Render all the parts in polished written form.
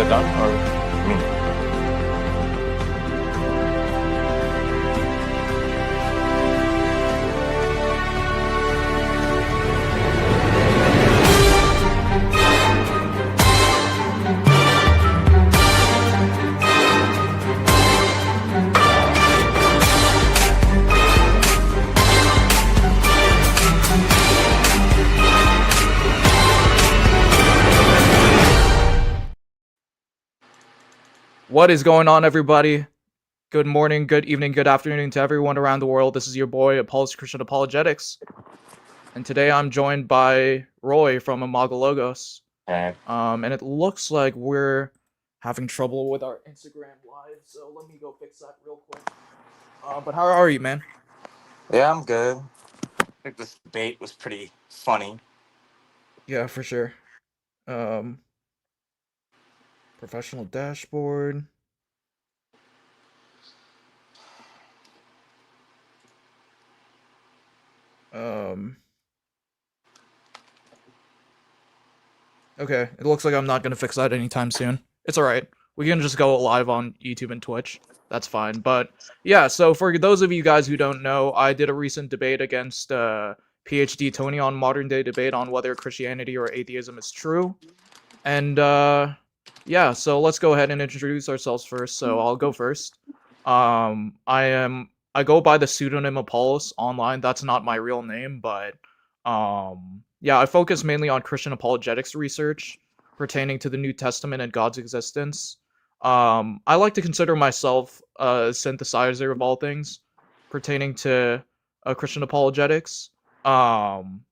that done? Or I mean, What is going on, everybody? Good morning, good evening, good afternoon to everyone around the world. This is your boy, Christian Apologetics, and today I'm joined by Roy from Logos. eh, And it looks like we're having trouble with our Instagram live, so let me go fix that real quick. But how are you, man? yeah, I'm good. I think this debate was pretty funny. Yeah, for sure. Um, Professional dashboard. Um, okay, it looks like I'm not gonna fix that anytime soon. It's alright. We can just go live on YouTube and Twitch. That's fine. But yeah, so for those of you guys who don't know, I did a recent debate against PhD Tony on modern day debate on whether Christianity or atheism is true. And yeah, so let's go ahead and introduce ourselves first. So I'll go first. I go by the pseudonym Apollos online. That's not my real name, but yeah, I focus mainly on Christian apologetics research pertaining to the New Testament and God's existence. I like to consider myself a synthesizer of all things pertaining to Christian apologetics. Um,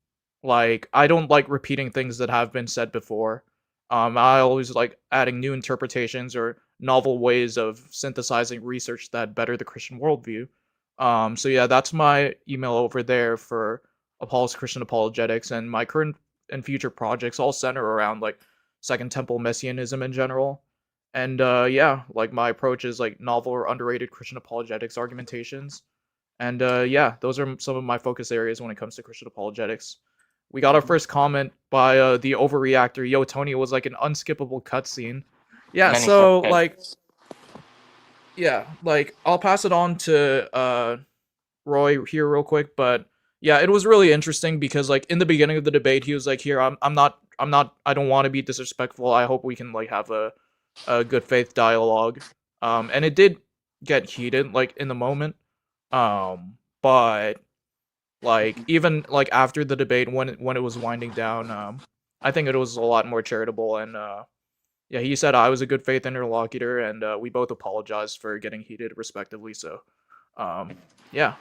like I don't like repeating things that have been said before. I always like adding new interpretations or novel ways of synthesizing research that better the Christian worldview. So yeah, that's my email over there for Apollos Christian Apologetics, and my current and future projects all center around like Second Temple Messianism in general. And yeah, like my approach is like novel or underrated Christian apologetics argumentations. And yeah, those are some of my focus areas when it comes to Christian apologetics. We got our first comment by the overreactor. Yo, Tony, it was like an unskippable cutscene. Yeah, Many so like, subjects. yeah, like I'll pass it on to Roy here real quick, but yeah, it was really interesting because like in the beginning of the debate, he was like, "Here, I don't want to be disrespectful. I hope we can like have a good faith dialogue." And it did get heated like in the moment. But like even like after the debate when it was winding down, I think it was a lot more charitable and yeah, he said I was a good faith interlocutor and we both apologized for getting heated respectively. So um, yeah.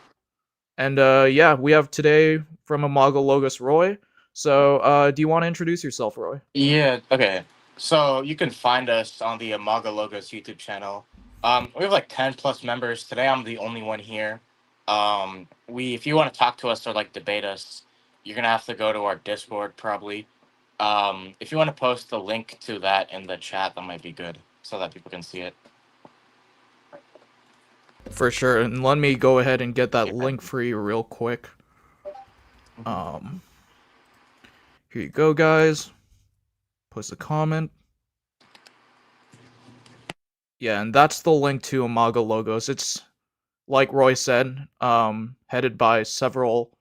And yeah, we have today from Imago Logos Roy. So do you want to introduce yourself, Roy? Yeah, okay. So you can find us on the Amaga Logos YouTube channel. We have like 10 plus members. Today I'm the only one here. If you want to talk to us or like debate us, you're gonna have to go to our Discord probably. If you want to post the link to that in the chat, that might be good so that people can see it. For sure. And let me go ahead and get that Yeah. link for you real quick. Um, Here you go, guys. Post a comment. Yeah, and that's the link to Imago Logos. It's like Roy said, headed by several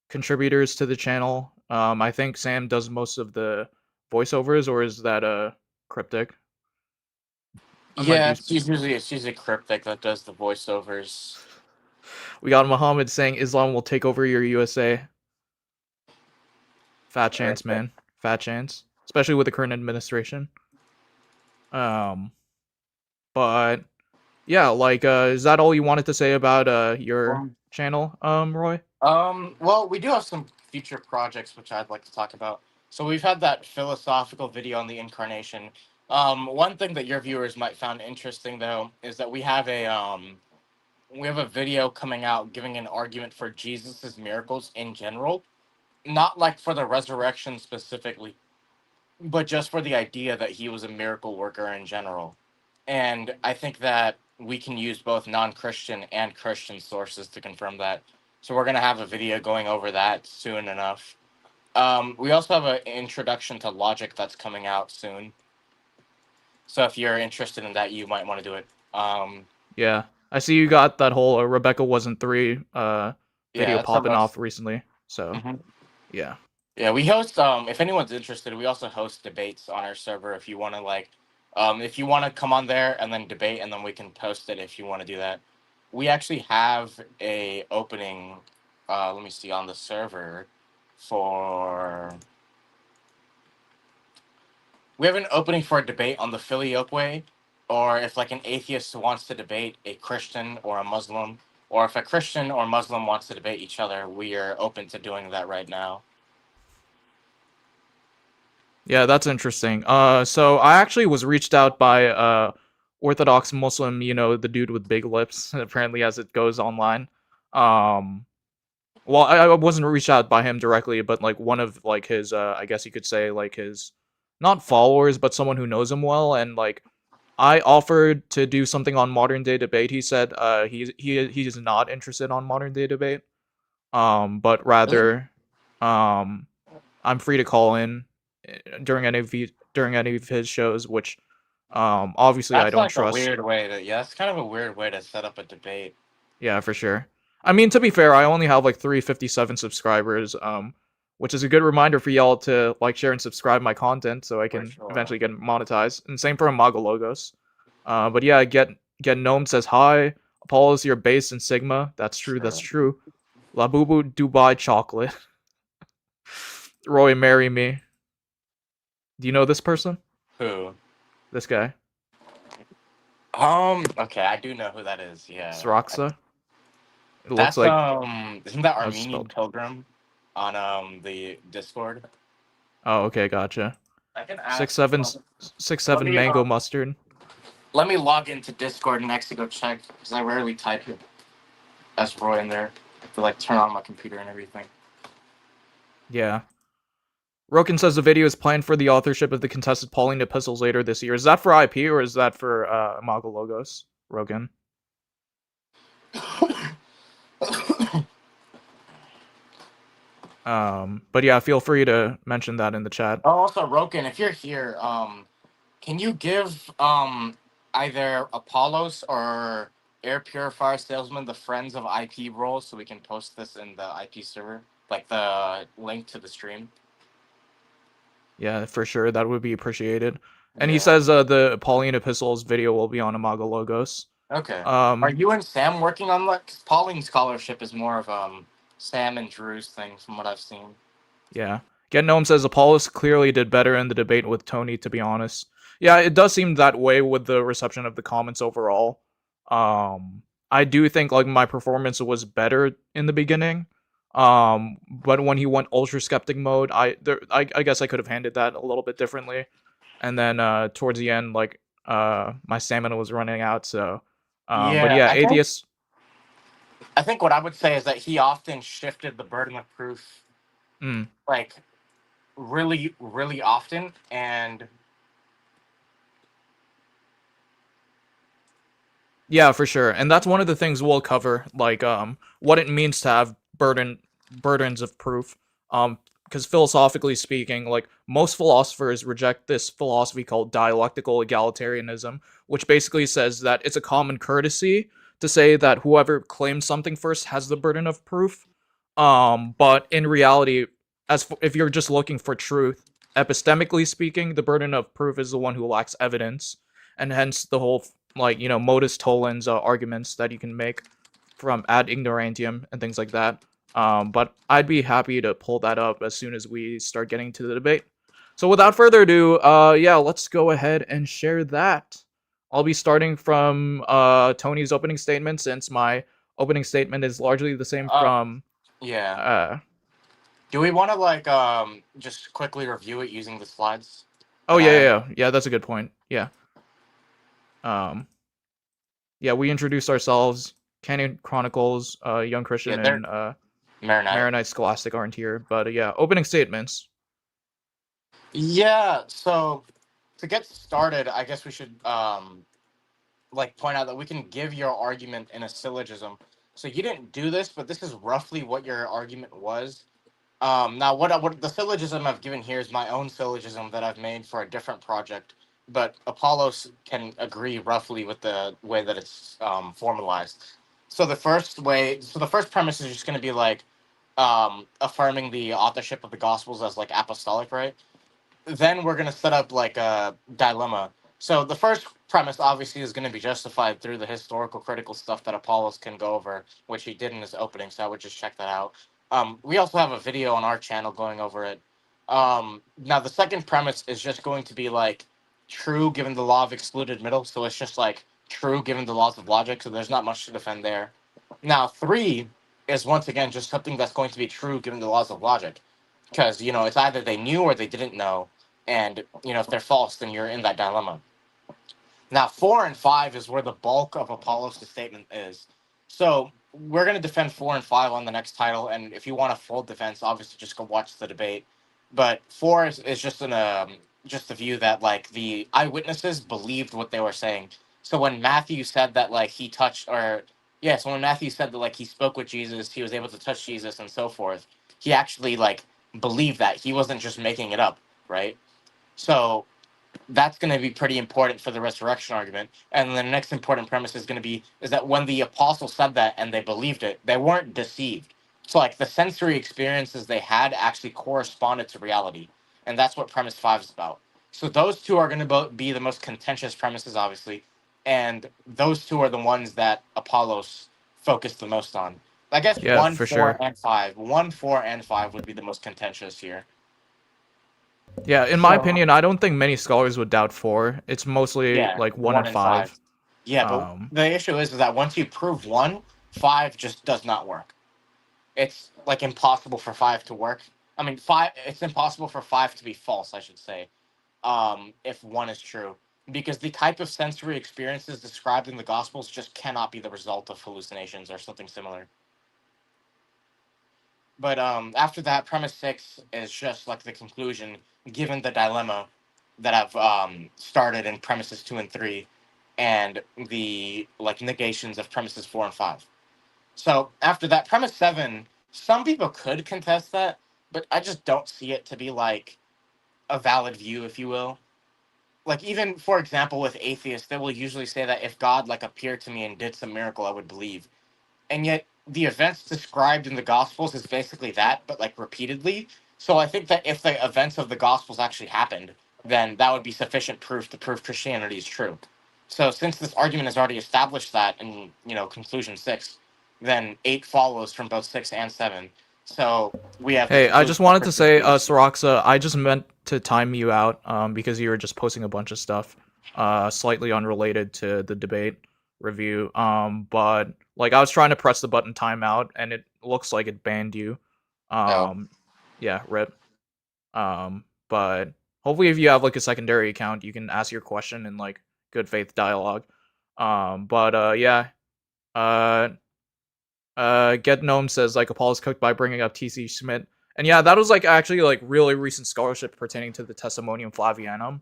contributors to the channel. I think Sam does most of the voiceovers, or is that cryptic? I might Yeah, be. it's usually Cryptic that does the voiceovers. We got Muhammad saying Islam will take over your USA. Fat chance, man. Fat chance, especially with the current administration. Um, but yeah, like, is that all you wanted to say about your channel, Roy? Well, we do have some future projects which I'd like to talk about. So we've had that philosophical video on the incarnation. One thing that your viewers might find interesting though is that we have a video coming out giving an argument for Jesus's miracles in general, not like for the resurrection specifically, but just for the idea that he was a miracle worker in general. And I think that we can use both non-Christian and Christian sources to confirm that. So we're gonna have a video going over that soon enough. We also have an introduction to logic that's coming out soon. So if you're interested in that, you might want to do it. Yeah, I see you got that whole Rebecca wasn't three Yeah, video that's the popping most. off recently. So Mhm. yeah, Yeah, we host. If anyone's interested, we also host debates on our server. If you want to if you want to come on there and then debate, and then we can post it if you want to do that. We actually have a opening. Let me see on the server for. We have an opening for a debate on the Filioque way, or if like an atheist wants to debate a Christian or a Muslim, or if a Christian or Muslim wants to debate each other, we are open to doing that right now. yeah, that's interesting. So I actually was reached out by Orthodox Muslim, you know, the dude with big lips, apparently as it goes online. Um, well, I wasn't reached out by him directly, but like one of like his, I guess you could say like his, not followers, but someone who knows him well, and like I offered to do something on modern day debate. He said he is not interested on modern day debate. But Really? rather, um, I'm free to call in during any of his shows, which obviously I That's don't like a trust. weird way to. Yeah, that's kind of a weird way to set up a debate. Yeah, for sure. I mean, to be fair, I only have like 357 subscribers, which is a good reminder for y'all to like, share, and subscribe my content so I For can sure. eventually get monetized. And same for Imago Logos. But yeah, get Gnome says hi. Apollos, you're based in Sigma. That's true. That's Sure. true. Labubu Dubai chocolate. Roy, marry me. Do you know this person? Who? This guy, Okay, I do know who that is. Yeah. Sroxa. It looks That's like isn't that how it's Armenian spelled. Pilgrim on the Discord? Oh, okay, gotcha. I can Six ask. seven six Let seven me mango mustard. let me log into Discord and actually go check because I rarely type it as Roy in there. I have to like turn on my computer and everything. Yeah. Roken says the video is planned for the authorship of the contested Pauline epistles later this year. Is that for IP or is that for Imago Logos? Rogan. But yeah, feel free to mention that in the chat. Oh, also, Roken, if you're here, can you give either Apollos or Air Purifier Salesman the Friends of IP roles so we can post this in the IP server, like the link to the stream? Yeah, for sure, that would be appreciated. And he Yeah. says the Pauline epistles video will be on Imago Logos. Okay. Are Um, you and Sam working on that? 'Cause Pauline scholarship is more of Sam and Drew's thing, from what I've seen. Yeah. Get Gnome says Apollos clearly did better in the debate with Tony, to be honest. Yeah, it does seem that way with the reception of the comments overall. I do think like my performance was better in the beginning. But when he went ultra skeptic mode, I guess I could have handled that a little bit differently. And then towards the end, like my stamina was running out, so but Yeah, yeah, atheist. I think what I would say is that he often shifted the burden of proof, Mm, like really, really often, and Yeah, for sure. And that's one of the things we'll cover, like what it means to have burdens of proof. Because philosophically speaking, like most philosophers reject this philosophy called dialectical egalitarianism, which basically says that it's a common courtesy to say that whoever claims something first has the burden of proof. But in reality, if you're just looking for truth, epistemically speaking, the burden of proof is the one who lacks evidence, and hence the whole like modus tollens arguments that you can make from ad ignorantium and things like that. But I'd be happy to pull that up as soon as we start getting to the debate. So without further ado, yeah, let's go ahead and share that. I'll be starting from Tony's opening statement, since my opening statement is largely the same uh, from yeah. uh Do we want to just quickly review it using the slides oh that yeah, I yeah, have? yeah, that's a good point. Yeah. Um yeah, we introduced ourselves. Canon Chronicles, Young Yeah, Christian, they're and Marinite. Maronite Scholastic aren't here, but yeah, opening statements. Yeah. So to get started, I guess we should point out that we can give your argument in a syllogism. So you didn't do this, but this is roughly what your argument was. Now, what the syllogism I've given here is my own syllogism that I've made for a different project. but Apollos can agree roughly with the way that it's formalized. So the first premise is just going to be like affirming the authorship of the Gospels as like apostolic, right? Then we're going to set up like a dilemma. So the first premise obviously is going to be justified through the historical critical stuff that Apollos can go over, which he did in his opening. So I would just check that out. We also have a video on our channel going over it. Now the second premise is just going to be like true given the law of excluded middle. So it's just like true given the laws of logic. So there's not much to defend there. Now three is once again just something that's going to be true given the laws of logic, because it's either they knew or they didn't know, and if they're false, then you're in that dilemma. Now 4 and 5 is where the bulk of Apollo's statement is. So we're going to defend 4 and 5 on the next title, and if you want a full defense, obviously just go watch the debate. But four is just just the view that like the eyewitnesses believed what they were saying. So when Matthew said that like he touched or yeah, so when Matthew said that like he spoke with Jesus, he was able to touch Jesus and so forth, he actually like believed that. He wasn't just making it up, right? So that's going to be pretty important for the resurrection argument. And the next important premise is going to be is that when the apostles said that and they believed it, they weren't deceived. So like the sensory experiences they had actually corresponded to reality, and that's what premise 5 is about. So those two are going to be the most contentious premises, obviously, and those two are the ones that Apollos focused the most on. I guess Yeah, one, for four, sure. and five. 1, 4, and 5 would be the most contentious here. Yeah, in my So opinion, I don't think many scholars would doubt 4. It's mostly yeah, like 1 one and and five. 5. Yeah, but Um, the issue is that once you prove 1, 5 just does not work. It's like impossible for 5 to work. I mean, 5. It's impossible for 5 to be false, I should say. If 1 is true, because the type of sensory experiences described in the Gospels just cannot be the result of hallucinations or something similar. But after that, premise 6 is just like the conclusion, given the dilemma that I've started in premises 2 and 3, and the like negations of premises 4 and 5. So after that, premise 7, some people could contest that, but I just don't see it to be like a valid view, if you will. Like even for example, with atheists, they will usually say that if God like appeared to me and did some miracle, I would believe, and yet the events described in the gospels is basically that but like repeatedly. So I think that if the events of the gospels actually happened, then that would be sufficient proof to prove Christianity is true. So since this argument has already established that in conclusion 6, then 8 follows from both 6 and 7. So we have the hey, I conclusion just that wanted to say, Christianity is true. Soroxa, I just meant to time you out, because you were just posting a bunch of stuff, slightly unrelated to the debate review. But like I was trying to press the button timeout, and it looks like it banned you. Oh. Um, yeah, rip. But hopefully, if you have like a secondary account, you can ask your question in like good faith dialogue. But yeah. Uh, Get Gnome says like Apollo's cooked by bringing up T.C. Schmidt, and yeah, that was like actually like really recent scholarship pertaining to the Testimonium Flavianum.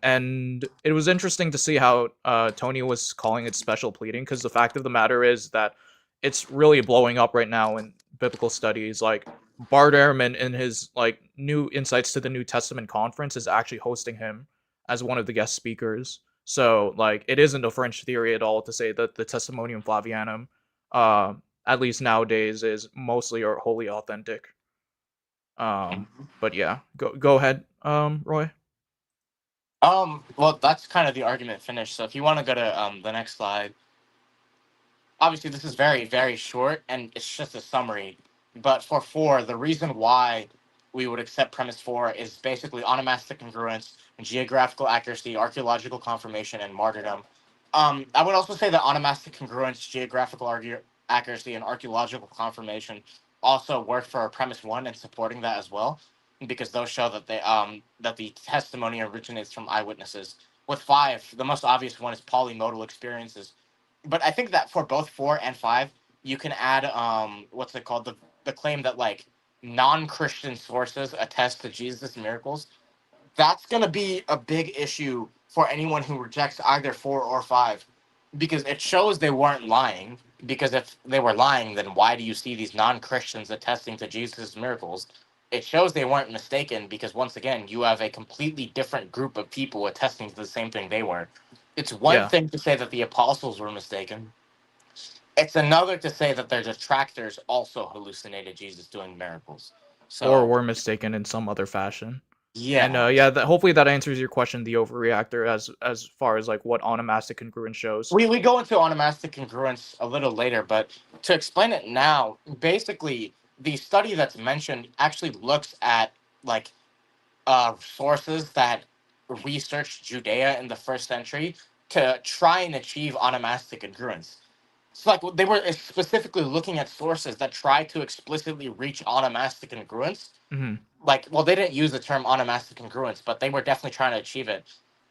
And it was interesting to see how Tony was calling it special pleading, because the fact of the matter is that it's really blowing up right now in biblical studies. Like Bart Ehrman in his like new insights to the New Testament conference is actually hosting him as one of the guest speakers. So like it isn't a French theory at all to say that the Testimonium Flavianum, uh, at least nowadays, is mostly or wholly authentic. But yeah, go ahead, Roy. Well, that's kind of the argument finished. So if you want to go to the next slide, obviously this is very very short and it's just a summary, but for 4, the reason why we would accept premise 4 is basically onomastic congruence, geographical accuracy, archaeological confirmation, and martyrdom. I would also say that onomastic congruence, geographical accuracy, and archaeological confirmation also work for premise 1 and supporting that as well, because those show that that the testimony originates from eyewitnesses. With 5, the most obvious one is polymodal experiences, but I think that for both 4 and 5, you can add what's it called, the claim that like non-Christian sources attest to Jesus' miracles. That's gonna be a big issue for anyone who rejects either 4 or 5, because it shows they weren't lying. Because if they were lying, then why do you see these non-Christians attesting to Jesus' miracles? it shows they weren't mistaken because once again, you have a completely different group of people attesting to the same thing they were. It's one Yeah, thing to say that the apostles were mistaken. It's another to say that their detractors also hallucinated Jesus doing miracles. or So were mistaken in some other fashion. And yeah, yeah, hopefully that answers your question, the overreactor, as far as like what onomastic congruence shows. we go into onomastic congruence a little later, but to explain it now, basically the study that's mentioned actually looks at like sources that researched Judea in the first century to try and achieve onomastic congruence. So, like, they were specifically looking at sources that try to explicitly reach onomastic congruence. Hmm. Like, well, they didn't use the term onomastic congruence, but they were definitely trying to achieve it.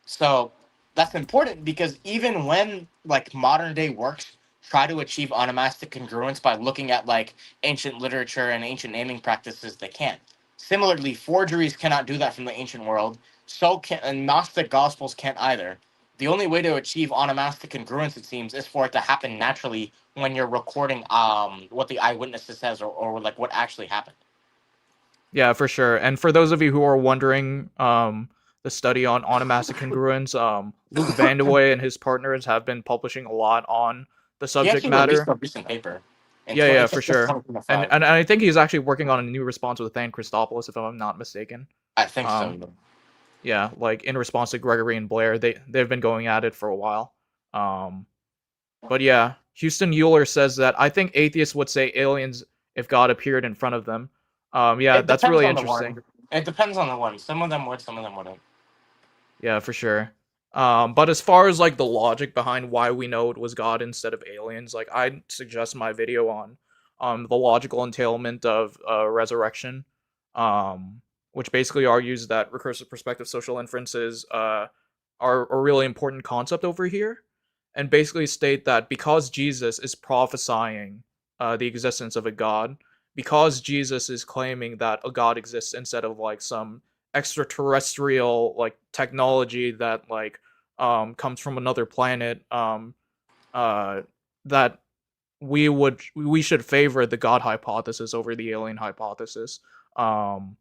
So that's important because even when like modern day works try to achieve onomastic congruence by looking at like ancient literature and ancient naming practices, they can't. Similarly, forgeries cannot do that from the ancient world. So can and Gnostic gospels can't either. The only way to achieve onomastic congruence, it seems, is for it to happen naturally when you're recording what the eyewitnesses says or like what actually happened. Yeah, for sure. And for those of you who are wondering, the study on onomastic congruence, Luke Vandewey and his partners have been publishing a lot on the He subject actually released matter. a recent paper in Yeah, yeah, it's for just sure. And 2025. and I think he's actually working on a new response with Than Christopoulos, if I'm not mistaken. I think Um, so. yeah, like in response to Gregory and Blair, they've been going at it for a while. Um, but yeah, Houston Euler says that I think atheists would say aliens if God appeared in front of them. Yeah, It that's depends really on the interesting. one. It depends on the one. Some of them would, some of them wouldn't. Yeah, for sure. But as far as like the logic behind why we know it was God instead of aliens, like I'd suggest my video on the logical entailment of resurrection, which basically argues that recursive perspective social inferences are a really important concept over here, and basically state that because Jesus is prophesying the existence of a God, because Jesus is claiming that a God exists instead of like some extraterrestrial like technology that like comes from another planet, uh that we should favor the god hypothesis over the alien hypothesis, um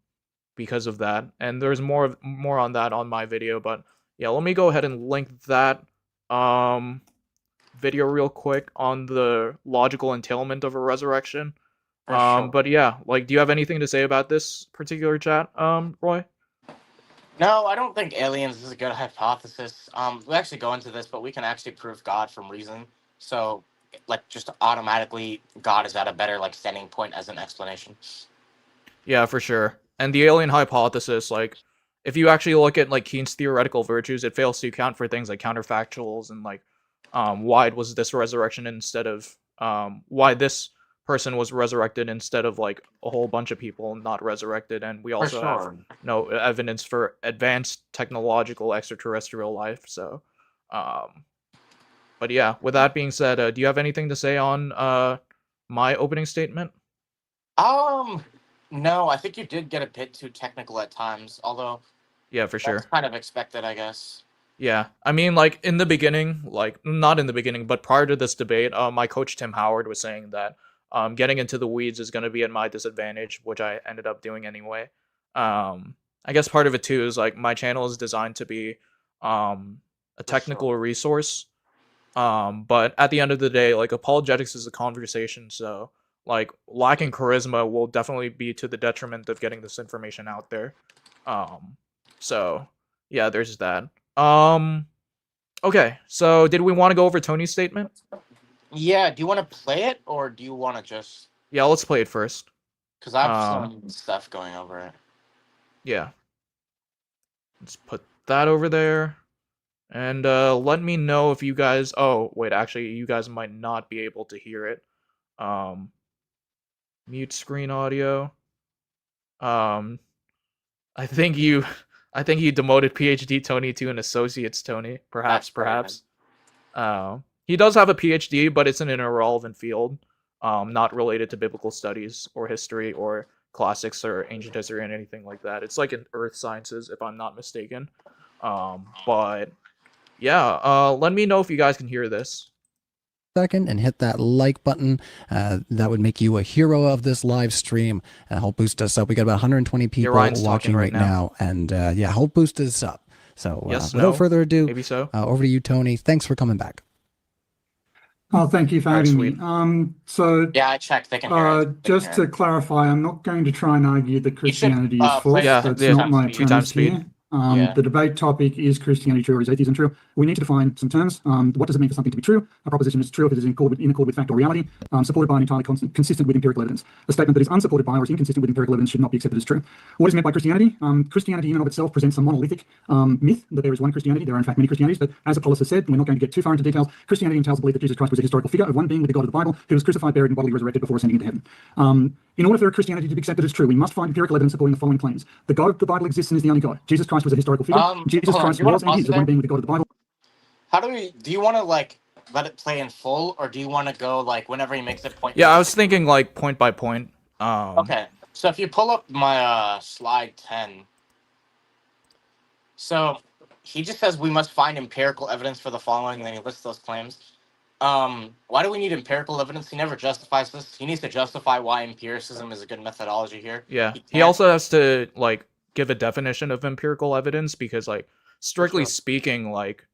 because of that. And there's more on that on my video, but yeah, let me go ahead and link that um video real quick on the logical entailment of a resurrection. For sure. But yeah, like, do you have anything to say about this particular chat, Roy? No, I don't think aliens is a good hypothesis. We actually go into this, but we can actually prove God from reason. So, like, just automatically, God is at a better like standing point as an explanation. Yeah, for sure. And the alien hypothesis, like, if you actually look at like Keen's theoretical virtues, it fails to account for things like counterfactuals and like, why it was this resurrection instead of why this person was resurrected instead of like a whole bunch of people not resurrected. And we For also have sure. no evidence for advanced technological extraterrestrial life. So, um, but yeah, with that being said, do you have anything to say on my opening statement? Um, no, I think you did get a bit too technical at times, although Yeah, for that's sure. kind of expected, I guess. Yeah, I mean, like in the beginning, like not in the beginning, but prior to this debate, my coach Tim Howard was saying that getting into the weeds is going to be at my disadvantage, which I ended up doing anyway. I guess part of it too is like my channel is designed to be a For sure. technical resource, but at the end of the day, like apologetics is a conversation, so like lacking charisma will definitely be to the detriment of getting this information out there. Um, so yeah, there's that. Um, okay, so did we want to go over Tony's statement? Yeah, do you want to play it or do you want to just? Yeah, let's play it first. Because I have Um, some stuff going over it. yeah, let's put that over there. And let me know if you guys. Oh, wait, actually, you guys might not be able to hear it. Um, mute screen audio. Um, I think you, I think you demoted PhD Tony to an associate's Tony. That's Perhaps, fair. perhaps. He does have a PhD, but it's in an irrelevant field, not related to biblical studies or history or classics or ancient history and anything like that. It's like in earth sciences, if I'm not mistaken. But yeah, let me know if you guys can hear this. second and hit that like button. That would make you a hero of this live stream and help boost us up. We got about 120 people Ryan's watching talking right now, and yeah, help boost us up. So Yes, without no? further ado, Maybe so. over to you, Tony. Thanks for coming back. Oh, thank you for All right, having sweet. me. So Yeah, I checked. They can hear it. They can just hear to it. clarify, I'm not going to try and argue that You should Christianity is play false. Yeah, That's yeah, not my 2 times premise speed. here. Yeah. The debate topic is Christianity true or is atheism true? We need to define some terms. What does it mean for something to be true? A proposition is true if it is in accord with fact or reality, supported by and entirely consistent with empirical evidence. A statement that is unsupported by or is inconsistent with empirical evidence should not be accepted as true. What is meant by Christianity? Christianity in and of itself presents a monolithic myth that there is one Christianity. There are in fact many Christianities, but as Apollos has said, we're not going to get too far into details. Christianity entails the belief that Jesus Christ was a historical figure of one being with the God of the Bible who was crucified, buried, and bodily resurrected before ascending into heaven. In order for Christianity to be accepted as true, we must find empirical evidence supporting the following claims. The God of the Bible exists and is the only God. Jesus Christ was a historical figure. Jesus Christ was and is one being with the God of the Bible. How do you want to like let it play in full, or do you want to go like whenever he makes it point? Yeah, I was thinking like point by point. Okay, so if you pull up my slide 10, so he just says we must find empirical evidence for the following, and then he lists those claims. Why do we need empirical evidence? He never justifies this. He needs to justify why empiricism is a good methodology here. Yeah, he also has to like give a definition of empirical evidence because, like, strictly speaking, like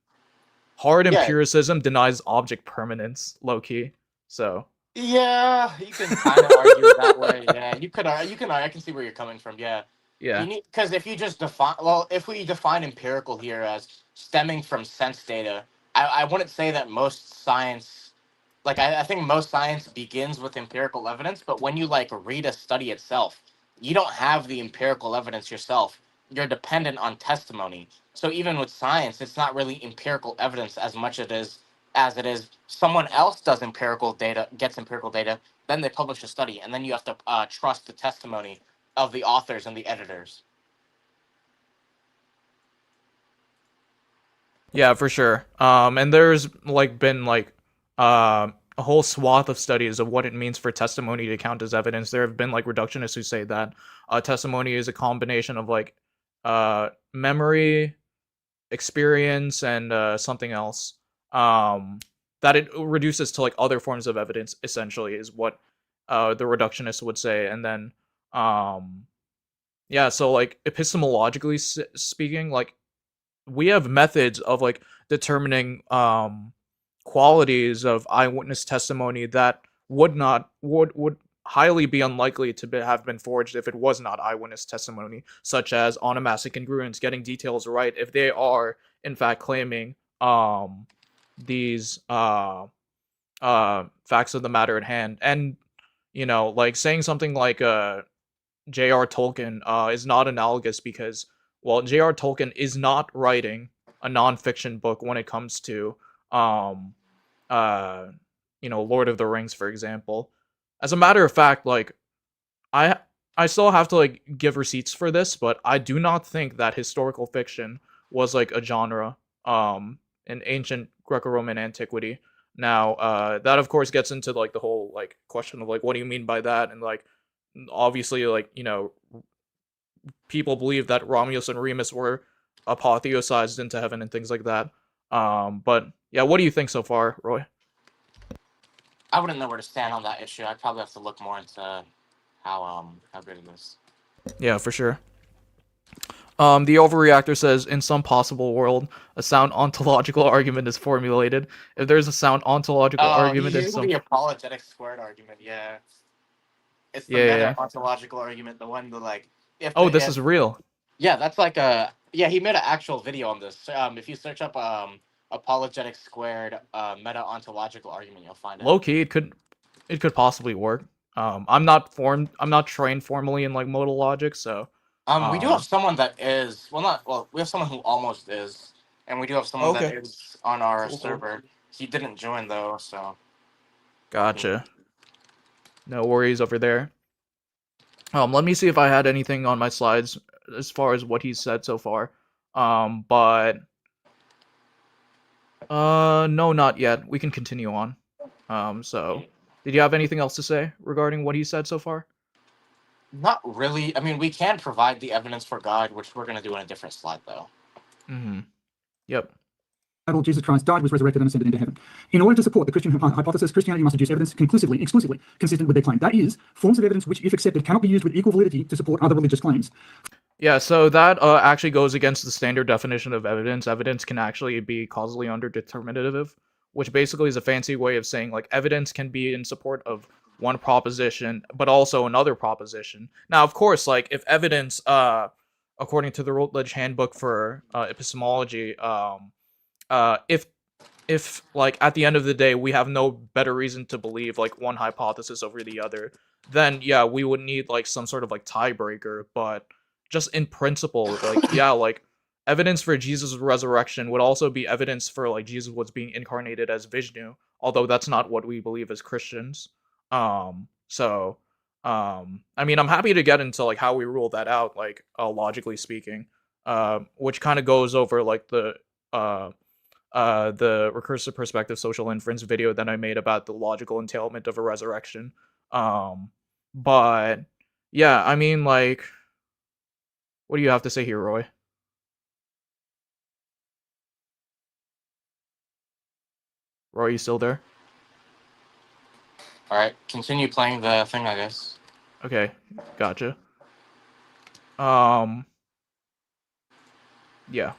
hard empiricism denies object permanence, low key. So yeah, you can kind of argue it that way. Yeah, you can. I can see where you're coming from. Yeah. yeah, You need, because if you just if we define empirical here as stemming from sense data, I wouldn't say that most science, like I think most science begins with empirical evidence, but when you like read a study itself, you don't have the empirical evidence yourself. You're dependent on testimony. So even with science, it's not really empirical evidence as much as it is someone else does empirical data, gets empirical data, then they publish a study, and then you have to trust the testimony of the authors and the editors. yeah, for sure. And there's like been like a whole swath of studies of what it means for testimony to count as evidence. There have been like reductionists who say that testimony is a combination of like memory, experience, and something else. That it reduces to like other forms of evidence. Essentially, is what the reductionists would say. And then yeah, so like epistemologically speaking, like we have methods of like determining qualities of eyewitness testimony that would highly be unlikely to have been forged if it was not eyewitness testimony, such as onomastic congruence, getting details right if they are in fact claiming these facts of the matter at hand. And you know, like saying something like J.R. Tolkien is not analogous because, well, J.R. Tolkien is not writing a nonfiction book when it comes to, Lord of the Rings, for example. As a matter of fact, like, I I still have to like give receipts for this, but I do not think that historical fiction was like a genre in ancient Greco-Roman antiquity. Now, that of course gets into like the whole like question of like what do you mean by that, and like obviously like people believe that Romulus and Remus were apotheosized into heaven and things like that. But yeah, what do you think so far, Roy? I wouldn't know where to stand on that issue. I'd probably have to look more into how good it is. Yeah, for sure. The overreactor says, in some possible world, a sound ontological argument is formulated. If there's a sound ontological argument in some... the apologetics squared argument, yeah. It's the Yeah. ontological argument, the one that like... This is real. Yeah, that's like a... Yeah, he made an actual video on this. If you search up apologetics squared meta ontological argument, you'll find it. Low-key, it could possibly work. I'm not trained formally in like modal logic, so... we do have someone that is we have someone who almost is, and we do have someone that is on our server. He didn't join though, so gotcha. No worries over there. Let me see if I had anything on my slides as far as what he's said so far. But no, not yet. We can continue on. So did you have anything else to say regarding what he said so far? not really. I mean, we can provide the evidence for God, which we're going to do in a different slide, though. Mm-hmm. Yep. Bible, Jesus Christ died, was resurrected, and ascended into heaven. In order to support the Christian hypothesis, Christianity must adduce evidence exclusively consistent with their claim. That is, forms of evidence which, if accepted, cannot be used with equal validity to support other religious claims. Yeah, so that actually goes against the standard definition of evidence. Evidence can actually be causally underdeterminative, which basically is a fancy way of saying like evidence can be in support of one proposition, but also another proposition. Now, of course, like if evidence, according to the Routledge Handbook for Epistemology, if like at the end of the day we have no better reason to believe like one hypothesis over the other, then yeah, we would need like some sort of like tiebreaker. But just in principle, like yeah, like evidence for Jesus' resurrection would also be evidence for like Jesus was being incarnated as Vishnu, although that's not what we believe as Christians. So I mean, I'm happy to get into like how we rule that out, like logically speaking, which kind of goes over like the recursive perspective social inference video that I made about the logical entailment of a resurrection. But yeah, I mean, like, what do you have to say here, Roy? Roy, you still there? All right, continue playing the thing, I guess. Okay, gotcha. Yeah.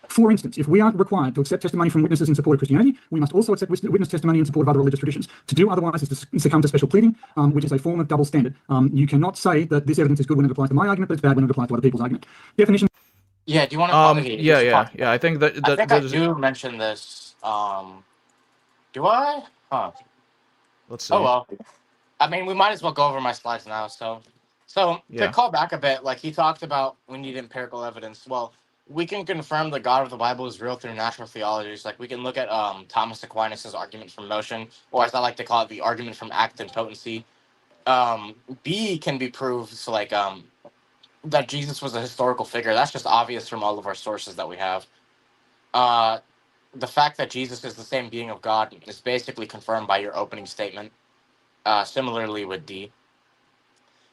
For instance, if we are required to accept testimony from witnesses in support of Christianity, we must also accept witness testimony in support of other religious traditions. To do otherwise is to succumb to special pleading, which is a form of double standard. You cannot say that this evidence is good when it applies to my argument, but it's bad when it applies to other people's argument. Definition. Yeah, do you want to? Yeah. I think that I think I do mention this. Do I? Huh. Let's see. Oh well. I mean, we might as well go over my slides now. So Yeah. to call back a bit, like he talked about, we need empirical evidence. Well, we can confirm the God of the Bible is real through natural theologies. Like we can look at Thomas Aquinas' argument from motion, or as I like to call it, the argument from act and potency. B can be proved, so like that Jesus was a historical figure. That's just obvious from all of our sources that we have. The fact that Jesus is the same being of God is basically confirmed by your opening statement. Similarly with D.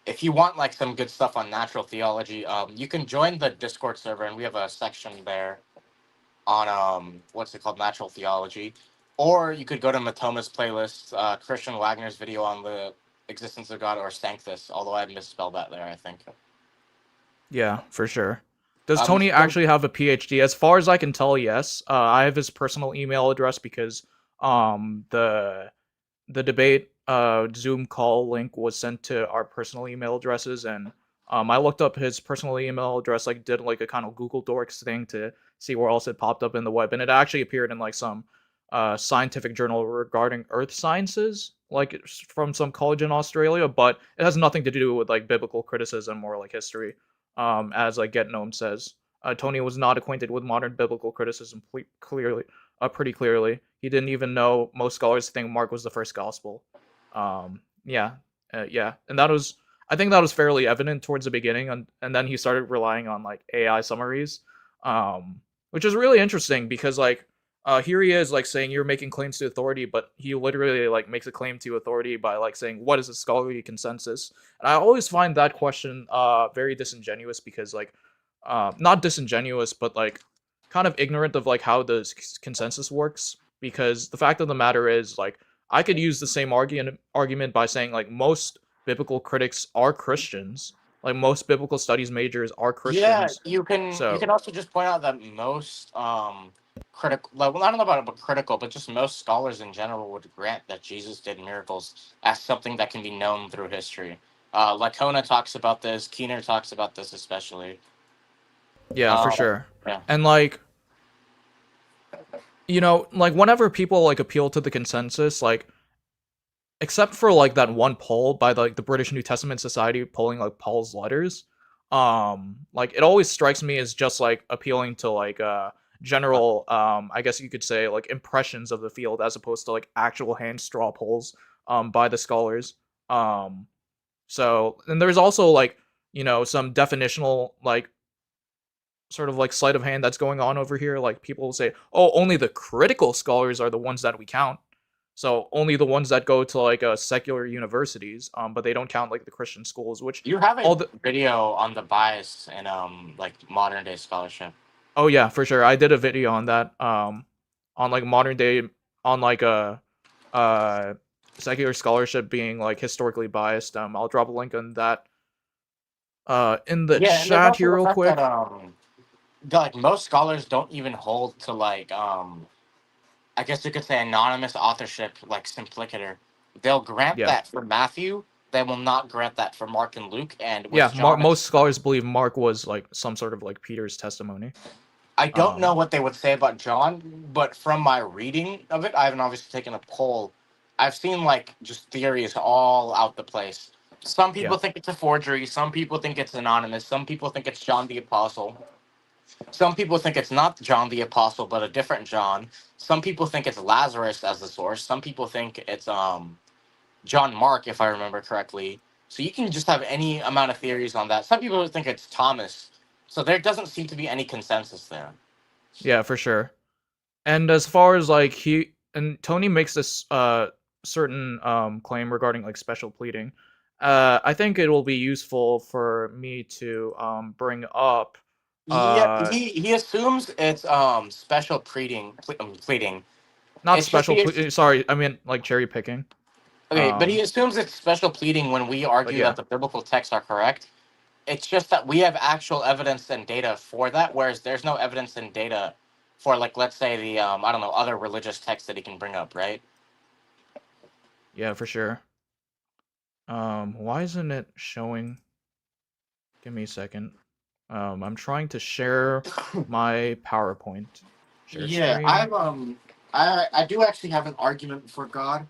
If you want like some good stuff on natural theology, you can join the Discord server, and we have a section there on what's it called, natural theology. Or you could go to Matoma's playlist, Christian Wagner's video on the existence of God, or Sanctus, although I misspelled that there, I think. Yeah, for sure. Does Tony actually have a PhD? As far as I can tell, yes. I have his personal email address because the debate Zoom call link was sent to our personal email addresses, and I looked up his personal email address, like did like a kind of Google Dorks thing to see where else it popped up in the web, and it actually appeared in like some scientific journal regarding earth sciences, like from some college in Australia, but it has nothing to do with like biblical criticism or like history. As like Get Gnome says, Tony was not acquainted with modern biblical criticism pretty clearly. He didn't even know most scholars think Mark was the first gospel. Yeah, and I think that was fairly evident towards the beginning, and then he started relying on like AI summaries, which is really interesting because like here he is like saying you're making claims to authority, but he literally like makes a claim to authority by like saying what is a scholarly consensus. And I always find that question very disingenuous because like not disingenuous, but like kind of ignorant of like how the consensus works, because the fact of the matter is like I could use the same argument by saying like most biblical critics are Christians, like most biblical studies majors are Christians. Yeah, you can also just point out that most critical, like, well, I don't know about critical, but just most scholars in general would grant that Jesus did miracles as something that can be known through history. Lacona talks about this. Keener talks about this especially. Yeah, for sure. Yeah. And like, you know, like whenever people like appeal to the consensus, like except for like that one poll by like the British New Testament Society polling like Paul's letters, like it always strikes me as just like appealing to like general I guess you could say like impressions of the field as opposed to like actual hand straw polls by the scholars. So and there's also like, you know, some definitional like sort of like sleight of hand that's going on over here. Like people will say, oh, only the critical scholars are the ones that we count. So only the ones that go to like secular universities, but they don't count like the Christian schools. Which you have a video on the bias in like modern day scholarship. Oh yeah, for sure. I did a video on that. On like modern day, on like a uh secular scholarship being like historically biased. I'll drop a link on that in the Yeah, and there's chat also here the real fact that quick. like most scholars don't even hold to like I guess you could say anonymous authorship like Simplicator. They'll grant Yeah. that for Matthew. They will not grant that for Mark and Luke. And Yeah, with John, most scholars believe Mark was like some sort of like Peter's testimony. I don't know Um what they would say about John, but from my reading of it, I haven't obviously taken a poll. I've seen like just theories all out the place. Some yeah. people think it's a forgery. Some people think it's anonymous. Some people think it's John the Apostle. Some people think it's not John the Apostle, but a different John. Some people think it's Lazarus as the source. Some people think it's John Mark, if I remember correctly. So you can just have any amount of theories on that. Some people think it's Thomas. So there doesn't seem to be any consensus there. Yeah, for sure. And as far as like Tony makes this certain claim regarding like special pleading. I think it will be useful for me to bring up Yeah, uh he assumes it's special pleading. not It's just special sorry, I mean like cherry picking. okay, but he Um assumes it's special pleading when we but argue yeah. that the biblical texts are correct. It's just that we have actual evidence and data for that, whereas there's no evidence and data for like let's say the I don't know other religious texts that he can bring up, right? Yeah, for sure. Why isn't it showing? Give me a second. I'm trying to share my PowerPoint. Share Yeah, screen. I do actually have an argument for God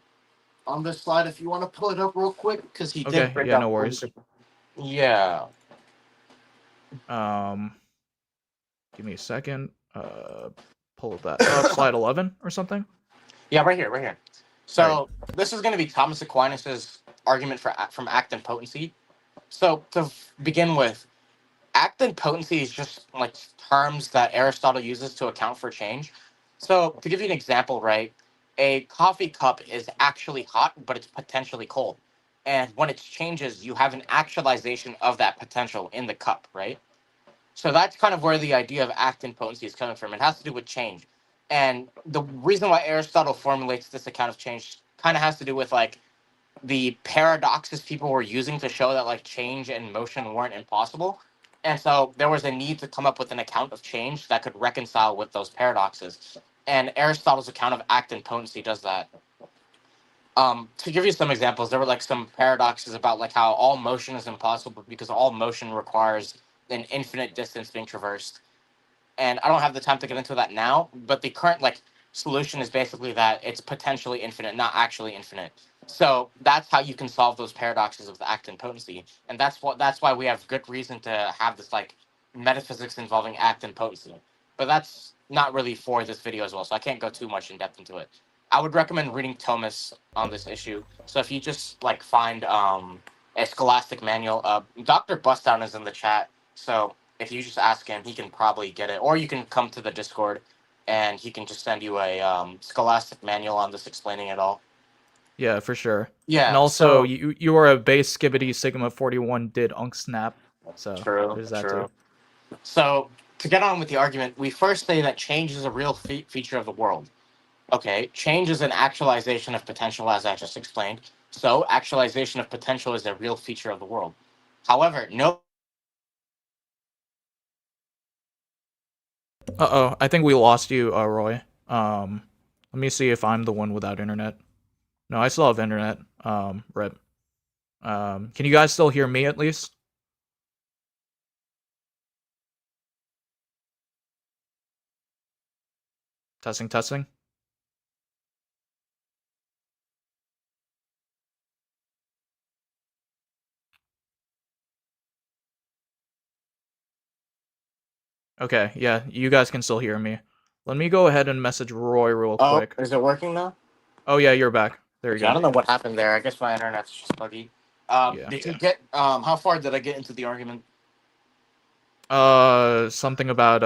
on this slide if you want to pull it up real quick because he did Okay, bring yeah, no up worries. yeah. Um, give me a second. Pull that up. Slide 11 or something. Yeah, right here, right here. All right. So this is going to be Thomas Aquinas's argument for from act and potency. So to begin with, act and potency is just like terms that Aristotle uses to account for change. So to give you an example, right, a coffee cup is actually hot, but it's potentially cold. And when it changes, you have an actualization of that potential in the cup, right? So that's kind of where the idea of act and potency is coming from. It has to do with change. And the reason why Aristotle formulates this account of change kind of has to do with like the paradoxes people were using to show that like change and motion weren't impossible. And so there was a need to come up with an account of change that could reconcile with those paradoxes. And Aristotle's account of act and potency does that. To give you some examples, there were like some paradoxes about like how all motion is impossible because all motion requires an infinite distance being traversed. And I don't have the time to get into that now, but the current like solution is basically that it's potentially infinite, not actually infinite. So that's how you can solve those paradoxes of the act and potency, and that's why we have good reason to have this like metaphysics involving act and potency. But that's not really for this video as well, so I can't go too much in depth into it. I would recommend reading Thomas on this issue. So if you just like find a scholastic manual, Dr. Bustdown is in the chat, so if you just ask him, he can probably get it. Or you can come to the Discord, and he can just send you a scholastic manual on this explaining it all. Yeah, for sure. And Yeah. also, So you are a base skibbity sigma 41 did unk snap. So true, there's that too. true. So to get on with the argument, we first say that change is a real feature of the world. Okay, change is an actualization of potential, as I just explained. So actualization of potential is a real feature of the world. However, no. Uh-oh, I think we lost you, Roy. Let me see if I'm the one without internet. No, I still have internet. Rip. Can you guys still hear me at least? Testing, testing. Okay, yeah, you guys can still hear me. Let me go ahead and message Roy real Oh, quick. is it working now? Oh yeah, you're back. There you Okay, I go. don't know what happened there. I guess my internet's just buggy. Yeah. Did you get how far did I get into the argument? Something about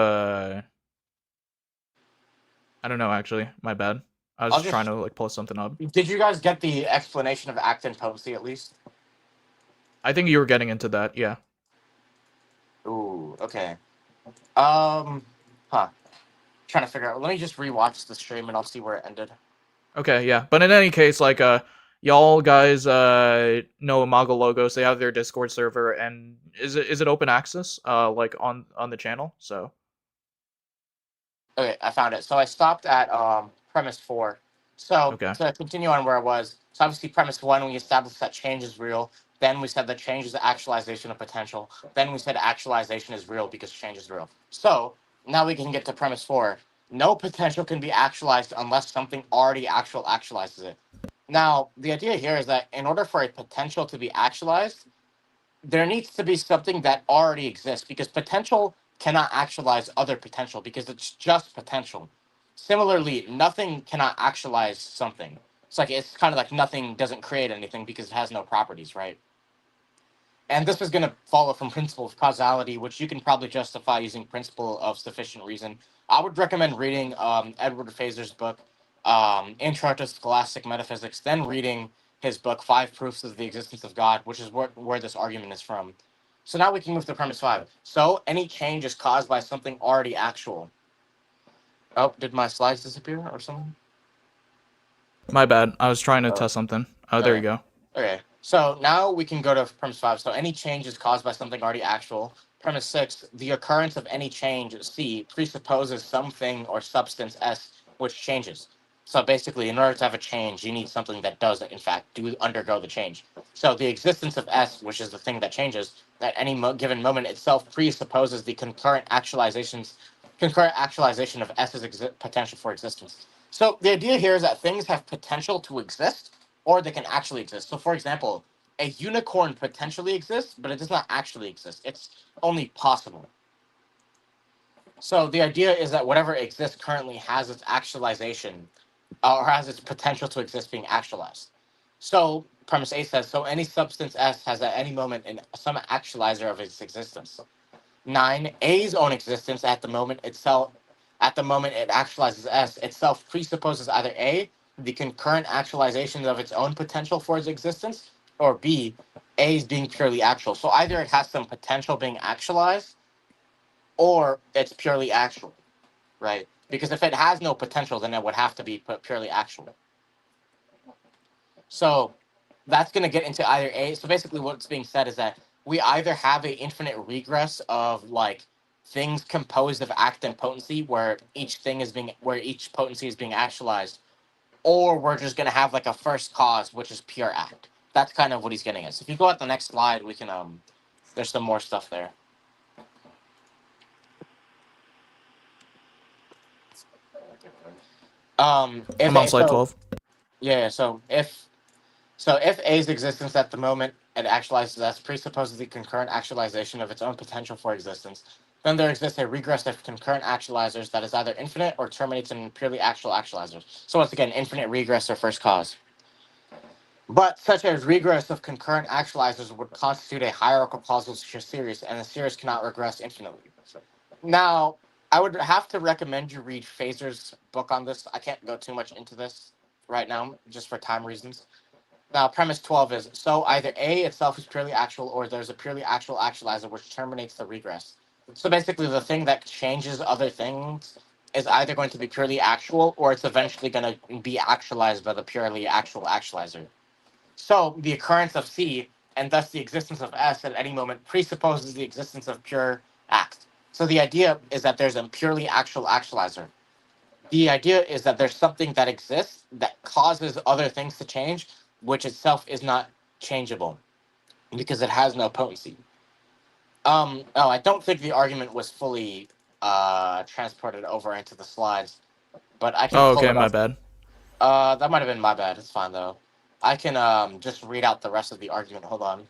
I don't know actually. My bad. I was I'll just trying just. to like pull something up. Did you guys get the explanation of act and potency at least? I think you were getting into that, yeah. Ooh, okay. Um, Huh. Trying to figure out. Let me just rewatch the stream and I'll see where it ended. Okay, yeah. But in any case, like, y'all guys know Imago Logos. They have their Discord server, and is it open access? Like on the channel. So Okay, I found it. So I stopped at premise 4. So okay. to continue on where I was, so obviously premise 1, we established that change is real. Then we said that change is the actualization of potential. Then we said actualization is real because change is real. So now we can get to premise 4. No potential can be actualized unless something already actualizes it. Now, the idea here is that in order for a potential to be actualized, there needs to be something that already exists because potential cannot actualize other potential because it's just potential. Similarly, nothing cannot actualize something. It's kind of like nothing doesn't create anything because it has no properties, right? And this is going to follow from principle of causality, which you can probably justify using principle of sufficient reason. I would recommend reading Edward Fazer's book, Intro to Scholastic Metaphysics, then reading his book, Five Proofs of the Existence of God, which is where this argument is from. So now we can move to premise 5. So any change is caused by something already actual. Oh, did my slides disappear or something? My bad. I was trying to Oh, test something. Oh, there you okay. go. Okay, so now we can go to premise 5. So any change is caused by something already actual. Premise 6, the occurrence of any change, C, presupposes something or substance, S, which changes. So basically, in order to have a change, you need something that does, in fact, undergo the change. So the existence of S, which is the thing that changes, at any given moment itself presupposes the concurrent actualization of S's potential for existence. So the idea here is that things have potential to exist, or they can actually exist. So, for example, a unicorn potentially exists, but it does not actually exist. It's only possible. So, the idea is that whatever exists currently has its actualization or has its potential to exist being actualized. So, premise A says so any substance S has at any moment some actualizer of its existence. 9, A's own existence at the moment it actualizes S itself presupposes either A, the concurrent actualization of its own potential for its existence, or B, A is being purely actual. So either it has some potential being actualized, or it's purely actual, right? Because if it has no potential, then it would have to be purely actual. So that's going to get into either A. So basically, what's being said is that we either have a infinite regress of like things composed of act and potency, where each potency is being actualized, or we're just going to have like a first cause, which is pure act. That's kind of what he's getting at. So if you go at the next slide, we can there's some more stuff there. If I'm on A, slide so 12. yeah, so if A's existence at the moment it actualizes S presupposes the concurrent actualization of its own potential for existence, then there exists a regress of concurrent actualizers that is either infinite or terminates in purely actual actualizers. So once again, infinite regress or first cause. But such a regress of concurrent actualizers would constitute a hierarchical causal series, and the series cannot regress infinitely. Now, I would have to recommend you read Fazer's book on this. I can't go too much into this right now, just for time reasons. Now, premise 12 is so either A itself is purely actual, or there's a purely actual actualizer which terminates the regress. So basically, the thing that changes other things is either going to be purely actual, or it's eventually going to be actualized by the purely actual actualizer. So the occurrence of C, and thus the existence of S at any moment, presupposes the existence of pure act. So the idea is that there's a purely actual actualizer. The idea is that there's something that exists that causes other things to change, which itself is not changeable because it has no potency. I don't think the argument was fully transported over into the slides, but I can Oh, pull okay, it my up. bad. That might have been my bad. It's fine though. I can just read out the rest of the argument. Hold on.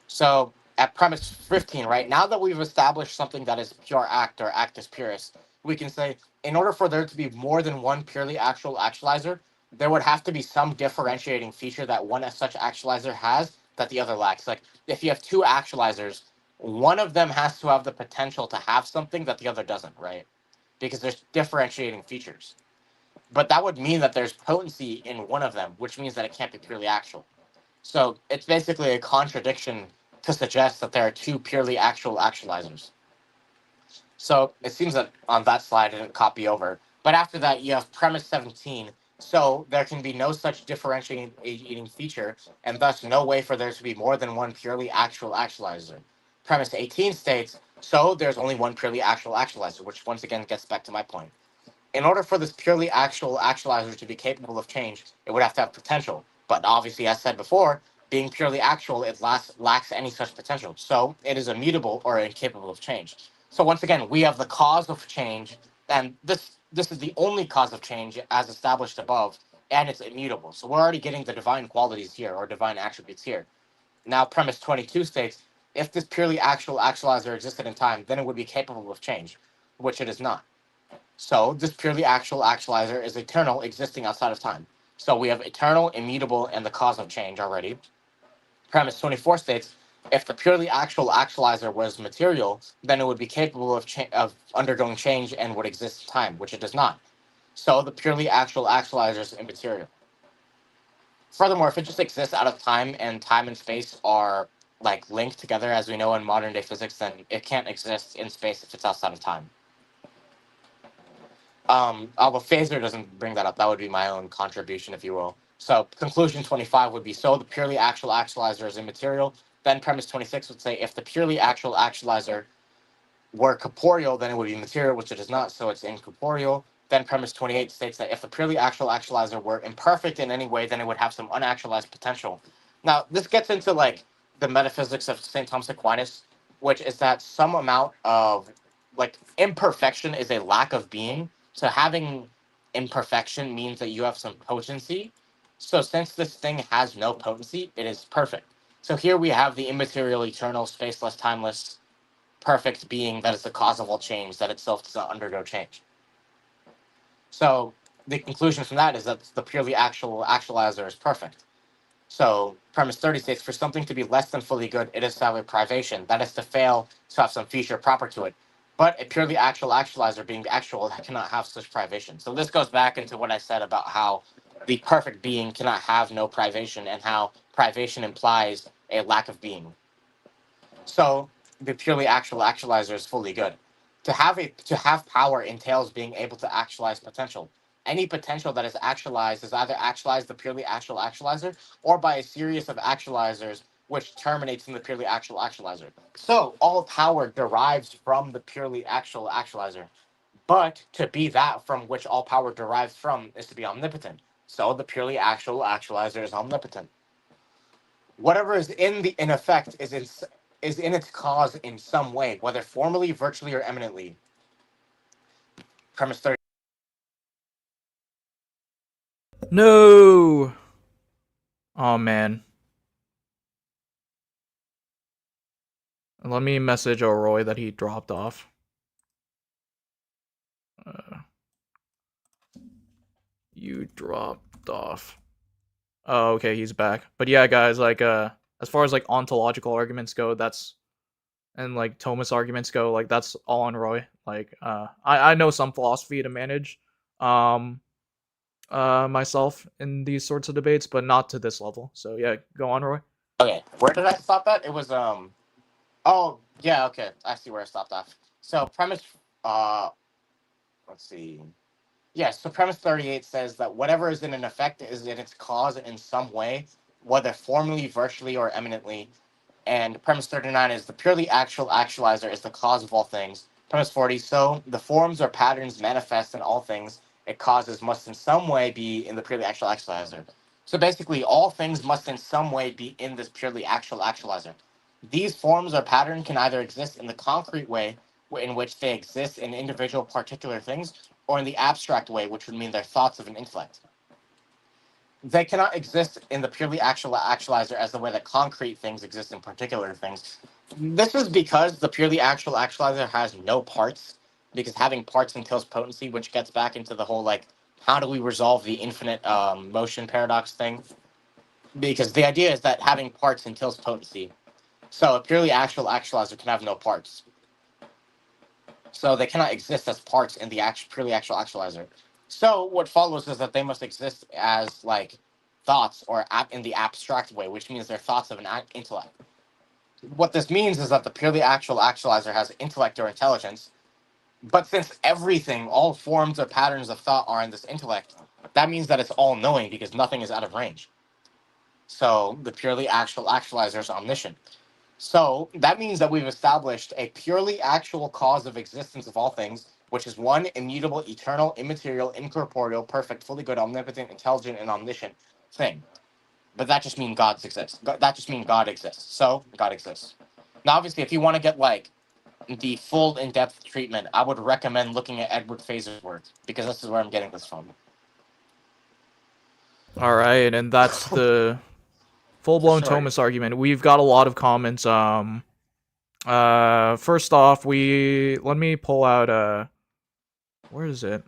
So at premise 15, right, now that we've established something that is pure act or actus purus, we can say in order for there to be more than one purely actual actualizer, there would have to be some differentiating feature that one such actualizer has that the other lacks. Like if you have two actualizers, one of them has to have the potential to have something that the other doesn't, right? Because there's differentiating features. But that would mean that there's potency in one of them, which means that it can't be purely actual. So it's basically a contradiction to suggest that there are two purely actual actualizers. So it seems that on that slide it didn't copy over. But after that, you have premise 17. So there can be no such differentiating feature, and thus no way for there to be more than one purely actual actualizer. Premise 18 states, so there's only one purely actual actualizer, which once again gets back to my point. In order for this purely actual actualizer to be capable of change, it would have to have potential. But obviously, as said before, being purely actual, it lacks any such potential. So it is immutable or incapable of change. So once again, we have the cause of change, and this is the only cause of change as established above, and it's immutable. So we're already getting the divine qualities here, or divine attributes here. Now, premise 22 states, if this purely actual actualizer existed in time, then it would be capable of change, which it is not. So this purely actual actualizer is eternal, existing outside of time. So we have eternal, immutable, and the cause of change already. Premise 24 states, if the purely actual actualizer was material, then it would be capable of undergoing change and would exist in time, which it does not. So the purely actual actualizer is immaterial. Furthermore, if it just exists out of time and space are like linked together, as we know in modern day physics, then it can't exist in space if it's outside of time. Although Phaser doesn't bring that up, that would be my own contribution, if you will. So conclusion 25 would be, so the purely actual actualizer is immaterial. Then premise 26 would say, if the purely actual actualizer were corporeal, then it would be material, which it is not, so it's incorporeal. Then premise 28 states that if the purely actual actualizer were imperfect in any way, then it would have some unactualized potential. Now, this gets into like the metaphysics of St. Thomas Aquinas, which is that some amount of like imperfection is a lack of being. So having imperfection means that you have some potency. So since this thing has no potency, it is perfect. So here we have the immaterial, eternal, spaceless, timeless, perfect being that is the cause of all change, that itself does not undergo change. So the conclusion from that is that the purely actual actualizer is perfect. So premise 30 states, for something to be less than fully good, it is to have a privation. That is to fail to have some feature proper to it. But a purely actual actualizer being actual cannot have such privation. So this goes back into what I said about how the perfect being cannot have no privation and how privation implies a lack of being. So the purely actual actualizer is fully good. To have power entails being able to actualize potential. Any potential that is actualized is either actualized the purely actual actualizer or by a series of actualizers which terminates in the purely actual actualizer. So all power derives from the purely actual actualizer. But to be that from which all power derives from is to be omnipotent. So the purely actual actualizer is omnipotent. Whatever is in effect is in its cause in some way, whether formally, virtually, or eminently. Premise 30. No. Oh man. Let me message O'Roy that he dropped off. You dropped off. Oh, okay, he's back. But yeah, guys, like as far as like ontological arguments go, that's and like Thomas arguments go, like that's all on Roy. Like I know some philosophy to manage myself in these sorts of debates, but not to this level. So yeah, go on, Roy. Okay, where did I stop at? It was Oh yeah, okay, I see where I stopped off. So premise uh let's see. Yes, so premise 38 says that whatever is in an effect is in its cause in some way, whether formally, virtually, or eminently. And premise 39 is the purely actual actualizer is the cause of all things. Premise 40, so the forms or patterns manifest in all things it causes must in some way be in the purely actual actualizer. So basically, all things must in some way be in this purely actual actualizer. These forms or pattern can either exist in the concrete way in which they exist in individual particular things, or in the abstract way, which would mean they're thoughts of an intellect. They cannot exist in the purely actual actualizer as the way that concrete things exist in particular things. This is because the purely actual actualizer has no parts, because having parts entails potency, which gets back into the whole like, how do we resolve the infinite motion paradox thing? Because the idea is that having parts entails potency. So a purely actual actualizer can have no parts. So they cannot exist as parts in the purely actual actualizer. So what follows is that they must exist as like thoughts or in the abstract way, which means they're thoughts of an intellect. What this means is that the purely actual actualizer has intellect or intelligence, But since everything, all forms or patterns of thought are in this intellect, that means that it's all knowing because nothing is out of range. So the purely actual actualizer is omniscient. So that means that we've established a purely actual cause of existence of all things, which is one immutable, eternal, immaterial, incorporeal, perfect, fully good, omnipotent, intelligent, and omniscient thing. But that just means God exists. That just means God exists. So God exists. Now, obviously, if you want to get like the full in-depth treatment, I would recommend looking at Edward Faze's work because this is where I'm getting this from. All right, and that's the full-blown Sure. Thomist argument. We've got a lot of comments. First off, let me pull out where is it?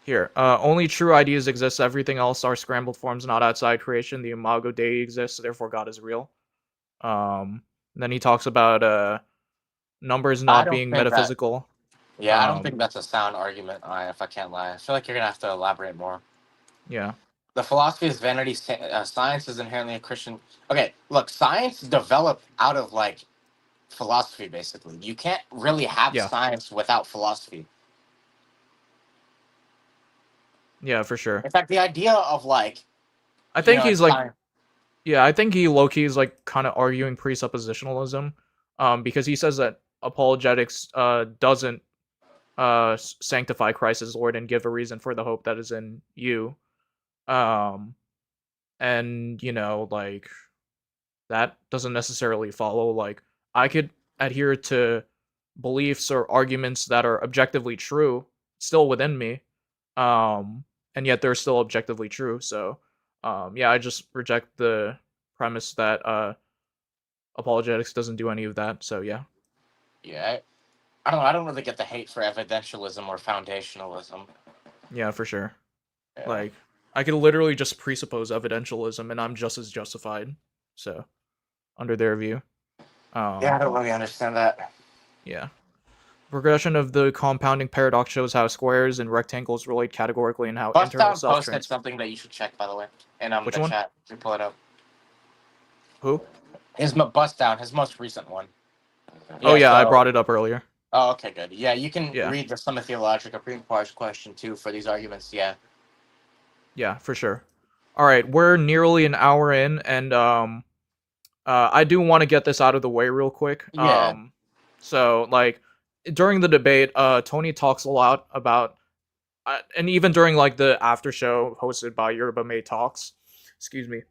Here. Only true ideas exist. Everything else are scrambled forms, not outside creation. The Imago Dei exists, therefore God is real. Then he talks about numbers I not don't being think that. metaphysical. Yeah, I don't think that's a sound argument. If I can't lie, I feel like you're gonna have to elaborate more. Yeah. The philosophy is vanity. Science is inherently a Christian. Okay, look, science developed out of like philosophy. Basically, you can't really have Yeah. science without philosophy. Yeah, for sure. In fact, the idea of like, I think he's like, science. yeah, I think he low-key is like kind of arguing presuppositionalism, because he says that apologetics doesn't sanctify Christ as Lord and give a reason for the hope that is in you. And like that doesn't necessarily follow. Like I could adhere to beliefs or arguments that are objectively true still within me, and yet they're still objectively true. So yeah, I just reject the premise that apologetics doesn't do any of that. So yeah. Yeah, I don't know. I don't really get the hate for evidentialism or foundationalism. Yeah, for sure. Yeah. Like I could literally just presuppose evidentialism and I'm just as justified. So under their view. Yeah, I don't really understand that. Yeah. Progression of the compounding paradox shows how squares and rectangles relate categorically and how Bust internal Down posted self-trans. something that you should check, by the way, in Which the one? chat. You pull it up. Who? His Bust Down, his most recent one. Oh yeah, I so- brought it up earlier. Oh, okay, good. Yeah, you can Yeah. read the Summa Theologica pre-impartial question too for these arguments. Yeah. Yeah, for sure. All right, we're nearly an hour in, and I do want to get this out of the way real quick. Yeah. So like during the debate, Tony talks a lot about, and even during like the after show hosted by Yerba May Talks, excuse me,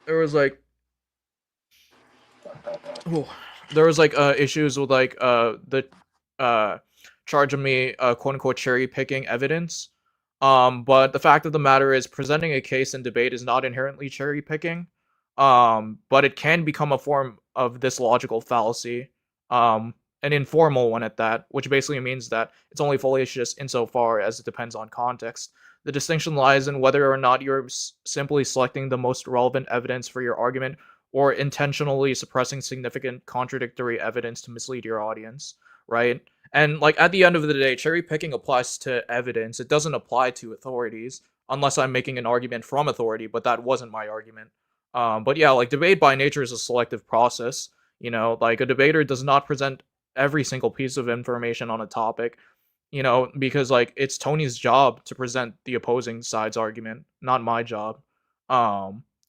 there was like, issues with like the charge of me quote unquote cherry picking evidence. But the fact of the matter is, presenting a case in debate is not inherently cherry picking. But it can become a form of this logical fallacy, an informal one at that, which basically means that it's only fallacious insofar as it depends on context. The distinction lies in whether or not you're simply selecting the most relevant evidence for your argument or intentionally suppressing significant contradictory evidence to mislead your audience, right? And like at the end of the day, cherry picking applies to evidence. It doesn't apply to authorities unless I'm making an argument from authority, but that wasn't my argument. But yeah, like debate by nature is a selective process. Like a debater does not present every single piece of information on a topic, because like it's Tony's job to present the opposing side's argument, not my job.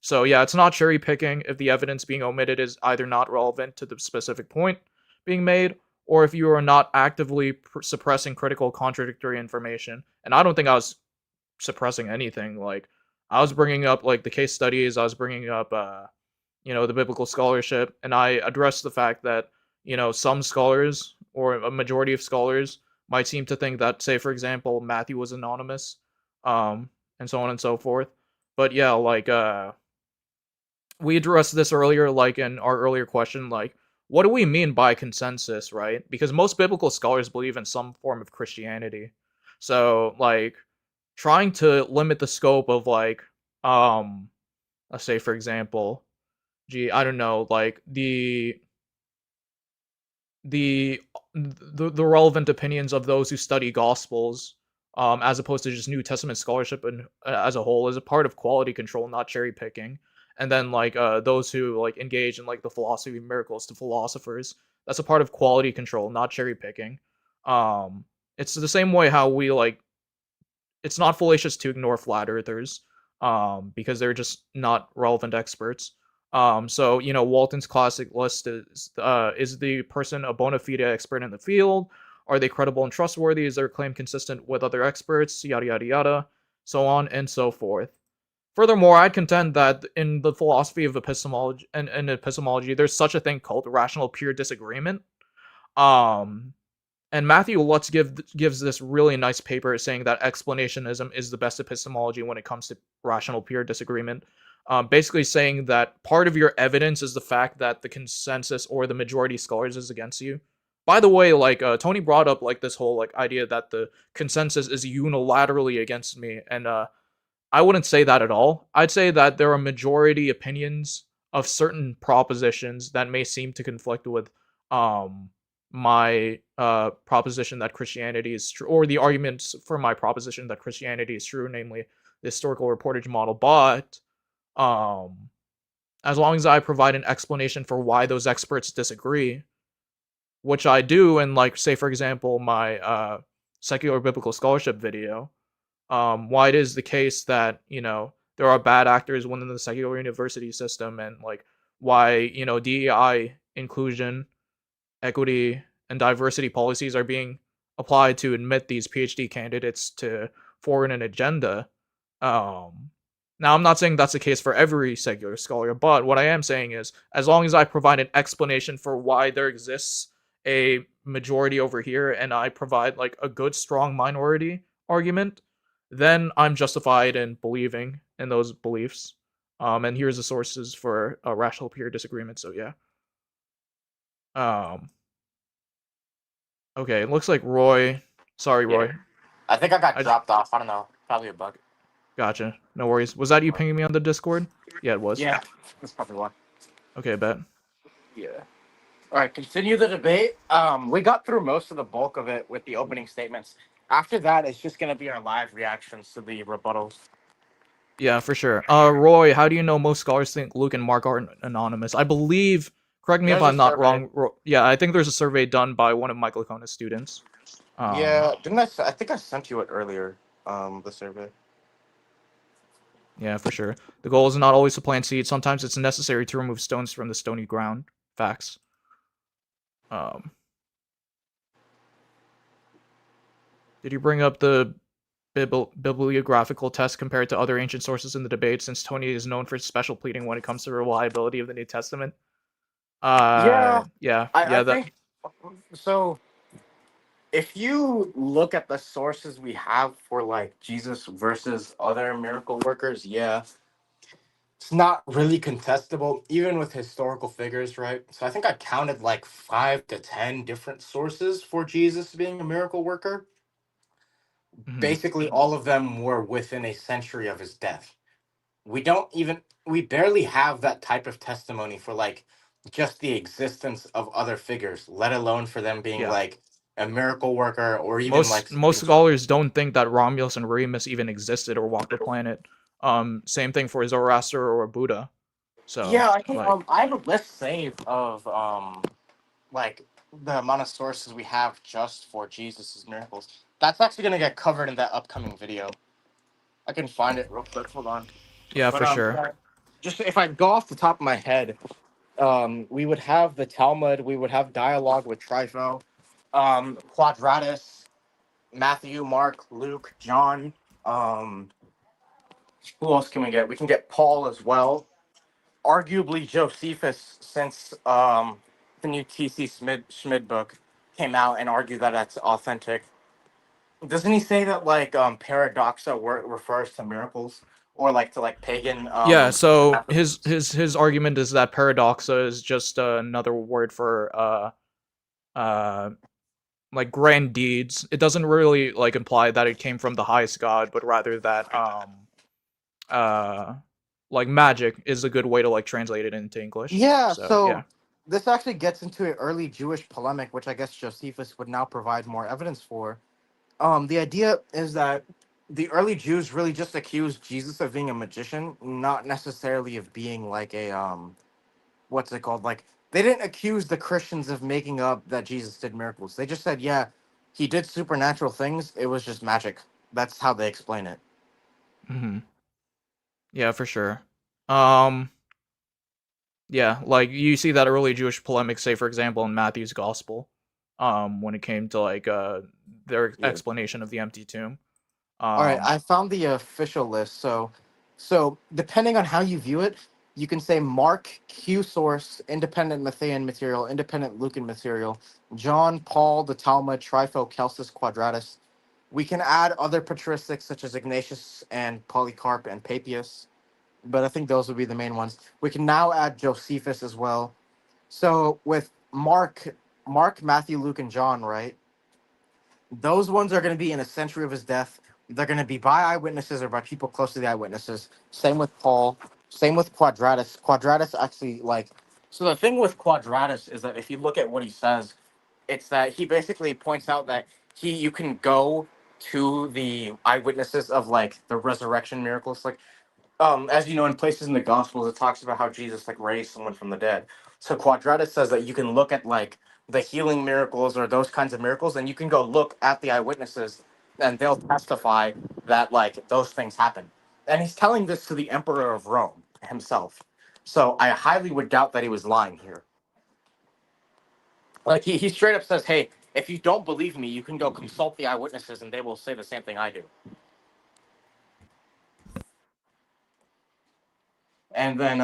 So yeah, it's not cherry picking if the evidence being omitted is either not relevant to the specific point being made, or if you are not actively suppressing critical contradictory information. And I don't think I was suppressing anything. Like I was bringing up like the case studies, I was bringing up the biblical scholarship, and I addressed the fact that some scholars or a majority of scholars might seem to think that, say for example, Matthew was anonymous, and so on and so forth. But yeah, like we addressed this earlier, like in our earlier question, like what do we mean by consensus, right? Because most biblical scholars believe in some form of Christianity. So like trying to limit the scope of like let's say for example, I don't know, like the relevant opinions of those who study gospels, as opposed to just New Testament scholarship and as a whole, is a part of quality control, not cherry picking. and then like those who like engage in like the philosophy of miracles to philosophers. That's a part of quality control, not cherry picking. It's the same way how we like. It's not fallacious to ignore flat earthers, because they're just not relevant experts. So Walton's classic list is the person a bona fide expert in the field? Are they credible and trustworthy? Is their claim consistent with other experts? Yada yada yada, so on and so forth. Furthermore, I'd contend that in the philosophy of epistemology and epistemology, there's such a thing called rational pure disagreement. Um, and Matthew Lutz gives this really nice paper saying that explanationism is the best epistemology when it comes to rational pure disagreement. Basically saying that part of your evidence is the fact that the consensus or the majority of scholars is against you. By the way, like Tony brought up like this whole like idea that the consensus is unilaterally against me, and I wouldn't say that at all. I'd say that there are majority opinions of certain propositions that may seem to conflict with my proposition that Christianity is true, or the arguments for my proposition that Christianity is true, namely the historical reportage model. But as long as I provide an explanation for why those experts disagree, which I do in, like, say for example, my secular biblical scholarship video, why it is the case that there are bad actors within the secular university system, and like why DEI, inclusion, equity, and diversity policies are being applied to admit these PhD candidates to forward an agenda. Now, I'm not saying that's the case for every secular scholar, but what I am saying is, as long as I provide an explanation for why there exists a majority over here, and I provide like a good, strong minority argument, then I'm justified in believing in those beliefs. And here's the sources for a rational pure disagreement. So yeah. Okay, it looks like Roy. Sorry, Yeah. Roy. I think I got I- dropped off. I don't know. Probably a bug. Gotcha. No worries. Was that you pinging me on the Discord? Yeah, it was. Yeah, that's probably one. Okay, bet. Yeah. All right, continue the debate. We got through most of the bulk of it with the opening statements. After that, it's just gonna be our live reactions to the rebuttals. Yeah, for sure. Roy, how do you know most scholars think Luke and Mark are anonymous? I believe. Correct me if There's a I'm not survey. wrong. Yeah, I think there's a survey done by one of Michael Kona's students. Yeah, didn't I think I sent you it earlier. The survey. Yeah, for sure. The goal is not always to plant seeds. Sometimes it's necessary to remove stones from the stony ground. Facts. Did you bring up the bibliographical test compared to other ancient sources in the debate, since Tony is known for special pleading when it comes to reliability of the New Testament? Yeah, Yeah. I think so. If you look at the sources we have for like Jesus versus other miracle workers, yeah, it's not really contestable, even with historical figures, right? So I think I counted like 5 to 10 different sources for Jesus being a miracle worker. Mhm. Basically, all of them were within a century of his death. We barely have that type of testimony for like just the existence of other figures, let alone for them being Yeah. like a miracle worker or even like Most scholars don't think that Romulus and Remus even existed or walked the planet. Same thing for Zoroaster or Buddha. So yeah, I can like I have a list saved of like the amount of sources we have just for Jesus's miracles. That's actually gonna get covered in that upcoming video. I can find it real quick. Hold on. yeah, But for sure. just if I go off the top of my head, we would have the Talmud, we would have dialogue with Trypho, Quadratus, Matthew, Mark, Luke, John. Who else can we get? We can get Paul as well. Arguably Josephus, since the new T.C. Schmid book came out and argued that that's authentic. Doesn't he say that like paradoxa refers to miracles or like to like pagan? Yeah, so methods? his argument is that paradoxa is just another word for uh like grand deeds. It doesn't really like imply that it came from the highest god, but rather that uh like magic is a good way to like translate it into English. Yeah, So so yeah. this actually gets into an early Jewish polemic, which I guess Josephus would now provide more evidence for. The idea is that the early Jews really just accused Jesus of being a magician, not necessarily of being like a what's it called? Like they didn't accuse the Christians of making up that Jesus did miracles. They just said, yeah, he did supernatural things. It was just magic. That's how they explain it. Hmm. Yeah, for sure. Um, yeah, like you see that early Jewish polemic, say for example in Matthew's Gospel, when it came to like their Yeah. explanation of the empty tomb. All right, Um, I found the official list. So depending on how you view it, you can say Mark, Q source, independent Matthean material, independent Lucan material, John, Paul, the Talmud, Trifo, Celsus, Quadratus. We can add other patristics such as Ignatius and Polycarp and Papias, but I think those would be the main ones. We can now add Josephus as well. So with Mark, Matthew, Luke, and John, right? Those ones are going to be in a century of his death. They're going to be by eyewitnesses or by people close to the eyewitnesses. Same with Paul. Same with Quadratus. Quadratus actually like. So the thing with Quadratus is that if you look at what he says, it's that he basically points out that you can go to the eyewitnesses of like the resurrection miracles. Like as you know, in places in the Gospels, it talks about how Jesus like raised someone from the dead. So Quadratus says that you can look at like the healing miracles or those kinds of miracles, and you can go look at the eyewitnesses, and they'll testify that like those things happen. And he's telling this to the Emperor of Rome himself. So I highly would doubt that he was lying here. Like he straight up says, "Hey, if you don't believe me, you can go consult the eyewitnesses, and they will say the same thing I do." And then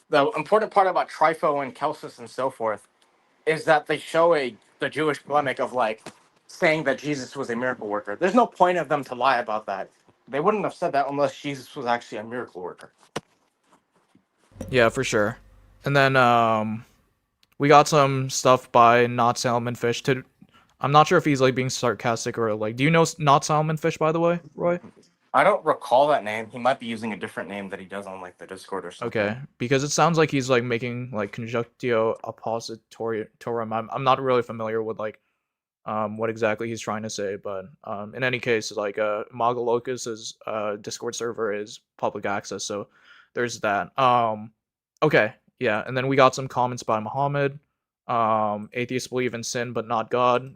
the important part about Trifo and Celsus and so forth is that they show the Jewish polemic of like saying that Jesus was a miracle worker. There's no point of them to lie about that. They wouldn't have said that unless Jesus was actually a miracle worker. yeah, for sure. And then we got some stuff by Not Salmon Fish. To I'm not sure if he's like being sarcastic or like. Do you know Not Salmon Fish, by the way, Roy? I don't recall that name. He might be using a different name that he does on like the Discord or something. Okay, because it sounds like he's like making like conjunctio oppositorium. I'm not really familiar with like what exactly he's trying to say, but in any case, like Magalocus's Discord server is public access, so there's that. Okay, yeah, and then we got some comments by Muhammad. Atheists believe in sin but not God.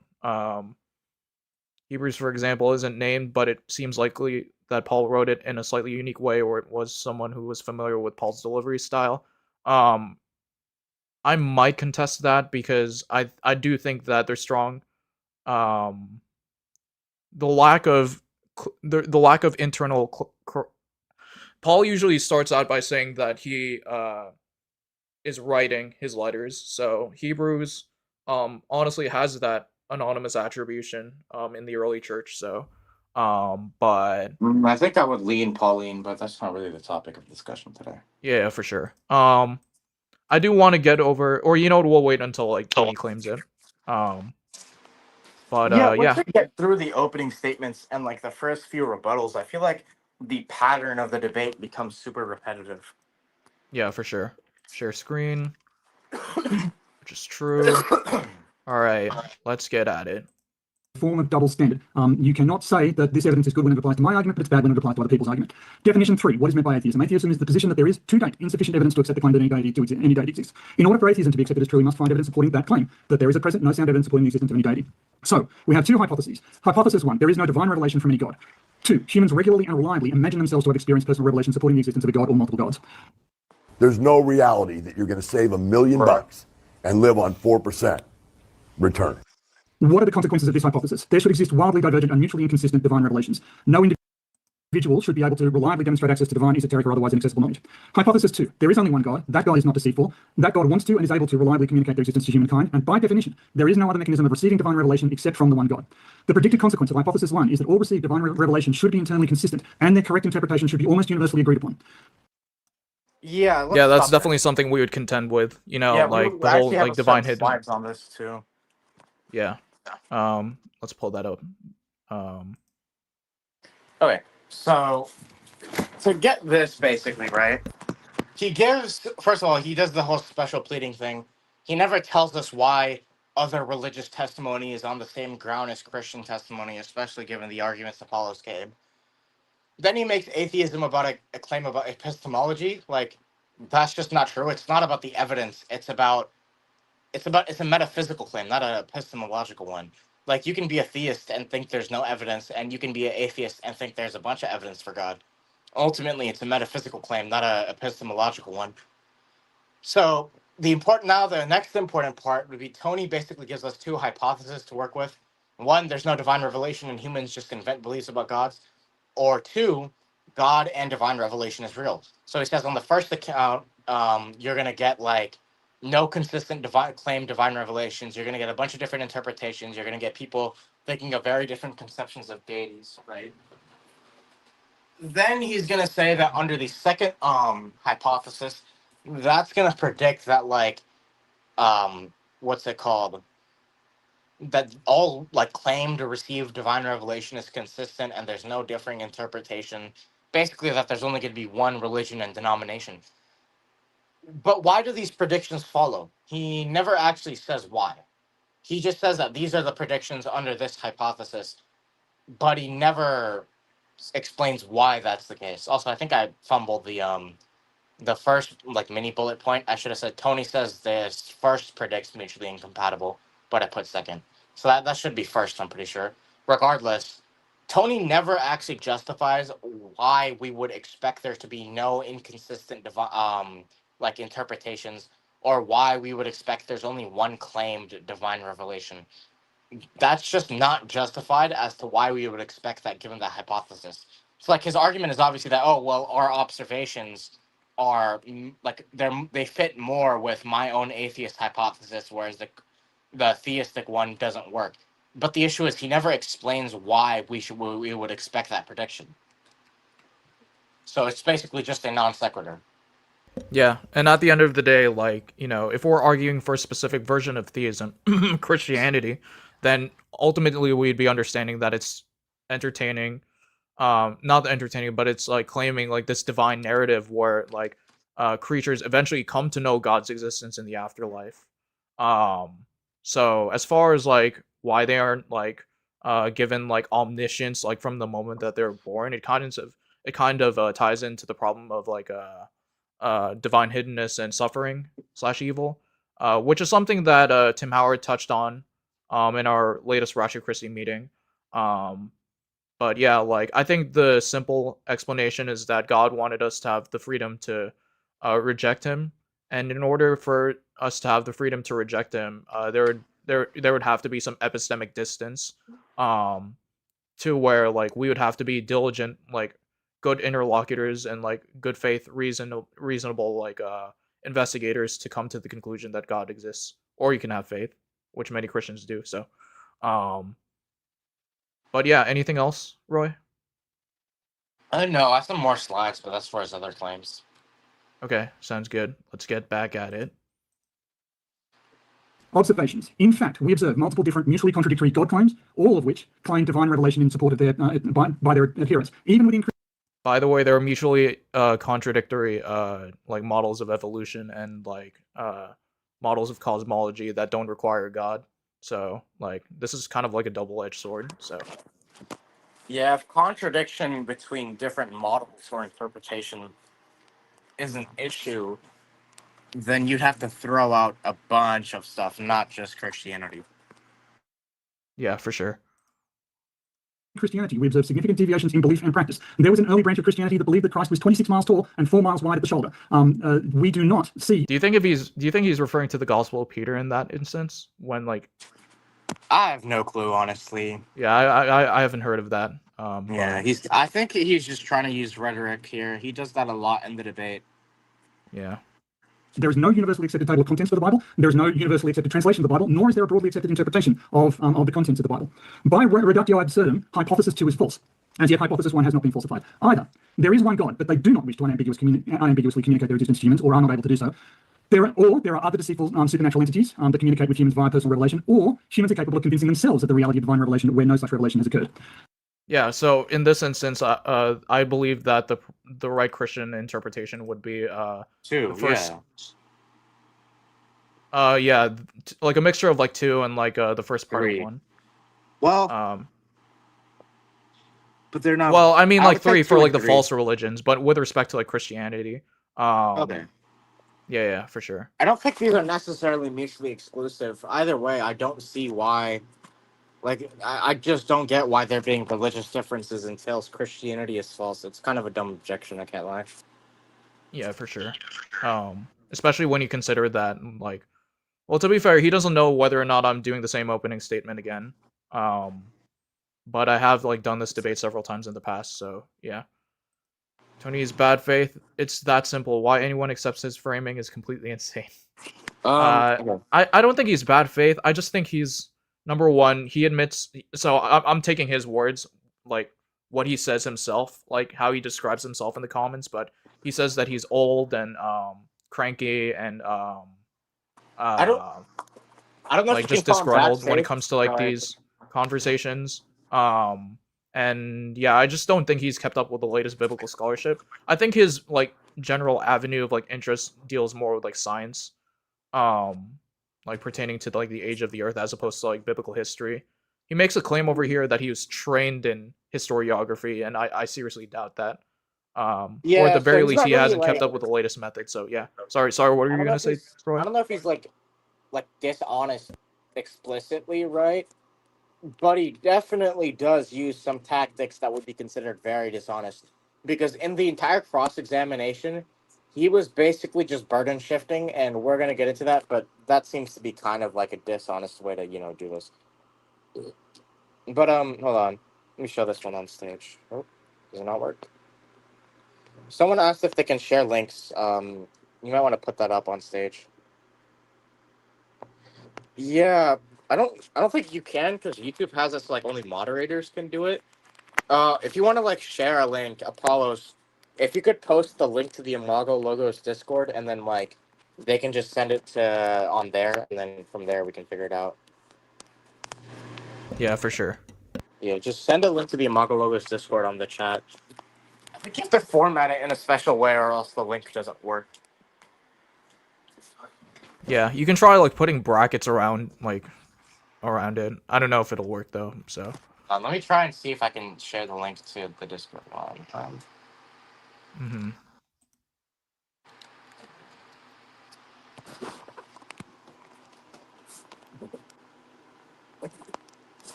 Hebrews, for example, isn't named, but it seems likely that Paul wrote it in a slightly unique way, or it was someone who was familiar with Paul's delivery style. Um, I might contest that because I do think that there's strong um the lack of the lack of internal Paul usually starts out by saying that he is writing his letters. So Hebrews honestly has that anonymous attribution in the early church. So but I think I would lean Pauline, but that's not really the topic of discussion today. yeah, for sure. I do want to get over, or you know what, we'll wait until like he claims it. Um but Yeah, once yeah. we get through the opening statements and like the first few rebuttals, I feel like the pattern of the debate becomes super repetitive. Yeah, for sure. Share screen, which is true. All right, let's get at it. Form of double standard. You cannot say that this evidence is good when it applies to my argument, but it's bad when it applies to other people's argument. Definition 3. What is meant by atheism? Atheism is the position that there is, to date, insufficient evidence to accept the claim that any deity exists. In order for atheism to be accepted as true, we must find evidence supporting that claim, that there is at present no sound evidence supporting the existence of any deity. So, we have two hypotheses. Hypothesis 1. There is no divine revelation from any god. 2. Humans regularly and reliably imagine themselves to have experienced personal revelation supporting the existence of a god or multiple gods. There's no reality that you're going to save $1 million and live on 4% return. What are the consequences of this hypothesis? There should exist wildly divergent and mutually inconsistent divine revelations. No individual should be able to reliably demonstrate access to divine, esoteric, or otherwise inaccessible knowledge. Hypothesis 2. There is only one God. That God is not deceitful. That God wants to and is able to reliably communicate their existence to humankind. And by definition, there is no other mechanism of receiving divine revelation except from the one God. The predicted consequence of hypothesis 1 is that all received divine revelation should be internally consistent, and their correct interpretation should be almost universally agreed upon. Yeah, Yeah, that's definitely something we would contend with. You know, yeah, like the whole like divine hidden. slides on this too. Yeah. Let's pull that up. Okay, so to get this basically right, he gives first of all he does the whole special pleading thing. He never tells us why other religious testimony is on the same ground as Christian testimony, especially given the arguments Apollos gave. Then he makes atheism about a claim about epistemology. Like, that's just not true. It's not about the evidence. It's a metaphysical claim, not an epistemological one. Like, you can be a theist and think there's no evidence, and you can be an atheist and think there's a bunch of evidence for God. Ultimately, it's a metaphysical claim, not a epistemological one. So the next important part would be Tony basically gives us two hypotheses to work with. One, there's no divine revelation and humans just invent beliefs about gods. Or two, God and divine revelation is real. So he says on the first account, you're gonna get like no consistent divine revelations. You're gonna get a bunch of different interpretations. You're gonna get people thinking of very different conceptions of deities, right? Then he's gonna say that under the second hypothesis, that's gonna predict that like what's it called? That all like claim to receive divine revelation is consistent and there's no differing interpretation. Basically, that there's only going to be one religion and denomination. But why do these predictions follow? He never actually says why. He just says that these are the predictions under this hypothesis, but he never explains why that's the case. Also, I think I fumbled the first like mini bullet point. I should have said Tony says this first predicts mutually incompatible, but I put second. So that should be first, I'm pretty sure. Regardless, Tony never actually justifies why we would expect there to be no inconsistent like interpretations, or why we would expect there's only one claimed divine revelation. That's just not justified as to why we would expect that given that hypothesis. So like his argument is obviously that, oh well, our observations are like they fit more with my own atheist hypothesis, whereas the theistic one doesn't work. But the issue is he never explains why we would expect that prediction. So it's basically just a non sequitur. Yeah, and at the end of the day, like, you know, if we're arguing for a specific version of theism, Christianity, then ultimately we'd be understanding that it's entertaining, not entertaining, but it's like claiming like this divine narrative where like creatures eventually come to know God's existence in the afterlife. So as far as like why they aren't like given like omniscience like from the moment that they're born, it kind of ties into the problem of like divine hiddenness and suffering slash evil, which is something that Tim Howard touched on in our latest Ratchet Christie meeting. But yeah, like I think the simple explanation is that God wanted us to have the freedom to reject him, and in order for us to have the freedom to reject him, there would have to be some epistemic distance, to where like we would have to be diligent, like good interlocutors and like good faith, reasonable like investigators to come to the conclusion that God exists, or you can have faith, which many Christians do. So, but yeah, anything else, Roy? No, I have some more slides, but that's for his other claims. Okay, sounds good. Let's get back at it. Observations. In fact, we observe multiple different mutually contradictory God claims, all of which claim divine revelation in support of their by their adherents. Even within By the way, there are mutually contradictory like models of evolution and like models of cosmology that don't require God. So like this is kind of like a double-edged sword. So Yeah, if contradiction between different models or interpretation is an issue, then you'd have to throw out a bunch of stuff, not just Christianity. yeah, for sure. Christianity, we observe significant deviations in belief and practice. There was an early branch of Christianity that believed that Christ was 26 miles tall and 4 miles wide at the shoulder. We do not see. Do you think he's referring to the Gospel of Peter in that instance when like? I have no clue, honestly. Yeah, I haven't heard of that. Yeah, I think he's just trying to use rhetoric here. He does that a lot in the debate. Yeah. There is no universally accepted table of contents for the Bible. There is no universally accepted translation of the Bible, nor is there a broadly accepted interpretation of the contents of the Bible. By reductio absurdum, hypothesis 2 is false. As yet, hypothesis 1 has not been falsified. Either there is one God, but they do not wish to unambiguously communicate their existence to humans, or are not able to do so. There are other deceitful supernatural entities that communicate with humans via personal revelation, or humans are capable of convincing themselves of the reality of divine revelation where no such revelation has occurred. Yeah, so in this instance, I believe that the right Christian interpretation would be Two, the first, yeah. like a mixture of like 2 and like the first part Three. of 1. Well, but they're not. Well, I mean, I like would say 3 2 for like and the 3. false religions, but with respect to like Christianity. Okay. Yeah, for sure. I don't think these are necessarily mutually exclusive. Either way, I don't see why. Like, I just don't get why there being religious differences entails Christianity is false. It's kind of a dumb objection, I can't lie. Yeah, for sure. Especially when you consider that, like, well, to be fair, he doesn't know whether or not I'm doing the same opening statement again. But I have like done this debate several times in the past, so yeah. Tony's bad faith. It's that simple. Why anyone accepts his framing is completely insane. Okay. I don't think he's bad faith. I just think he's number one. He admits. So I'm taking his words, like what he says himself, like how he describes himself in the comments. But he says that he's old and cranky and I don't. uh, I don't know if like you can just call him bad disgruntled when it faith. comes to like Alright. these conversations. And yeah, I just don't think he's kept up with the latest biblical scholarship. I think his like general avenue of like interest deals more with like science, um, like pertaining to like the age of the earth as opposed to like biblical history. He makes a claim over here that he was trained in historiography, and I seriously doubt that. Or at Yeah, the so very he's least, not he really hasn't kept like. up with the latest method. So yeah, sorry. What are I you don't know gonna if say, he's. Troy? I don't know if he's like dishonest explicitly, right? But he definitely does use some tactics that would be considered very dishonest. Because in the entire cross examination, he was basically just burden shifting, and we're gonna get into that. But that seems to be kind of like a dishonest way to do this. But hold on, let me show this one on stage. Oh, does it not work? Someone asked if they can share links. You might want to put that up on stage. Yeah, I don't think you can because YouTube has this like only moderators can do it. If you want to like share a link, Apollos, if you could post the link to the Imago Logos Discord, and then like they can just send it to on there, and then from there we can figure it out. Yeah, for sure. Yeah, just send a link to the Imago Logos Discord on the chat. I think you have to format it in a special way, or else the link doesn't work. Yeah, you can try like putting brackets around it. I don't know if it'll work though. So Let me try and see if I can share the link to the Discord one. hmm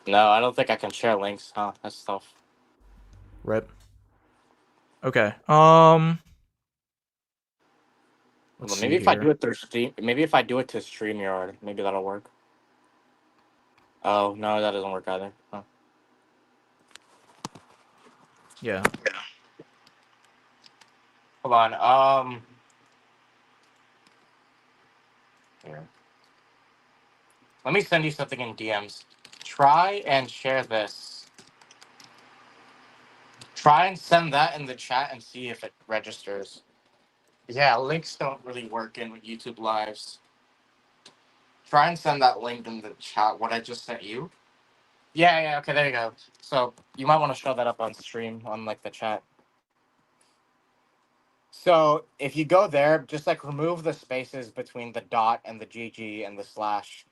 No, I don't think I can share links. Huh? That's tough. rip. Okay. Let's Well, maybe see if I do here. it through Steam, maybe if I do it to StreamYard, maybe that'll work. Oh no, that doesn't work either. Huh. Yeah. Hold on. Here. Let me send you something in DMs. Try and share this. Try and send that in the chat and see if it registers. Yeah, links don't really work in YouTube Lives. Try and send that link in the chat. What I just sent you. Yeah. Okay, there you go. So you might want to show that up on stream on like the chat. So if you go there, just like remove the spaces between the dot and the GG and the slash,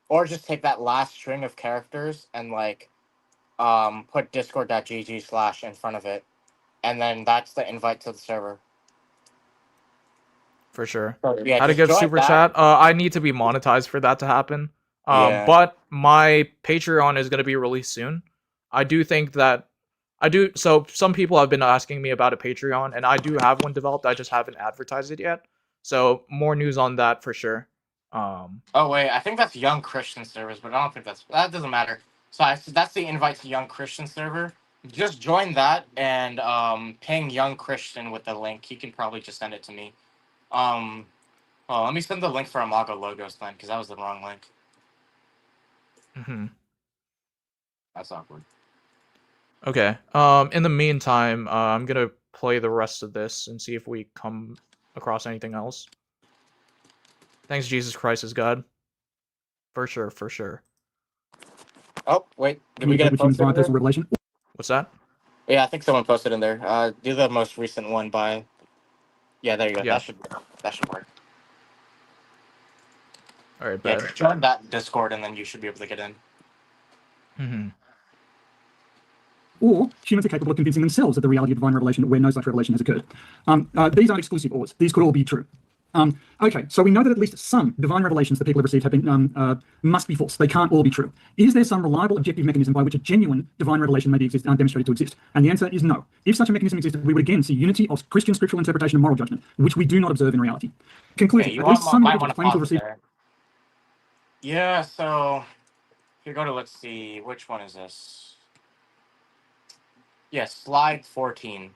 or just take that last string of characters and like put discord.gg slash in front of it, and then that's the invite to the server. For sure. So, yeah, How to just give join super that. chat? I need to be monetized for that to happen. Yeah. But my Patreon is going to be released soon. I do think that so some people have been asking me about a Patreon, and I do have one developed. I just haven't advertised it yet. So more news on that for sure. Oh wait, I think that's Young Christian servers, but I don't think that doesn't matter. So that's the invite to Young Christian server. Just join that and ping Young Christian with the link. He can probably just send it to me. Oh, let me send the link for Imago Logos then, because that was the wrong link. mhm. That's awkward. Okay. In the meantime, I'm gonna play the rest of this and see if we come across anything else. Thanks, Jesus Christ is God. For sure, for sure. Oh wait, did we Communicate get it with humans posted via in there? personal revelation. What's that? Yeah, I think someone posted in there. Do the most recent one by. Yeah, there you go. Yeah. That should work. All right, Yeah, bad. just join that Discord and then you should be able to get in. Mm-hmm. Or humans are capable of convincing themselves of the reality of divine revelation where no such revelation has occurred. These aren't exclusive ors. These could all be true. Okay, so we know that at least some divine revelations that people have received have been must be false. They can't all be true. Is there some reliable objective mechanism by which a genuine divine revelation may be demonstrated to exist? And the answer is no. If such a mechanism existed, we would again see unity of Christian scriptural interpretation and moral judgment, which we do not observe in reality. Conclusion: Okay, you at least some might individuals want to claim to have pause received. there. Yeah, so here go to, let's see, which one is this? Yes, slide 14.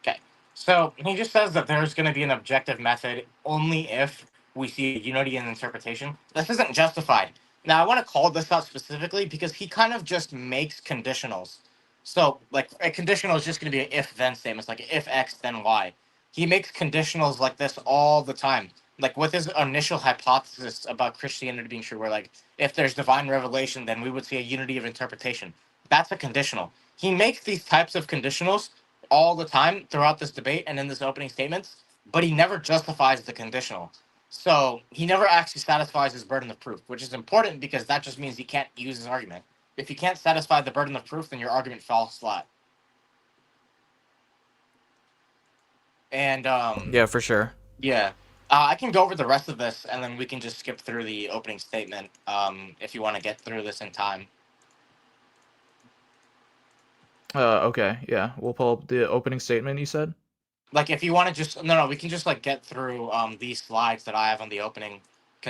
Okay, so he just says that there's going to be an objective method only if we see unity in interpretation. This isn't justified. Now, I want to call this out specifically because he kind of just makes conditionals. So, like, a conditional is just going to be an if-then statement. It's like if X, then Y. He makes conditionals like this all the time. Like, with his initial hypothesis about Christianity being true, where, like, if there's divine revelation, then we would see a unity of interpretation. That's a conditional. He makes these types of conditionals all the time throughout this debate and in this opening statements, but he never justifies the conditional. So he never actually satisfies his burden of proof, which is important because that just means he can't use his argument. If you can't satisfy the burden of proof, then your argument falls flat. And Yeah, for sure. yeah, I can go over the rest of this, and then we can just skip through the opening statement if you want to get through this in time. Okay, yeah. We'll pull up the opening statement you said. Like, if you want to just no, we can just like get through these slides that I have on the opening.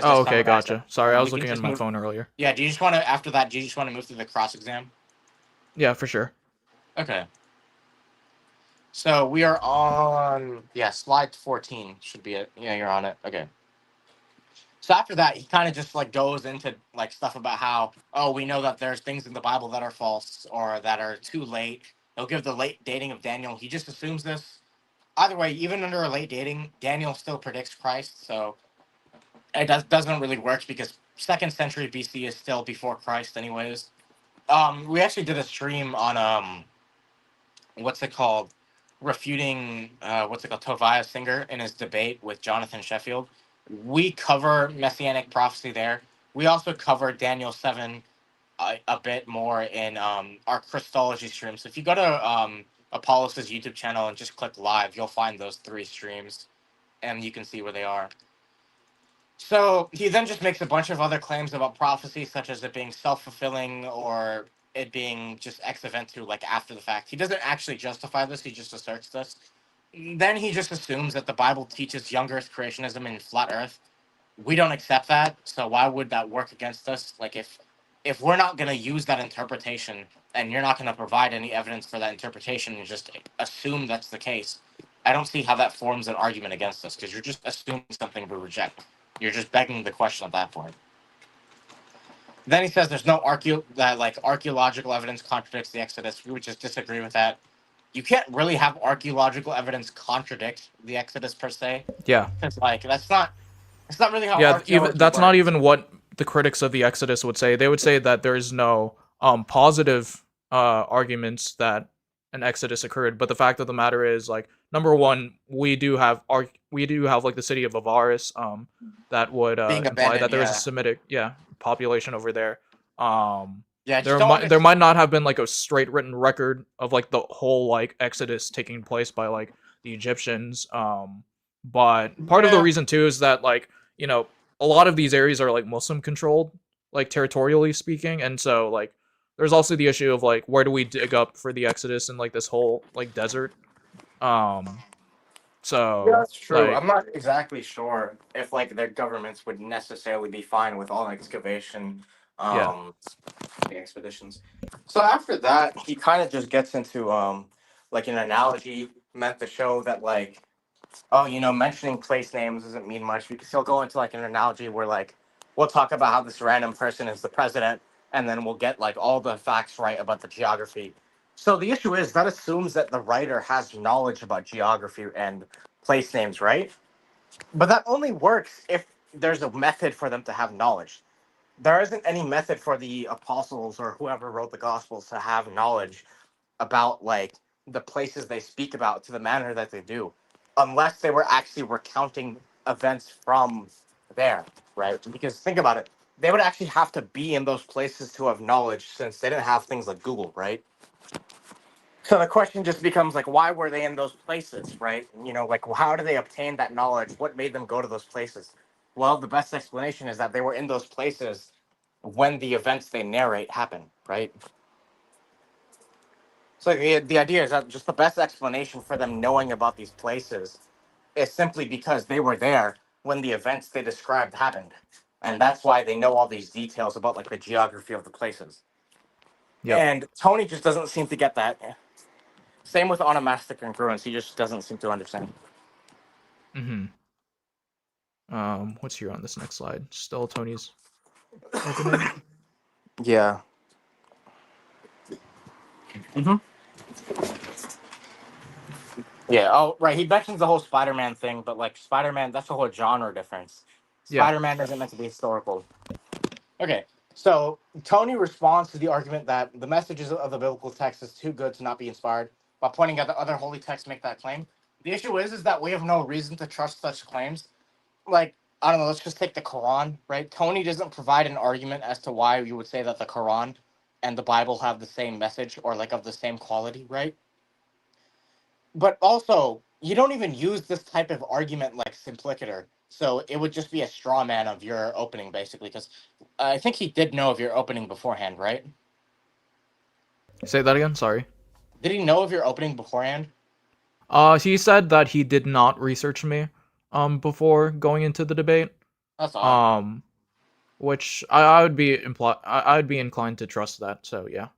Oh, okay, gotcha. Sorry, I was looking at my phone earlier. Yeah, do you just want to, after that, do you just want to move through the cross exam? Yeah, for sure. Okay. So we are on, yeah, slide 14 should be it. Yeah, you're on it. Okay. So after that, he kind of just like goes into like stuff about how, oh, we know that there's things in the Bible that are false or that are too late. He'll give the late dating of Daniel. He just assumes this. Either way, even under a late dating, Daniel still predicts Christ. So it doesn't really work because 2nd century BC is still before Christ anyways. We actually did a stream on what's it called, refuting Tobias Singer in his debate with Jonathan Sheffield. We cover messianic prophecy there. We also cover Daniel 7 a bit more in our Christology stream. So if you go to Apollos' YouTube channel and just click live, you'll find those 3 streams and you can see where they are. So he then just makes a bunch of other claims about prophecy, such as it being self-fulfilling or it being just ex eventu, like after the fact. He doesn't actually justify this, he just asserts this. Then he just assumes that the Bible teaches young earth creationism and flat earth. We don't accept that, so why would that work against us? Like, if we're not going to use that interpretation and you're not going to provide any evidence for that interpretation and just assume that's the case, I don't see how that forms an argument against us, because you're just assuming something we reject. You're just begging the question at that point. Then he says there's no archaeological evidence contradicts the Exodus. We would just disagree with that. You can't really have archaeological evidence contradict the Exodus per se. Yeah. Because that's not really how archaeology that's works. Not even what the critics of the Exodus would say. They would say that there is no positive arguments that an Exodus occurred, but the fact of the matter is, like, number one, we do have like the city of Avaris that would imply that there's a Semitic population over there. There might not have been like a straight written record of like the whole like Exodus taking place by like the Egyptians, but part of the reason too is that, like, you know, a lot of these areas are like Muslim controlled, like territorially speaking, and so like there's also the issue of like, where do we dig up for the Exodus in like this whole like desert? So yeah, that's true. Like, I'm not exactly sure if like their governments would necessarily be fine with all excavation, the expeditions. So after that, he kind of just gets into like an analogy meant to show that, like, oh, you know, mentioning place names doesn't mean much, because he'll go into like an analogy where like we'll talk about how this random person is the president, and then we'll get like all the facts right about the geography. So the issue is that assumes that the writer has knowledge about geography and place names, right? But that only works if there's a method for them to have knowledge. There isn't any method for the apostles or whoever wrote the Gospels to have knowledge about like the places they speak about to the manner that they do, unless they were actually recounting events from there, right? Because think about it, they would actually have to be in those places to have knowledge, since they didn't have things like Google, right? So the question just becomes like, why were they in those places, right? You know, like, how did they obtain that knowledge? What made them go to those places? Well, the best explanation is that they were in those places when the events they narrate happen, right? So the idea is that just the best explanation for them knowing about these places is simply because they were there when the events they described happened. And that's why they know all these details about like the geography of the places. Yep. And Tony just doesn't seem to get that. Same with onomastic congruence. He just doesn't seem to understand. Mm-hmm. What's here on this next slide? Still Tony's opening. Yeah. Mm-hmm. Yeah. Oh, right. He mentions the whole Spider-Man thing, but like Spider-Man, that's a whole genre difference. Yeah. Spider-Man isn't meant to be historical. Okay. So Tony responds to the argument that the messages of the biblical text is too good to not be inspired by pointing out that other holy texts make that claim. The issue is that we have no reason to trust such claims. Like, I don't know, let's just take the Quran, right? Tony doesn't provide an argument as to why you would say that the Quran and the Bible have the same message or like of the same quality, right? But also, you don't even use this type of argument like simplicator. So it would just be a straw man of your opening, basically, because I think he did know of your opening beforehand, right? Say that again. Sorry. Did he know of your opening beforehand? He said that he did not research me before going into the debate. That's odd. Which I would be I'd be inclined to trust that. So yeah.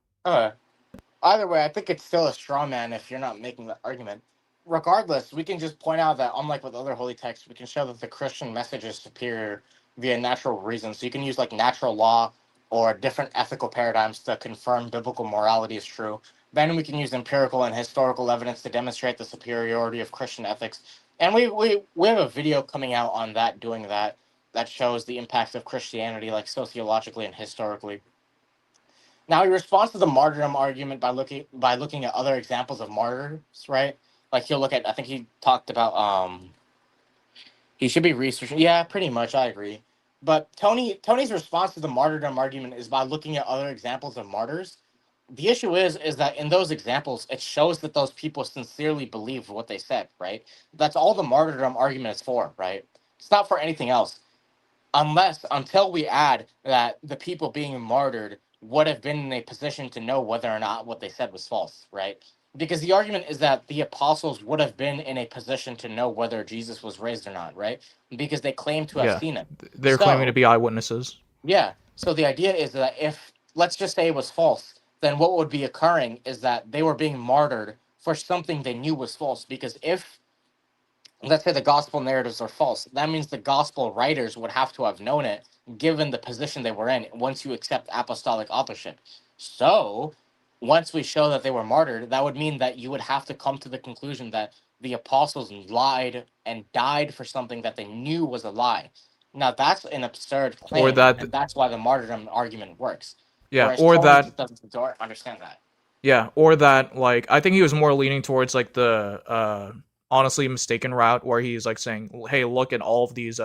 Either way, I think it's still a straw man if you're not making the argument. Regardless, we can just point out that, unlike with other holy texts, we can show that the Christian message is superior via natural reasons. So you can use like natural law or different ethical paradigms to confirm biblical morality is true. Then we can use empirical and historical evidence to demonstrate the superiority of Christian ethics. And we have a video coming out on that, doing that, that shows the impact of Christianity, like sociologically and historically. Now he responds to the martyrdom argument by looking at other examples of martyrs, right? Like he'll look at, I think he talked about he should be researching. Yeah, pretty much, I agree. But Tony's response to the martyrdom argument is by looking at other examples of martyrs. The issue is that in those examples, it shows that those people sincerely believe what they said, right? That's all the martyrdom argument is for, right? It's not for anything else, until we add that the people being martyred would have been in a position to know whether or not what they said was false, right? Because the argument is that the apostles would have been in a position to know whether Jesus was raised or not, right? Because they claim to have Yeah. seen it. They're claiming to So, be eyewitnesses. yeah. So the idea is that if, let's just say it was false, then what would be occurring is that they were being martyred for something they knew was false. Because if, let's say, the gospel narratives are false, that means the gospel writers would have to have known it, given the position they were in, once you accept apostolic authorship. So once we show that they were martyred, that would mean that you would have to come to the conclusion that the apostles lied and died for something that they knew was a lie. Now that's an absurd Or claim, that and that's why the martyrdom argument works. yeah, Whereas or Tony that just doesn't understand that. yeah, or that like I think he was more leaning towards like the honestly mistaken route where he's like saying, "Hey, look at all of these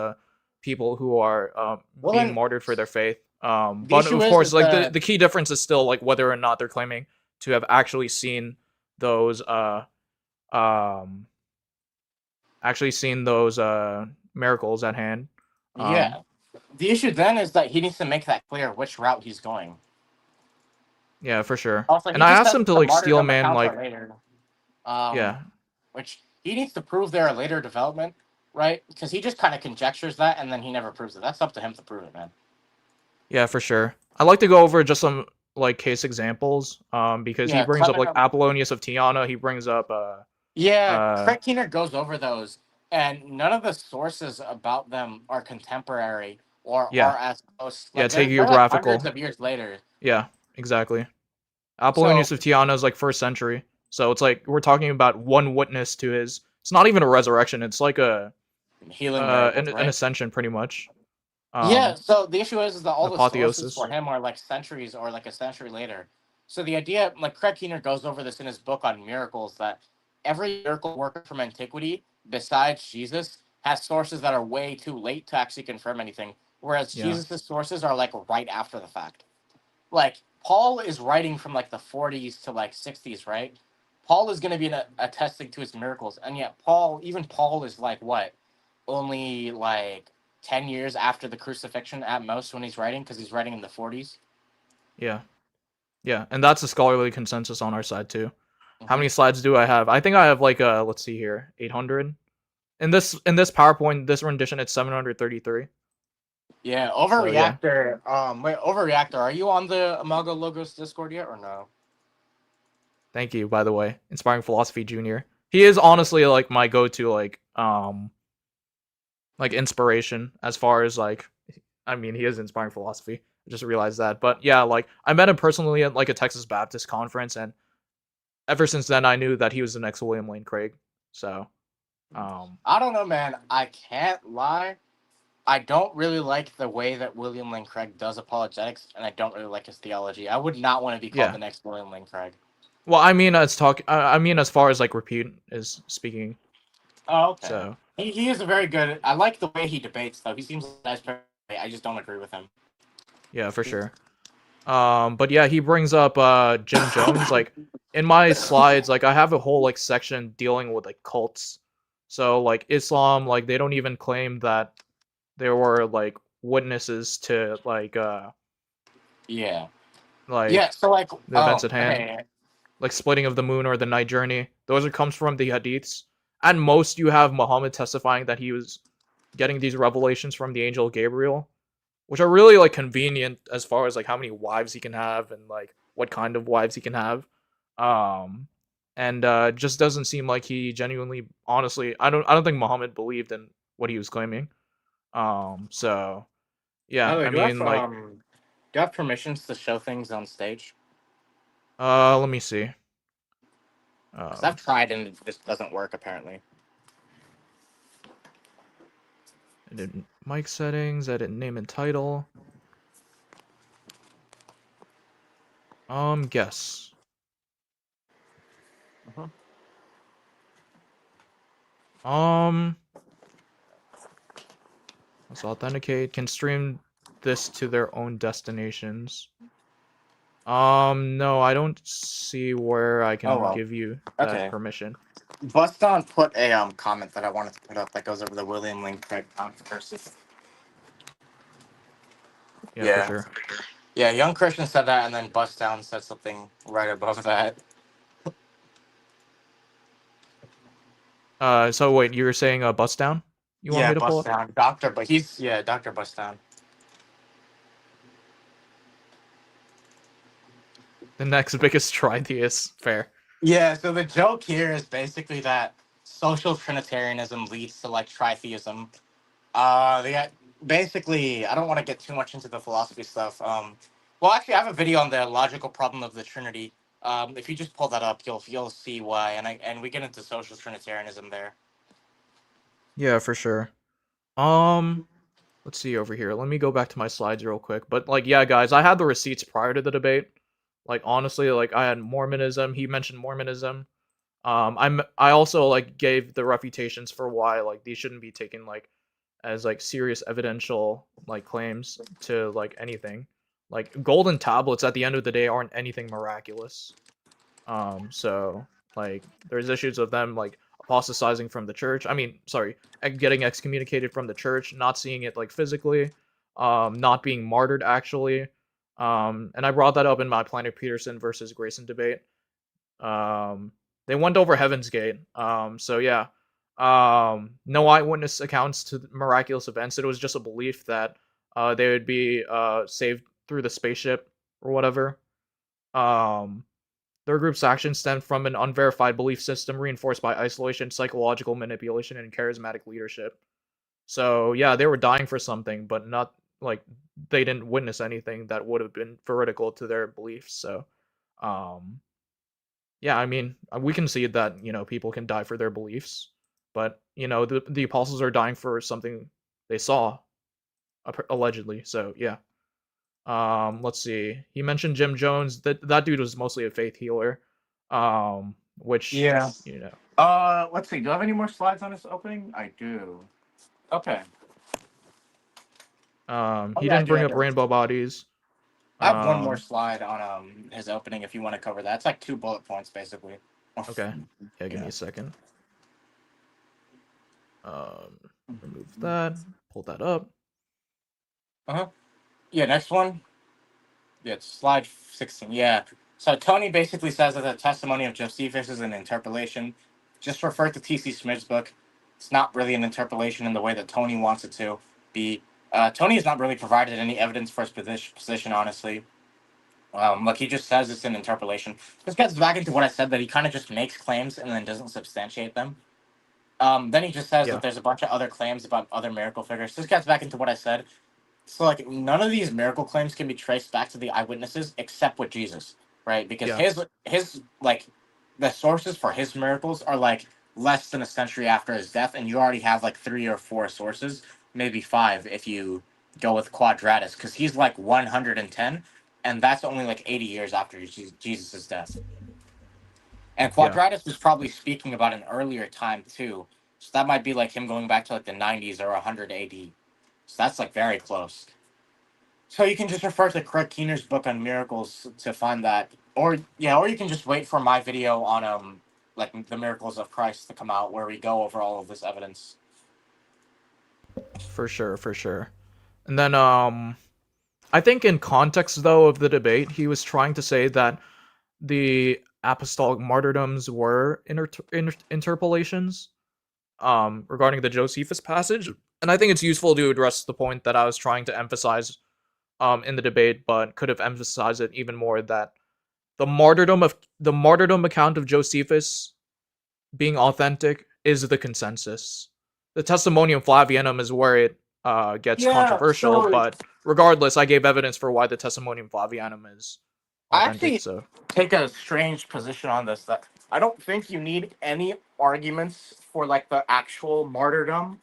people who are Well, being then martyred for their faith." the But issue of is course, like the that the key difference is still like whether or not they're claiming to have actually seen those um miracles at hand. Um yeah, the issue then is that he needs to make that clear which route he's going. yeah, for sure. Also, And he I just asked says him that to the like steel martyrdom man accounts like are later, um, yeah, which he needs to prove they're a later development, right? Because he just kind of conjectures that, and then he never proves it. That's up to him to prove it, man. yeah, for sure. I'd like to go over just some like case examples because he Yeah, brings up like Clement. Apollonius of Tyana, he brings up Yeah, uh Craig Keener goes over those, and none of the sources about them are contemporary or yeah, are as close. yeah, Like take they're like hundreds geographical. of years later. Yeah, exactly. So Apollonius of Tyana is like first century. So it's like we're talking about one witness to his it's not even a resurrection, it's like a healing miracles, an right? ascension pretty much. Yeah, Um so the issue is that an all the sources for apotheosis. him are like centuries or like a century later. So the idea, like Craig Keener goes over this in his book on miracles, that every miracle worker from antiquity, besides Jesus, has sources that are way too late to actually confirm anything. whereas Yeah. Jesus' sources are like right after the fact. Like Paul is writing from like the 40s to like 60s, right? Paul is going to be attesting to his miracles, and yet even Paul is like what, only like 10 years after the crucifixion at most when he's writing, because he's writing in the 40s. Yeah. Yeah, and that's a scholarly consensus on our side too. How Hmm. many slides do I have? I think I have like let's see here, 800. In this PowerPoint, this rendition, it's 733. Yeah, So yeah, Overreactor. Wait, Overreactor. Are you on the Imago Logos Discord yet or no? thank you by the way, Inspiring Philosophy Junior. He is honestly like my go-to like inspiration as far as like, I mean, he is inspiring philosophy. I just realized that, but yeah, like I met him personally at like a Texas Baptist conference, and ever since then I knew that he was the next William Lane Craig. So I don't know, man. I can't lie. I don't really like the way that William Lane Craig does apologetics, and I don't really like his theology. I would not want to be called yeah. the next William Lane Craig. Well, I mean, I mean, as far as like repute is speaking. Oh, okay. So He is a very good. I like the way he debates, though. He seems like a nice person. I just don't agree with him. yeah, for sure. But yeah, he brings up Jim Jones. Like in my slides, like I have a whole like section dealing with like cults. So like Islam, like they don't even claim that there were like witnesses to Yeah. like Yeah. So like, the events at hand, okay. like splitting of the moon or the night journey. Those are comes from the hadiths. At most, you have Muhammad testifying that he was getting these revelations from the angel Gabriel, which are really like convenient as far as like how many wives he can have and like what kind of wives he can have. Um and just doesn't seem like he genuinely, honestly, I don't think Muhammad believed in what he was claiming. So By yeah, the way, I mean like do you have permissions to show things on stage? let me see. Because I've Um tried and it just doesn't work apparently. edit mic settings, edit name and title. Guess. Mhm. Um let's authenticate, can stream this to their own destinations. No, I don't see where I Oh can well. give you that Okay. permission. Buston put a comment that I wanted to put up that goes over the William Lane Craig controversy. Yeah, for Yeah. sure. Yeah, Young Christian said that, and then Bust Down said something right above that. So wait, you were saying bust down? You want Yeah, me to pull Bust up? Down. Doctor, but he's, yeah, Dr. Bust Down. The next biggest tritheist. Fair. Yeah, so the joke here is basically that social Trinitarianism leads to like tritheism. Basically, I don't want to get too much into the philosophy stuff. Well, actually, I have a video on the logical problem of the Trinity. If you just pull that up, you'll see why, and we get into social Trinitarianism there. Yeah, for sure. Um, let's see over here. Let me go back to my slides real quick. But like, yeah, guys, I had the receipts prior to the debate. Like honestly, like I had Mormonism. He mentioned Mormonism. I also like gave the refutations for why like these shouldn't be taken like as like serious evidential like claims to like anything. Like golden tablets at the end of the day aren't anything miraculous. So like there's issues of them like apostatizing from the church. I mean, sorry, getting excommunicated from the church, not seeing it like physically, not being martyred actually. And I brought that up in my Planet Peterson versus Grayson debate. Um, they went over Heaven's Gate. So yeah. No eyewitness accounts to miraculous events. It was just a belief that they would be saved through the spaceship or whatever. Um, their group's actions stemmed from an unverified belief system reinforced by isolation, psychological manipulation, and charismatic leadership. So yeah, they were dying for something, but not like they didn't witness anything that would have been veridical to their beliefs. So, um, yeah, I mean, we can see that people can die for their beliefs, but the apostles are dying for something they saw, allegedly. So yeah. Let's see. He mentioned Jim Jones. That dude was mostly a faith healer. Which Yeah. you know. Let's see. Do I have any more slides on this opening? I do. Okay. Oh He yeah, I didn't do. bring I up do. rainbow bodies. I have one more Um, slide on his opening if you want to cover that. It's like 2 bullet points basically. okay. Yeah, give me Yeah. a second. Um, remove that. Pull that up. Uh-huh. Yeah, next one. Yeah, it's slide 16. Yeah. So Tony basically says that the testimony of Josephus is an interpolation. Just refer to T.C. Smith's book. It's not really an interpolation in the way that Tony wants it to be. Tony has not really provided any evidence for his position, honestly. Like he just says it's an interpolation. This gets back into what I said, that he kind of just makes claims and then doesn't substantiate them. Then he just says that Yeah. there's a bunch of other claims about other miracle figures. This gets back into what I said. So like none of these miracle claims can be traced back to the eyewitnesses except with Jesus, right? Because Yeah. his like the sources for his miracles are like less than a century after his death, and you already have like 3 or 4 sources, maybe 5 if you go with Quadratus, because he's like 110, and that's only like 80 years after Jesus' death. And Yeah. Quadratus was probably speaking about an earlier time too, so that might be like him going back to like the 90s or 100 AD. So that's like very close. So you can just refer to Craig Keener's book on miracles to find that, or yeah, or you can just wait for my video on like the miracles of Christ to come out, where we go over all of this evidence. For sure. For sure. And then I think in context though of the debate, he was trying to say that the apostolic martyrdoms were interpolations regarding the Josephus passage. And I think it's useful to address the point that I was trying to emphasize in the debate, but could have emphasized it even more, that the martyrdom account of Josephus being authentic is the consensus. The Testimonium Flavianum is where it gets Yeah, controversial, so but regardless, I gave evidence for why the Testimonium Flavianum is I authentic. actually So take a strange position on this, that I don't think you need any arguments for like the actual martyrdom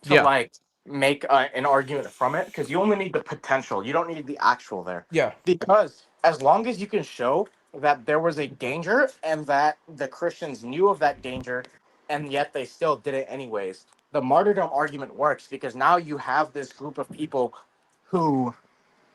to yeah, like make an argument from it, because you only need the potential. You don't need the actual there. yeah, Because as long as you can show that there was a danger and that the Christians knew of that danger and yet they still did it anyways, the martyrdom argument works, because now you have this group of people who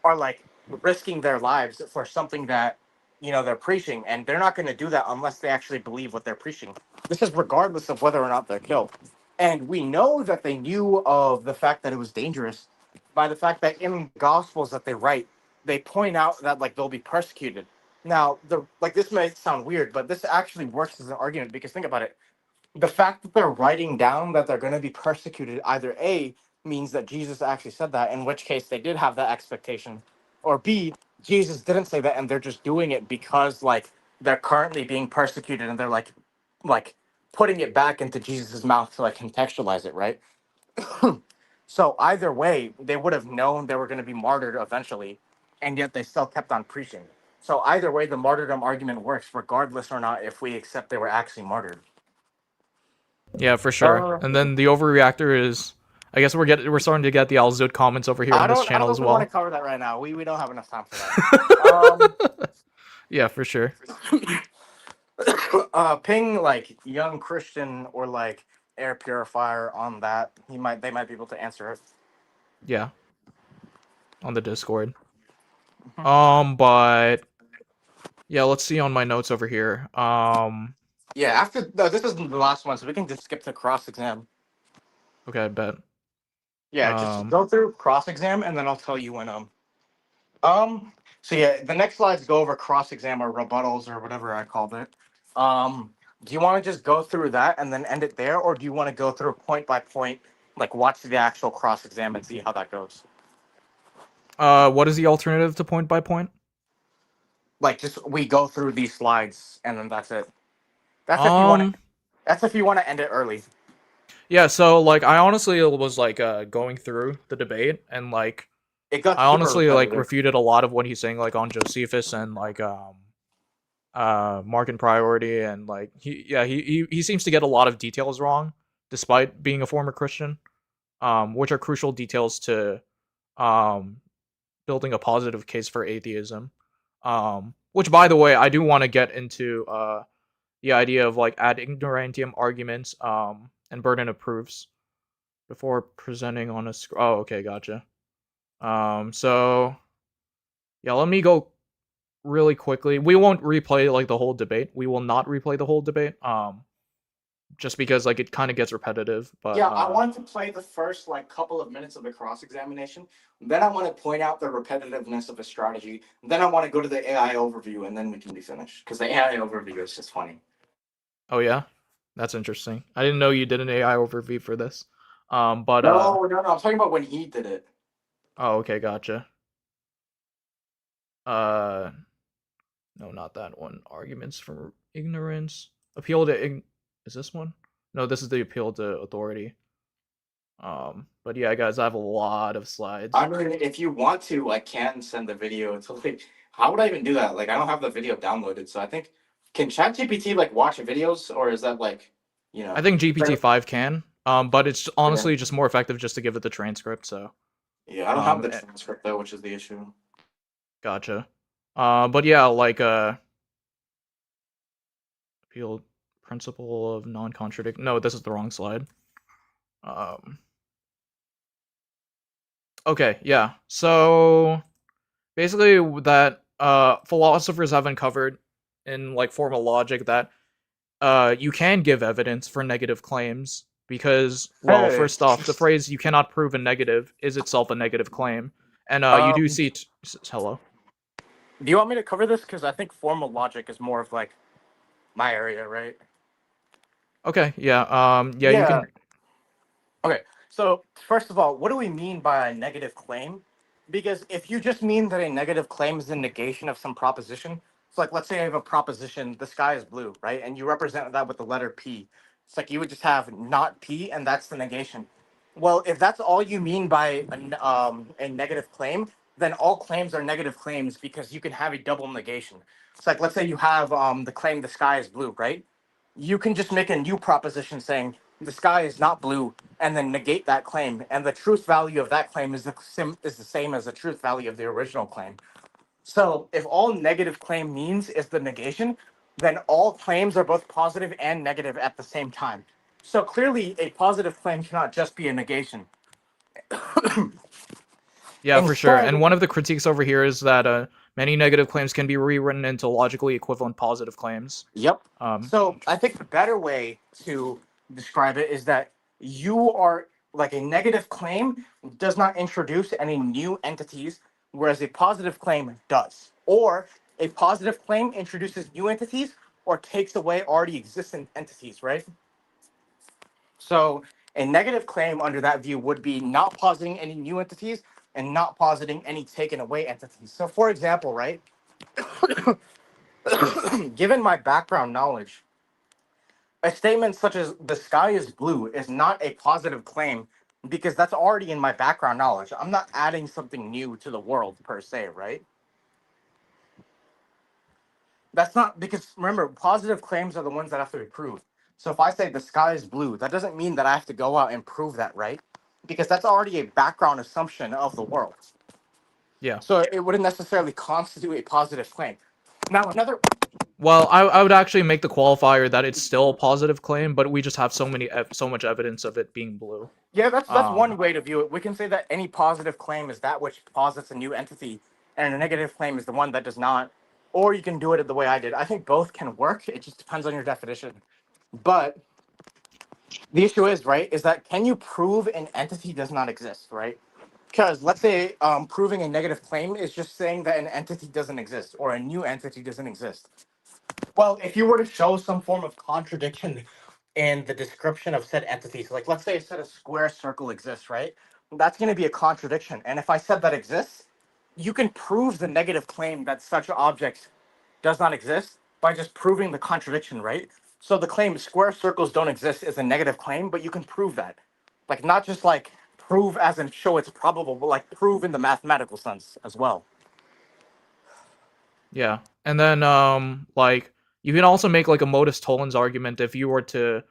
are like risking their lives for something that they're preaching, and they're not going to do that unless they actually believe what they're preaching. This is regardless of whether or not they're killed. And we know that they knew of the fact that it was dangerous by the fact that in the gospels that they write, they point out that like they'll be persecuted. Now the like this may sound weird, but this actually works as an argument, because think about it. The fact that they're writing down that they're going to be persecuted either A means that Jesus actually said that, in which case they did have that expectation, or B, Jesus didn't say that and they're just doing it because like they're currently being persecuted and they're like putting it back into Jesus's mouth to like contextualize it, right? So either way, they would have known they were going to be martyred eventually, and yet they still kept on preaching. So either way, the martyrdom argument works, regardless or not if we accept they were actually martyred. yeah, for sure. And then the overreactor is, I guess we're starting to get the Alzud comments over here I on this don't channel know as if we want to well. cover that right now. We don't have enough time for that. Yeah, for sure. Ping like young Christian or like air purifier on that. They might be able to answer it. Yeah, on the Discord. Mhm. But yeah, let's see on my notes over here. Yeah, after no, this isn't the last one, so we can just skip to cross exam. Okay, I bet. Yeah, just Um, go through cross exam, and then I'll tell you when. Um. So yeah, the next slides go over cross exam or rebuttals or whatever I called it. Do you want to just go through that and then end it there, or do you want to go through point by point, like watch the actual cross exam and see how that goes? what is the alternative to point by point? Like just we go through these slides and then that's it. That's if you want to. Um, That's if you want to end it early. yeah, so like I honestly was like going through the debate, and like It got I super honestly like repetitive. refuted a lot of what he's saying, like on Josephus and like Mark and Priority, and like he seems to get a lot of details wrong despite being a former Christian, which are crucial details to um building a positive case for atheism. Which, by the way, I do want to get into the idea of like ad ignorantium arguments and burden of proofs before presenting on a oh, okay, gotcha. So yeah, let me go really quickly. We won't replay like the whole debate. We will not replay the whole debate. Just because like it kind of gets repetitive. But Yeah, I wanted to play the first like couple of minutes of the cross examination. Then I want to point out the repetitiveness of the strategy. Then I want to go to the AI overview, and then we can be finished because the AI overview is just funny. oh yeah, that's interesting. I didn't know you did an AI overview for this. But No, I'm talking about when he did it. oh okay, gotcha. Uh, no, not that one. Arguments for ignorance. Appeal to is this one? No, this is the appeal to authority. But yeah, guys, I have a lot of slides. I mean, if you want to, I can send the video to like. How would I even do that? Like, I don't have the video downloaded, so I think can ChatGPT like watch videos, or is that like, you know? I think GPT-5 can. But it's Yeah. honestly just more effective just to give it the transcript. So Yeah, I don't have the eh, transcript though, which is the issue. gotcha. But yeah, like appeal principle of non-contradict. No, this is the wrong slide. Okay, yeah. So basically, that philosophers have uncovered in like formal logic that you can give evidence for negative claims because, well, Hey. first off, the phrase "you cannot prove a negative" is itself a negative claim, and you do Um, see. Hello. do you want me to cover this? Because I think formal logic is more of like my area, right? Okay, yeah. Yeah, you Yeah. can. Okay. So first of all, what do we mean by a negative claim? Because if you just mean that a negative claim is a negation of some proposition, it's like let's say I have a proposition, the sky is blue, right? And you represent that with the letter P. It's like you would just have not P, and that's the negation. Well, if that's all you mean by a negative claim, then all claims are negative claims because you can have a double negation. It's like let's say you have the claim the sky is blue, right? You can just make a new proposition saying the sky is not blue and then negate that claim, and the truth value of that claim is the same as the truth value of the original claim. So if all negative claim means is the negation, then all claims are both positive and negative at the same time. So clearly a positive claim cannot just be a negation. Yeah, for sure. And Instead, one of the critiques over here is that many negative claims can be rewritten into logically equivalent positive claims. yep. Um, So I think the better way to describe it is that you are like a negative claim does not introduce any new entities, whereas a positive claim does. Or a positive claim introduces new entities or takes away already existing entities, right? So a negative claim under that view would be not positing any new entities and not positing any taken away entities. So for example, right, given my background knowledge, a statement such as the sky is blue is not a positive claim because that's already in my background knowledge. I'm not adding something new to the world per se, right? That's not because remember, positive claims are the ones that have to be proved. So if I say the sky is blue, that doesn't mean that I have to go out and prove that, right? Because that's already a background assumption of the world. yeah. So it wouldn't necessarily constitute a positive claim. Now another Well, I would actually make the qualifier that it's still a positive claim, but we just have so much evidence of it being blue. Yeah, that's Um, one way to view it. We can say that any positive claim is that which posits a new entity, and a negative claim is the one that does not. Or you can do it the way I did. I think both can work. It just depends on your definition. But the issue is, right, is that can you prove an entity does not exist, right? Because let's say proving a negative claim is just saying that an entity doesn't exist or a new entity doesn't exist. Well, if you were to show some form of contradiction in the description of said entities, like let's say it said a square circle exists, right? That's going to be a contradiction. And if I said that exists, you can prove the negative claim that such object does not exist by just proving the contradiction, right? So the claim square circles don't exist is a negative claim, but you can prove that. Like not just like prove as in show it's probable, but like prove in the mathematical sense as well. yeah. And then like you can also make like a modus tollens argument if you were to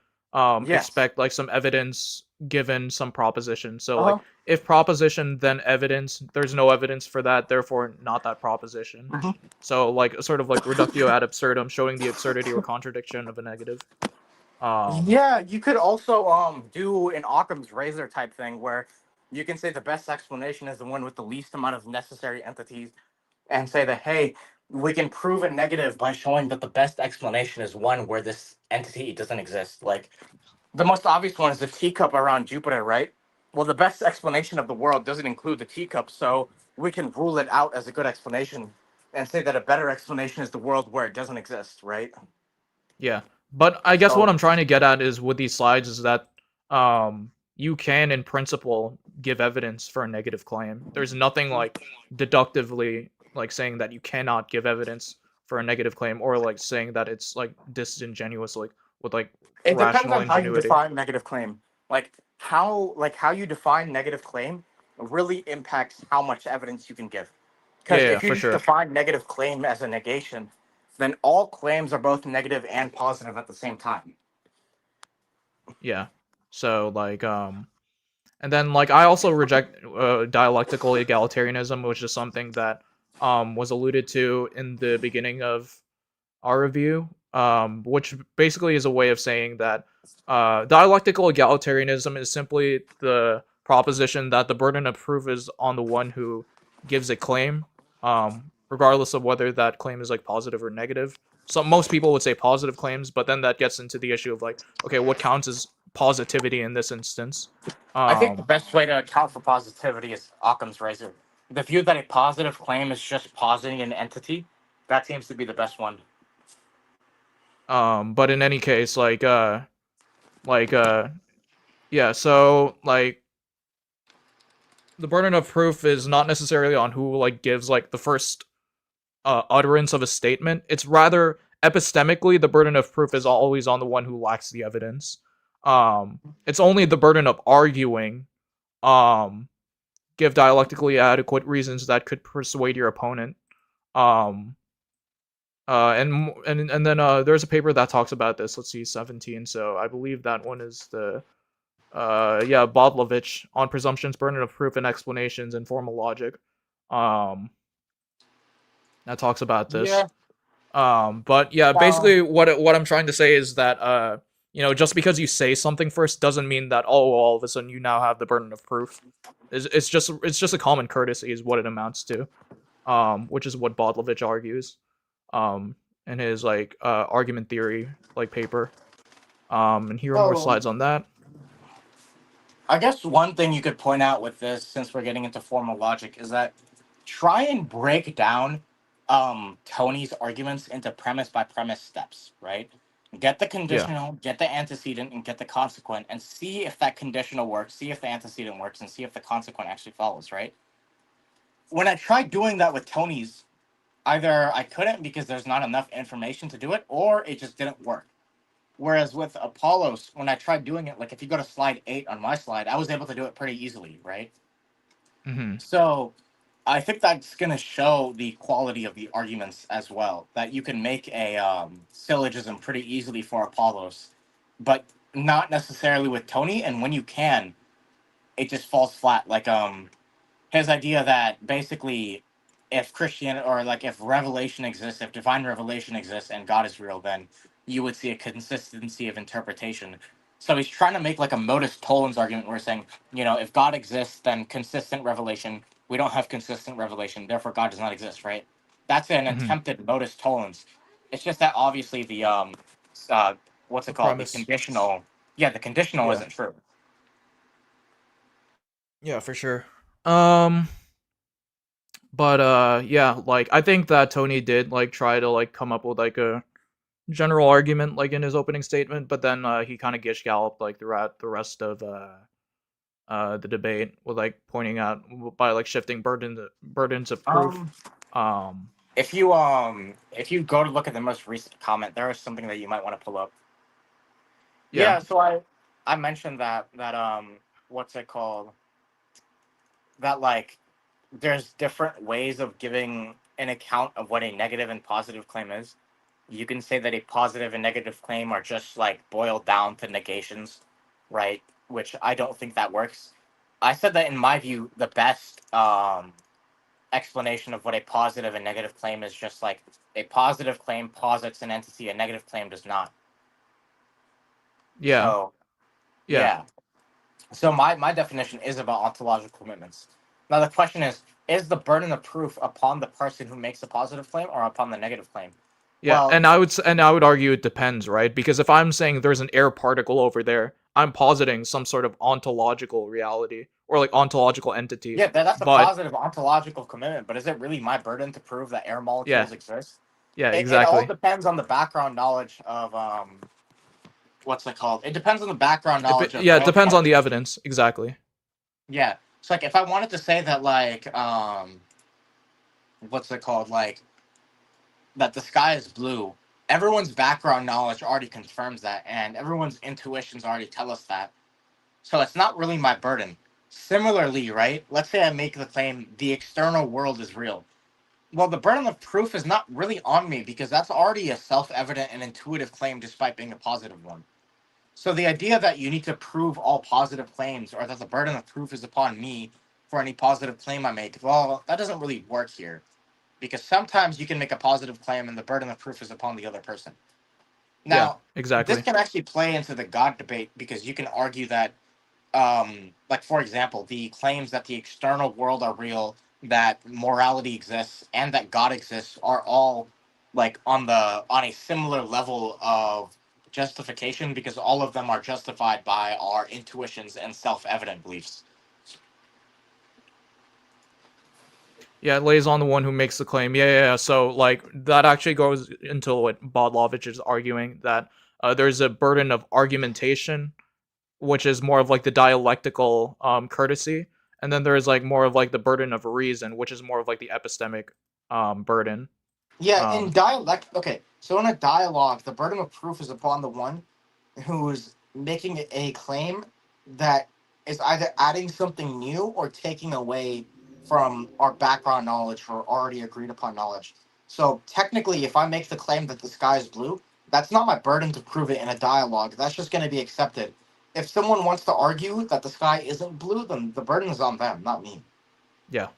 Yes. expect like some evidence given some proposition. So like Uh-huh. if proposition then evidence, there's no evidence for that, therefore not that proposition. So like sort of like reductio ad absurdum, showing the absurdity or contradiction of a negative. Yeah, you could also do an Occam's razor type thing where you can say the best explanation is the one with the least amount of necessary entities, and say that, hey, we can prove a negative by showing that the best explanation is one where this entity doesn't exist. Like, the most obvious one is the teacup around Jupiter, right? Well, the best explanation of the world doesn't include the teacup, so we can rule it out as a good explanation and say that a better explanation is the world where it doesn't exist, right? Yeah. But I guess what So I'm trying to get at is with these slides is that you can in principle give evidence for a negative claim. There's nothing like deductively like saying that you cannot give evidence for a negative claim or like saying that it's like disingenuous like with like it depends rational on how you ingenuity. define negative claim. Like how you define negative claim really impacts how much evidence you can give. Yeah, Because yeah, if you for just sure. define negative claim as a negation, then all claims are both negative and positive at the same time. Yeah. So like and then like I also reject dialectical egalitarianism, which is something that was alluded to in the beginning of our review, which basically is a way of saying that dialectical egalitarianism is simply the proposition that the burden of proof is on the one who gives a claim, regardless of whether that claim is like positive or negative. So most people would say positive claims, but then that gets into the issue of like, okay, what counts as positivity in this instance? I think the Um, best way to account for positivity is Occam's razor. The view that a positive claim is just positing an entity, that seems to be the best one. but in any case, like, yeah, so like the burden of proof is not necessarily on who like gives like the first utterance of a statement. It's rather epistemically the burden of proof is always on the one who lacks the evidence. It's only the burden of arguing, um, give dialectically adequate reasons that could persuade your opponent. Um, and then there's a paper that talks about this. Let's see, 17. So I believe that one is the yeah, Bodlovich on presumptions, burden of proof, and explanations in formal logic. Um, that talks about this. Yeah. But yeah, Um, basically what I'm trying to say is that you know, just because you say something first doesn't mean that oh, all of a sudden you now have the burden of proof. It's just a common courtesy is what it amounts to. Which is what Bodlovich argues. In his like argument theory like paper. And here are more so slides on that. I guess one thing you could point out with this, since we're getting into formal logic, is that try and break down Tony's arguments into premise by premise steps, right? Get the Yeah. conditional, get the antecedent, and get the consequent, and see if that conditional works, see if the antecedent works, and see if the consequent actually follows, right? When I tried doing that with Tony's, either I couldn't because there's not enough information to do it, or it just didn't work. Whereas with Apollos, when I tried doing it, like if you go to slide 8 on my slide, I was able to do it pretty easily, right? Mm-hmm. So I think that's going to show the quality of the arguments as well. That you can make a syllogism pretty easily for Apollos, but not necessarily with Tony. And when you can, it just falls flat. Like his idea that basically, if Christian or like if revelation exists, if divine revelation exists, and God is real, then you would see a consistency of interpretation. So he's trying to make like a modus tollens argument where he's saying, you know, if God exists, then consistent revelation. We don't have consistent revelation, therefore God does not exist, right? That's an Mm-hmm. attempted modus tollens. It's just that obviously the uh, what's The it called? The premise. conditional. Yeah, the conditional Yeah. isn't true. Yeah, for sure. Um, but yeah, like I think that Tony did like try to like come up with like a general argument like in his opening statement, but then he kind of gish galloped like throughout the rest of the debate with like pointing out by like shifting burdens of proof. Um, Um, if you go to look at the most recent comment, there is something that you might want to pull up. yeah, Yeah, so I mentioned that what's it called? That like there's different ways of giving an account of what a negative and positive claim is. You can say that a positive and negative claim are just like boiled down to negations, right? Which I don't think that works. I said that in my view, the best explanation of what a positive and negative claim is just like a positive claim posits an entity, a negative claim does not. yeah, So yeah. yeah. So my definition is about ontological commitments. Now the question is the burden of proof upon the person who makes a positive claim or upon the negative claim? Yeah, Well, and I would argue it depends, right? Because if I'm saying there's an air particle over there, I'm positing some sort of ontological reality or like ontological entity. yeah, that's a But positive ontological commitment, but is it really my burden to prove that air yeah, molecules exist? yeah, It all exactly. depends on the background knowledge of what's it called? It depends on the background knowledge of Yeah, it both depends on parties. the evidence. Exactly. Yeah. So like if I wanted to say that like what's it called? Like that the sky is blue, everyone's background knowledge already confirms that and everyone's intuitions already tell us that. So it's not really my burden. Similarly, right? Let's say I make the claim the external world is real. Well, the burden of proof is not really on me because that's already a self-evident and intuitive claim despite being a positive one. So the idea that you need to prove all positive claims or that the burden of proof is upon me for any positive claim I make, well, that doesn't really work here. Because sometimes you can make a positive claim and the burden of proof is upon the other person. Yeah, Now, this exactly. can actually play into the God debate because you can argue that like for example, the claims that the external world are real, that morality exists, and that God exists are all like on a similar level of justification because all of them are justified by our intuitions and self-evident beliefs. Yeah, it lays on the one who makes the claim. Yeah. So like that actually goes into what Bodlovich is arguing that there's a burden of argumentation, which is more of like the dialectical courtesy, and then there's like more of like the burden of reason, which is more of like the epistemic burden. Yeah, in Um, dialect, okay, so in a dialogue, the burden of proof is upon the one who's making a claim that is either adding something new or taking away from our background knowledge or already agreed upon knowledge. So technically, if I make the claim that the sky is blue, that's not my burden to prove it in a dialogue. That's just going to be accepted. If someone wants to argue that the sky isn't blue, then the burden is on them, not me. yeah.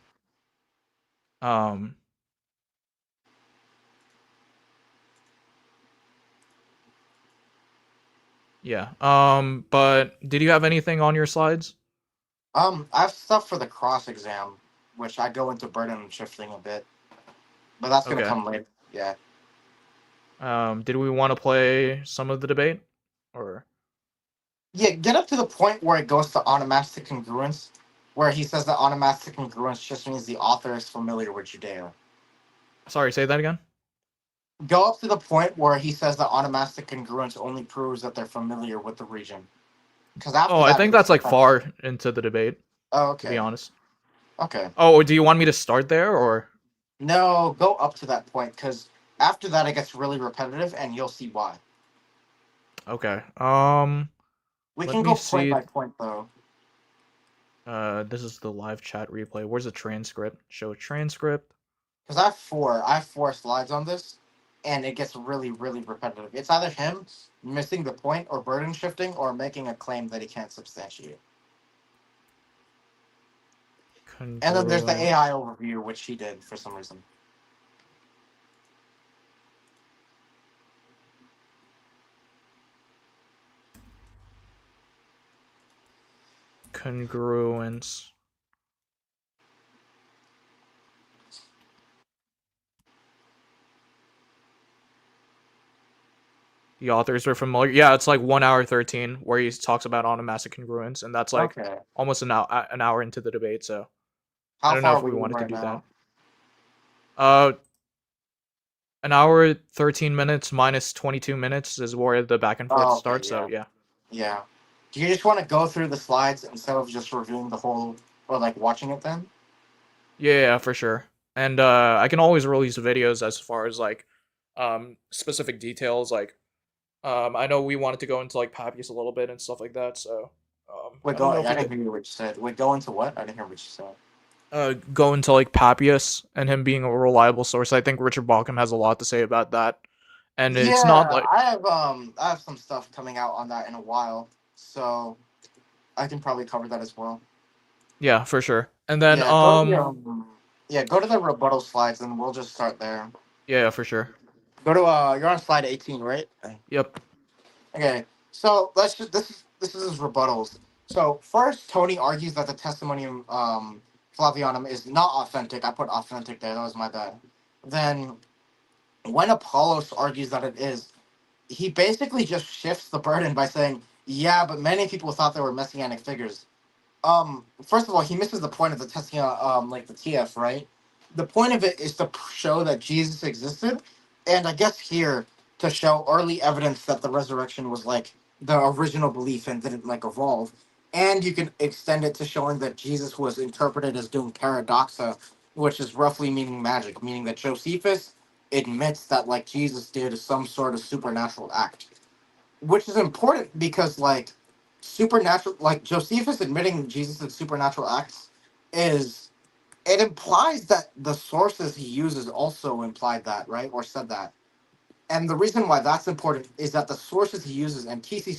Um, yeah. But did you have anything on your slides? I have stuff for the cross exam, which I go into burden shifting a bit, but that's gonna Okay. come later. Yeah. Did we want to play some of the debate, or Yeah, get up to the point where it goes to onomastic congruence, where he says that onomastic congruence just means the author is familiar with Judea. sorry, say that again? Go up to the point where he says that onomastic congruence only proves that they're familiar with the region. Because Oh, after I that, think it's that's just like like, far into the debate, oh, to be okay, honest. okay. Oh, do you want me to start there, or No, go up to that point, because after that, it gets really repetitive, and you'll see why. okay? We Let can me go point see. by point, though. This is the live chat replay. Where's the transcript? Show transcript. Because I have four slides on this, and it gets really, really repetitive. It's either him missing the point or burden shifting or making a claim that he can't substantiate. And then there's the AI Congruence. overview, which he did for some reason. Congruence. The authors are familiar. Yeah, it's like 1 hour 13 where he talks about onomastic congruence, and that's like Okay. almost an hour into the debate. So I How don't know far if are we we in wanted to right do that. now? Uh, an hour 13 minutes minus 22 minutes is where the back and forth Oh, okay, starts. So yeah. yeah, Yeah. Do you just want to go through the slides instead of just reviewing the whole or like watching it then? yeah, for sure. And I can always release videos as far as like specific details. Like I know we wanted to go into like Papias a little bit and stuff like that. So Wait, I don't go. know if I we didn't could hear what you said. Wait, go into what? I didn't hear what you said. go into like Papias and him being a reliable source. I think Richard Bauckham has a lot to say about that. And it's not Yeah, like I have some stuff coming out on that in a while, so I can probably cover that as well. yeah, for sure. And then Yeah, go to the yeah, go to the rebuttal slides and we'll just start there. yeah, for sure. Go to you're on slide 18, right? Yep. Okay. So let's just this is his rebuttals. So first, Tony argues that the Testimonium Flavianum is not authentic. I put authentic there. That was my bad. Then, when Apollos argues that it is, he basically just shifts the burden by saying, "Yeah, but many people thought they were messianic figures." First of all, he misses the point of the testing, like the TF, right? The point of it is to show that Jesus existed, and I guess here to show early evidence that the resurrection was like the original belief and didn't like evolve. And you can extend it to showing that Jesus was interpreted as doing paradoxa, which is roughly meaning magic, meaning that Josephus admits that like Jesus did some sort of supernatural act, which is important because like supernatural, like Josephus admitting Jesus did supernatural acts is, it implies that the sources he uses also implied that, right, or said that. And the reason why that's important is that the sources he uses, and T.C.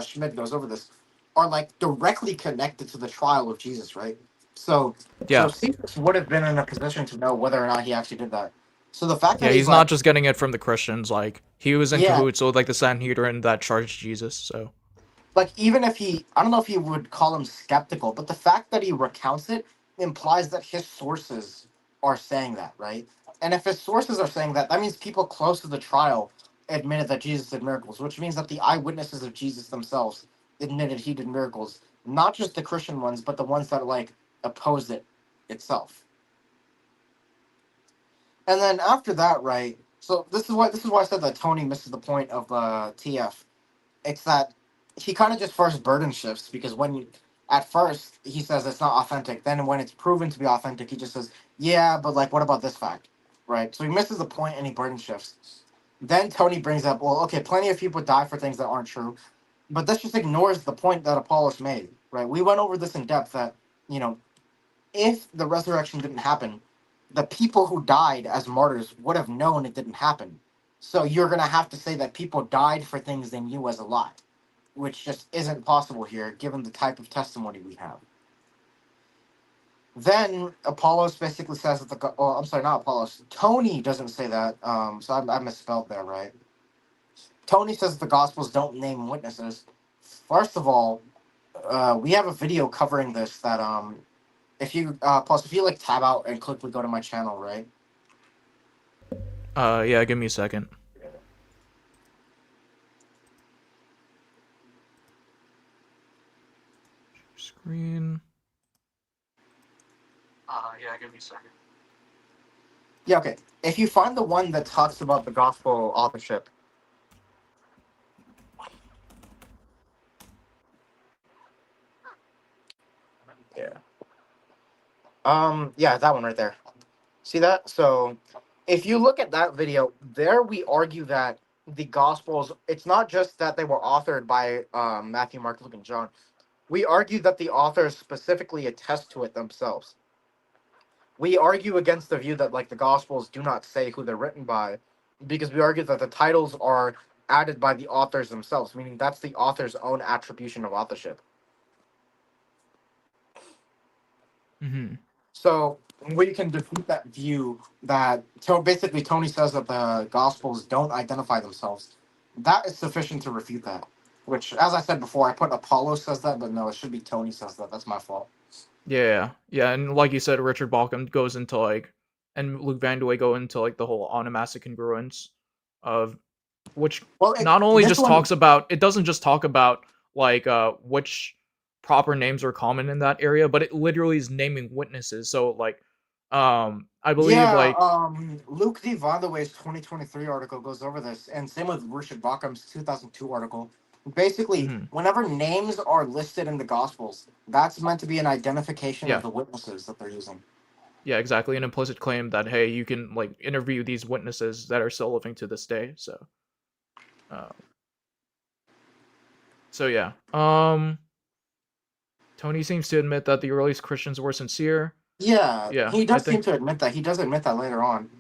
Schmidt goes over this, are like directly connected to the trial of Jesus, right? So Yeah. Josephus would have been in a position to know whether or not he actually did that. So the fact Yeah, that he's he's like, not just getting it from the Christians. Like, he was in yeah, cahoots with like the Sanhedrin that charged Jesus. So like even if he, I don't know if he would call him skeptical, but the fact that he recounts it implies that his sources are saying that, right? And if his sources are saying that, that means people close to the trial admitted that Jesus did miracles, which means that the eyewitnesses of Jesus themselves admitted he did miracles, not just the Christian ones, but the ones that like opposed it itself. And then after that, right? So this is why I said that Tony misses the point of TF. It's that he kind of just first burden shifts, because when you, at first he says it's not authentic, then when it's proven to be authentic, he just says, yeah, but like what about this fact, right? So he misses the point and he burden shifts. Then Tony brings up, well, okay, plenty of people die for things that aren't true, but this just ignores the point that Apollos made, right? We went over this in depth that, you know, if the resurrection didn't happen, the people who died as martyrs would have known it didn't happen. So you're gonna have to say that people died for things they knew as a lie, which just isn't possible here given the type of testimony we have. Then Apollos basically says that I'm sorry, not Apollos. Tony doesn't say that. So I misspelled there, right? Tony says the Gospels don't name witnesses. First of all, we have a video covering this that if you plus if you like tab out and quickly go to my channel, right? yeah, give me a second. Screen. Yeah, give me a second. Yeah, okay. If you find the one that talks about the gospel authorship, yeah, yeah, that one right there. See that? So, if you look at that video, there we argue that the gospels, it's not just that they were authored by Matthew, Mark, Luke, and John. We argue that the authors specifically attest to it themselves. We argue against the view that like the gospels do not say who they're written by, because we argue that the titles are added by the authors themselves, meaning that's the author's own attribution of authorship. Mm-hmm. So we can defeat that view that basically Tony says that the gospels don't identify themselves. That is sufficient to refute that. Which, as I said before, I put Apollo says that, but no, it should be Tony says that. That's my fault. Yeah, yeah, and like you said, Richard Bauckham goes into like, and Luke Vanderway go into like the whole onomastic congruence of, which Well, not only this just one, talks about, it doesn't just talk about like which proper names are common in that area, but it literally is naming witnesses. So like, I believe yeah, like, Luke D. Vandewey's 2023 article goes over this, and same with Richard Bauckham's 2002 article. Basically, mhm, whenever names are listed in the Gospels, that's meant to be an identification of yeah, the witnesses that they're using. yeah, exactly, an implicit claim that hey, you can like interview these witnesses that are still living to this day. So, uh, so yeah, Tony seems to admit that the earliest Christians were sincere. Yeah, Yeah, he I does seem think. to admit that. He does admit that later on.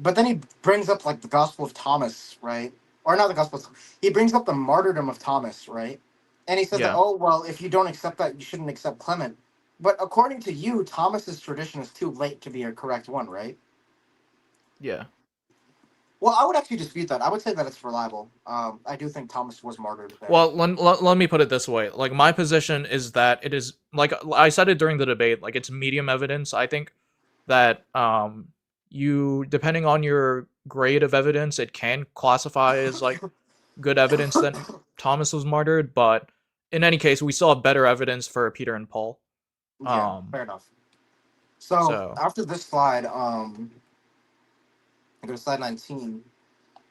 But then he brings up like the Gospel of Thomas, right? Or not the Gospel. He brings up the martyrdom of Thomas, right? And he says that, Yeah, oh well, if you don't accept that, you shouldn't accept Clement. But according to you, Thomas's tradition is too late to be a correct one, right? yeah. Well, I would actually dispute that. I would say that it's reliable. I do think Thomas was martyred there. Well, let me put it this way. Like, my position is that it is, like, I said it during the debate, like, it's medium evidence. I think that you, depending on your grade of evidence, it can classify as, like, good evidence that Thomas was martyred, but in any case, we still have better evidence for Peter and Paul. Yeah, fair enough. So So after this slide, I go to slide 19.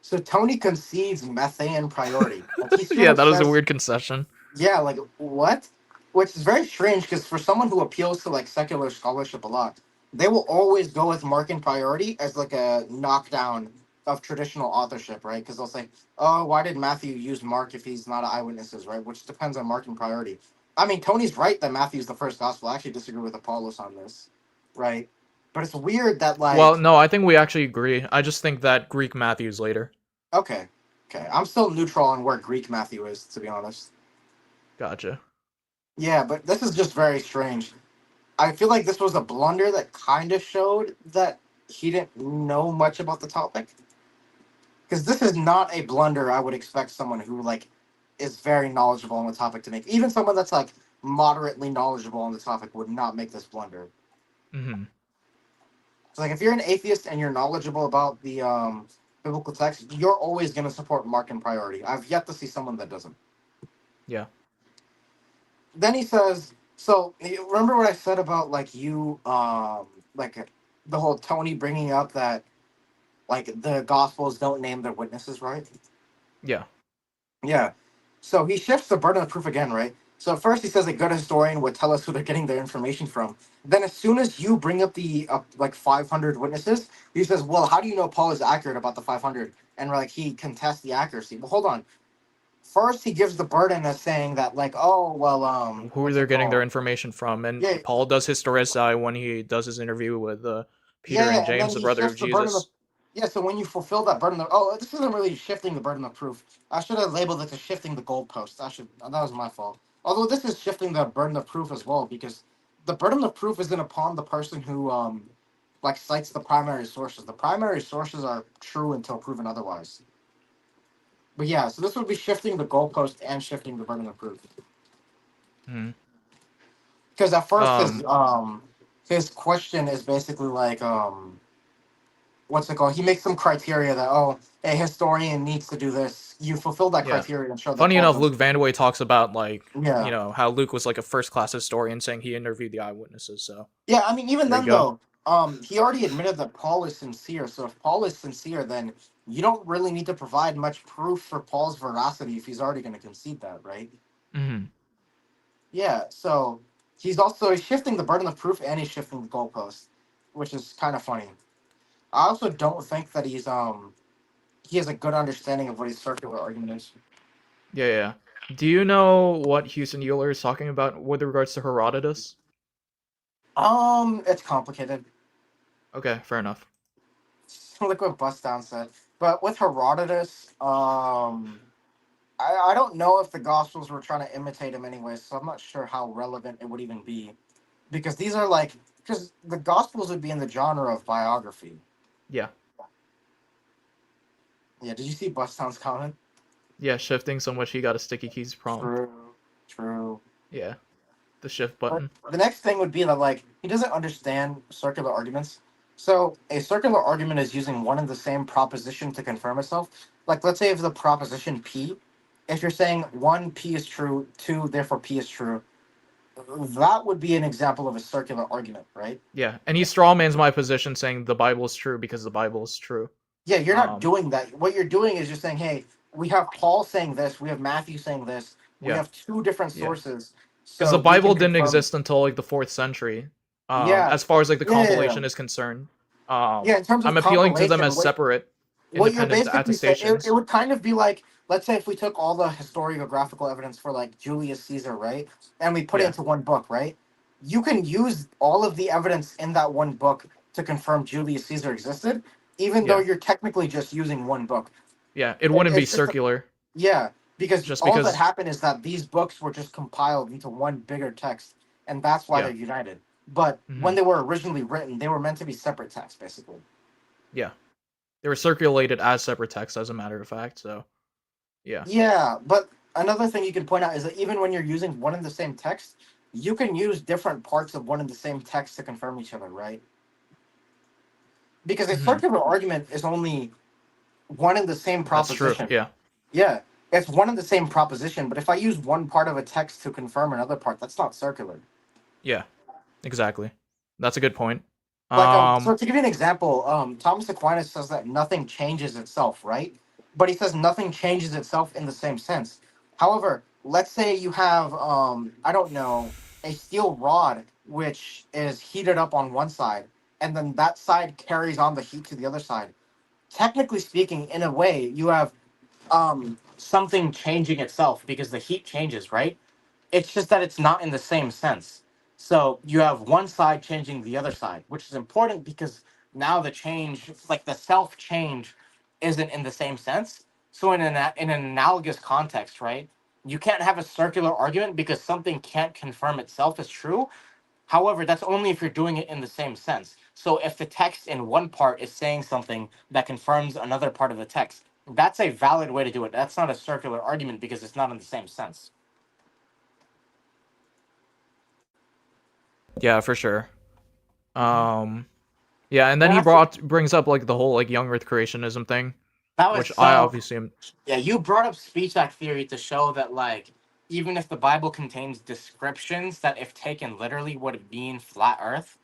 So Tony concedes methane priority. Like, he straight yeah, up that was a says, weird concession. yeah, like what? Which is very strange because for someone who appeals to like secular scholarship a lot, they will always go with Markan priority as like a knockdown of traditional authorship, right? Because they'll say, "Oh, why did Matthew use Mark if he's not an eyewitnesses, right?" Which depends on Markan priority. I mean, Tony's right that Matthew's the first gospel. I actually disagree with Apollos on this, right? But it's weird that Well, like, no, I think we actually agree. I just think that Greek Matthew's later. okay, okay, I'm still neutral on where Greek Matthew is, to be honest. Gotcha. Yeah, but this is just very strange. I feel like this was a blunder that kind of showed that he didn't know much about the topic. Because this is not a blunder I would expect someone who like is very knowledgeable on the topic to make. Even someone that's like moderately knowledgeable on the topic would not make this blunder. Mm-hmm. So like if you're an atheist and you're knowledgeable about the biblical text, you're always going to support Mark in priority. I've yet to see someone that doesn't. Yeah. Then he says, so remember what I said about like you like the whole Tony bringing up that like the gospels don't name their witnesses, right? Yeah. Yeah. So he shifts the burden of proof again, right? So at first he says a good historian would tell us who they're getting their information from. Then as soon as you bring up the like 500 witnesses, he says, well, how do you know Paul is accurate about the 500? And like he contests the accuracy. Well, hold on. First he gives the burden of saying that like, oh, well, Who what's they're it getting their called? information from, and Yeah, Paul does Historici when he does his interview with yeah, Peter and yeah, and then James, the he brother of shifts the burden of Jesus. yeah. So when you fulfill that burden of this isn't really shifting the burden of proof. I should have labeled it as shifting the goalposts. That was my fault. Although this is shifting the burden of proof as well because the burden of proof isn't upon the person who like cites the primary sources. The primary sources are true until proven otherwise. But yeah, so this would be shifting the goalpost and shifting the burden of proof. Hmm. Because at first Um. his question is basically like what's it called? He makes some criteria that a historian needs to do this. You fulfill that Yeah. criteria and show that Funny Paul enough, does. Luke Vandewey talks about, like, Yeah, how Luke was like a first class historian, saying he interviewed the eyewitnesses. So yeah. I mean, even there you then go. though, he already admitted that Paul is sincere. So if Paul is sincere, then you don't really need to provide much proof for Paul's veracity if he's already going to concede that, right? Hmm. Yeah. So he's shifting the burden of proof and he's shifting the goalpost, which is kind of funny. I also don't think that he has a good understanding of what his circular argument is. Yeah, yeah. Do you know what Houston Euler is talking about with regards to Herodotus? It's complicated. Okay, fair enough. Look what Bust Down said. But with Herodotus, I don't know if the Gospels were trying to imitate him anyway, so I'm not sure how relevant it would even be. Because these are like, because the Gospels would be in the genre of biography. Yeah. Yeah, did you see Bust Down's comment? Yeah, shifting so much he got a sticky keys prompt. True. Yeah, the shift But button. the next thing would be that, like, he doesn't understand circular arguments. So a circular argument is using one and the same proposition to confirm itself. Like, let's say if the proposition P, if you're saying one, P is true, two, therefore P is true, that would be an example of a circular argument, right? Yeah, and he strawmans my position saying the Bible is true because the Bible is true. Yeah, you're not Um, doing that. What you're doing is just saying, hey, we have Paul saying this, we have Matthew saying this, we yeah, have two different yeah. sources, Because the so we Bible can didn't confirm. exist until like the 4th century. Yeah, As far as like the yeah. compilation is concerned, Yeah, in terms of I'm appealing to them compilation, as separate, what you're independent basically saying, it attestations. would kind of be like, let's say if we took all the historiographical evidence for like Julius Caesar, right, and we put it Yeah, into one book, right? You can use all of the evidence in that one book to confirm Julius Caesar existed, even though yeah, you're technically just using one book. yeah. It wouldn't be It's just circular, yeah, because just all that because. happened is that these books were just compiled into one bigger text, and that's why Yeah, they're united. But hmm, when they were originally written, they were meant to be separate texts, basically. yeah. They were circulated as separate texts, as a matter of fact. So, yeah. Yeah, but another thing you can point out is that even when you're using one and the same text, you can use different parts of one and the same text to confirm each other, right? Because a Mhm. circular argument is only one and the same That's true. proposition. Yeah. Yeah, it's one and the same proposition, but if I use one part of a text to confirm another part, that's not circular. Yeah. Exactly. That's a good point. Like, Um. so to give you an example, Thomas Aquinas says that nothing changes itself, right? But he says nothing changes itself in the same sense. However, let's say you have, I don't know, a steel rod which is heated up on one side, and then that side carries on the heat to the other side. Technically speaking, in a way, you have something changing itself because the heat changes, right? It's just that it's not in the same sense. So you have one side changing the other side, which is important because now the change, like the self change, isn't in the same sense. So in an analogous context, right? You can't have a circular argument because something can't confirm itself as true. However, that's only if you're doing it in the same sense. So if the text in one part is saying something that confirms another part of the text, that's a valid way to do it. That's not a circular argument because it's not in the same sense. Yeah, for sure. Yeah, and then And he I think brings up like the whole like young Earth creationism thing, that was which I so. obviously am. Yeah, you brought up speech act theory to show that, like, even if the Bible contains descriptions that, if taken literally, would mean flat Earth,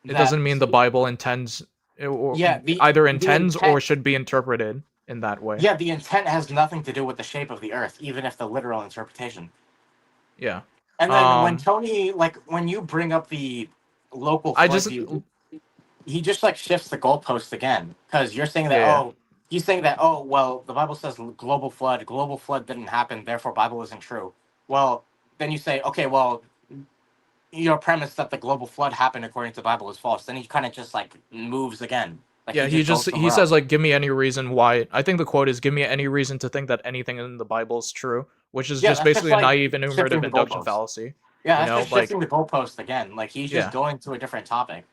It that doesn't mean the Bible intends, or yeah, either the intends or intent, should be interpreted in that way. yeah, the intent has nothing to do with the shape of the Earth, even if the literal interpretation. Yeah. And then when Um. Tony, like, when you bring up the local I flood just. view, he just like shifts the goalpost again because you're saying that, Yeah. oh, he's saying that, oh, well, the Bible says global flood didn't happen, therefore Bible isn't true. Well, then you say, okay, well, your premise that the global flood happened according to the Bible is false. Then he kind of just like moves again, like Yeah. he He just just goes he somewhere says else. like, give me any reason why. I think the quote is, "Give me any reason to think that anything in the Bible is true," which is Yeah, just that's just basically a like naive enumerative shifting the induction goalpost. fallacy. Yeah, You that's know, just like, shifting the goalpost again. Like he's just yeah, going to a different topic.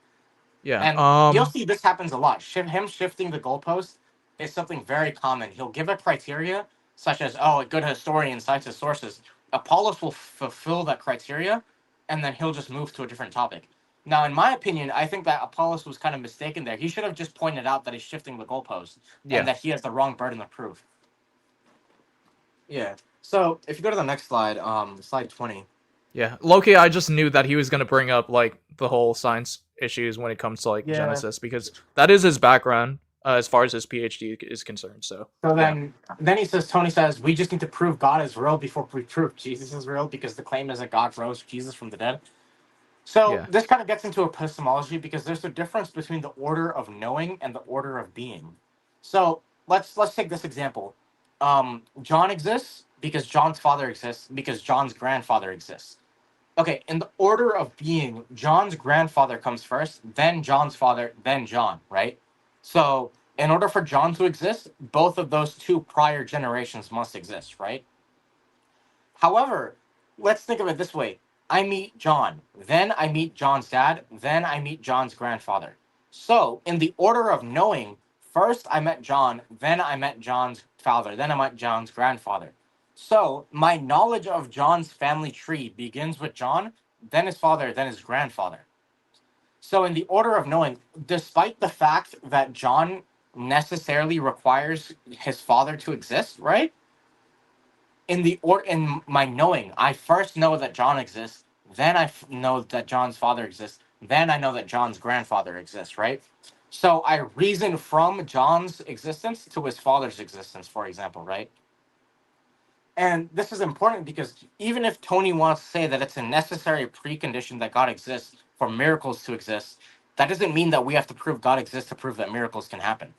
yeah. And you'll see this happens a lot. Him shifting the goalpost is something very common. He'll give a criteria such as, oh, a good historian cites his sources. Apollos will fulfill that criteria, and then he'll just move to a different topic. Now, in my opinion, I think that Apollos was kind of mistaken there. He should have just pointed out that he's shifting the goalpost and Yeah. that he has the wrong burden of proof. Yeah. So if you go to the next slide, slide 20. Yeah, Loki, I just knew that he was gonna bring up like the whole science issues when it comes to like Yeah. Genesis because that is his background as far as his PhD is concerned. So So yeah, then he says, Tony says, we just need to prove God is real before we prove Jesus is real because the claim is that God rose Jesus from the dead. So yeah, this kind of gets into epistemology because there's a difference between the order of knowing and the order of being. So let's take this example. John exists because John's father exists because John's grandfather exists. Okay, in the order of being, John's grandfather comes first, then John's father, then John, right? So, in order for John to exist, both of those two prior generations must exist, right? However, let's think of it this way. I meet John, then I meet John's dad, then I meet John's grandfather. So, in the order of knowing, first I met John, then I met John's father, then I met John's grandfather. So, my knowledge of John's family tree begins with John, then his father, then his grandfather. So, in the order of knowing, despite the fact that John necessarily requires his father to exist, right? In my knowing, I first know that John exists, then know that John's father exists, then I know that John's grandfather exists, right? So I reason from John's existence to his father's existence, for example, right? And this is important because even if Tony wants to say that it's a necessary precondition that God exists for miracles to exist, that doesn't mean that we have to prove God exists to prove that miracles can happen.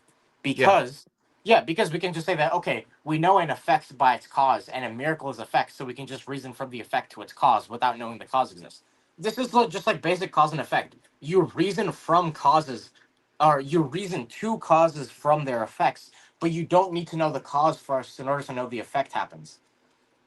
yeah, Because, yeah, because we can just say that, okay, we know an effect by its cause and a miracle is effect, so we can just reason from the effect to its cause without knowing the cause exists. This is just like basic cause and effect. You reason from causes, or you reason to causes from their effects, but you don't need to know the cause first in order to know the effect happens.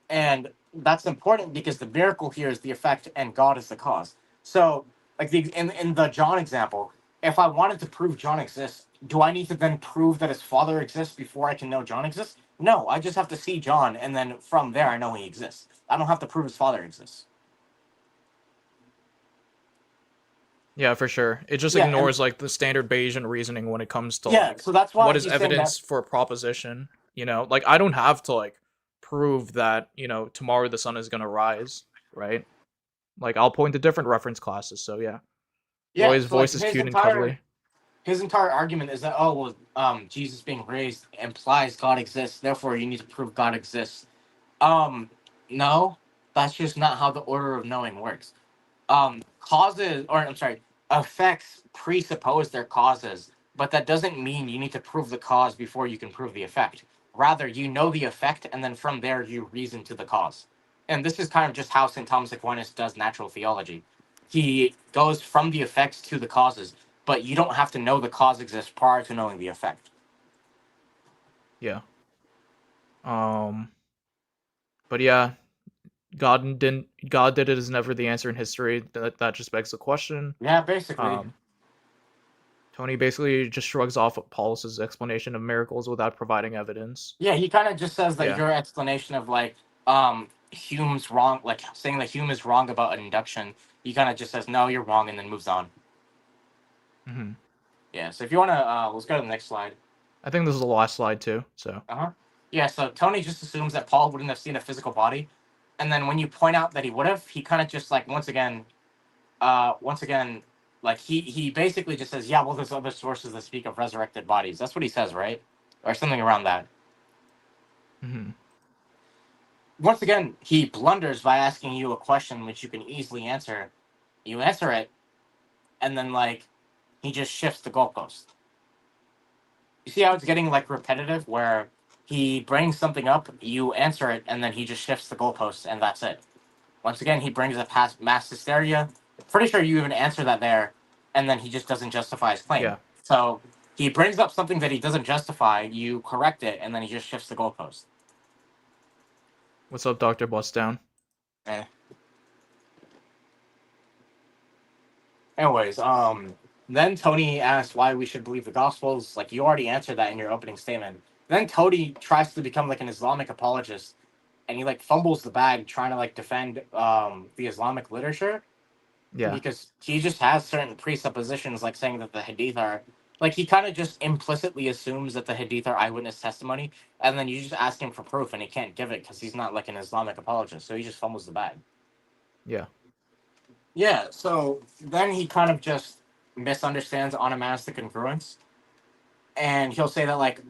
And that's important because the miracle here is the effect and God is the cause. So, like in the John example, if I wanted to prove John exists, do I need to then prove that his father exists before I can know John exists? No, I just have to see John, and then from there I know he exists. I don't have to prove his father exists. Yeah, for sure. It just Yeah, and ignores like the standard Bayesian reasoning when it comes to yeah, like so that's why what is he's saying that. evidence for a proposition. Like I don't have to like prove that, tomorrow the sun is gonna rise, right? Like I'll point to different reference classes, so yeah. Yeah, His so like voice is cute and cuddly. his entire argument is that, oh well, Jesus being raised implies God exists, therefore you need to prove God exists. No, that's just not how the order of knowing works. Causes, or I'm sorry, effects presuppose their causes, but that doesn't mean you need to prove the cause before you can prove the effect. Rather, you know the effect, and then from there you reason to the cause. And this is kind of just how St. Thomas Aquinas does natural theology. He goes from the effects to the causes, but you don't have to know the cause exists prior to knowing the effect. Yeah. But yeah, God did it is never the answer in history. That just begs the question. Yeah, basically. Tony basically just shrugs off Paulus's explanation of miracles without providing evidence. Yeah, he kind of just says that Yeah. your explanation of like Hume's wrong, like saying that Hume is wrong about induction. He kind of just says no, you're wrong, and then moves on. Mm-hmm. Yeah. So if you want to, let's go to the next slide. I think this is the last slide too. So. Yeah. So Tony just assumes that Paul wouldn't have seen a physical body, and then when you point out that he would have, he kind of just like once again, like he basically just says, yeah, well, there's other sources that speak of resurrected bodies. That's what he says, right? Or something around that. Mm-hmm. Once again, he blunders by asking you a question which you can easily answer. You answer it, and then like he just shifts the goalpost. You see how it's getting like repetitive, where he brings something up, you answer it, and then he just shifts the goalpost, and that's it. Once again, he brings up past mass hysteria. Pretty sure you even answer that there, and then he just doesn't justify his claim. Yeah. So he brings up something that he doesn't justify, you correct it, and then he just shifts the goalpost. What's up, Dr. Bustdown? Anyways, then Tony asked why we should believe the Gospels. Like, you already answered that in your opening statement. Then Tony tries to become like an Islamic apologist, and he like fumbles the bag trying to like defend the Islamic literature. Yeah. Because he just has certain presuppositions, like saying that the Hadith are like he kind of just implicitly assumes that the Hadith are eyewitness testimony, and then you just ask him for proof, and he can't give it because he's not like an Islamic apologist, so he just fumbles the bag. Yeah. Yeah, so then he kind of just misunderstands onomastic congruence, and he'll say that like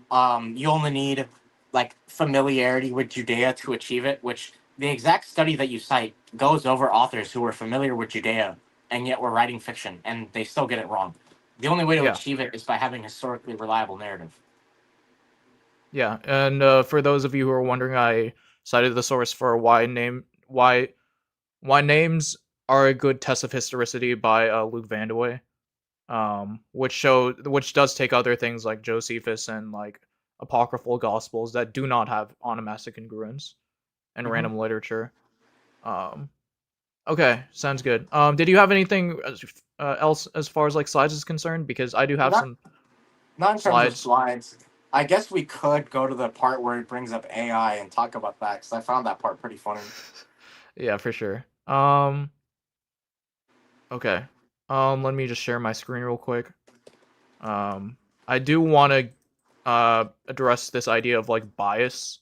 you only need like familiarity with Judea to achieve it, which the exact study that you cite goes over authors who were familiar with Judea and yet were writing fiction, and they still get it wrong. The only way to achieve it is by having historically reliable narrative. Yeah, and for those of you who are wondering, I cited the source for why names are a good test of historicity by Luke Vandewey, which does take other things like Josephus and like apocryphal gospels that do not have onomastic congruence and random literature. Okay, sounds good. Did you have anything else as far as like slides is concerned? Because I do have some. Not in terms of slides. I guess we could go to the part where it brings up AI and talk about that, because I found that part pretty funny. Yeah, for sure. Okay. Let me just share my screen real quick. I do want to address this idea of like bias.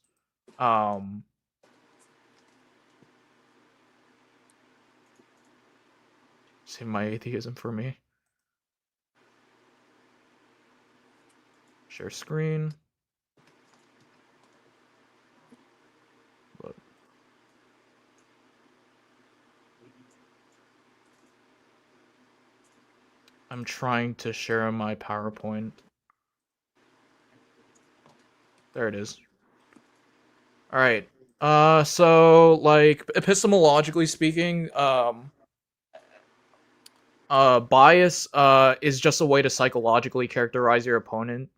Save my atheism for me. Share screen. Look. I'm trying to share my PowerPoint. There it is. All right. So like epistemologically speaking, bias is just a way to psychologically characterize your opponent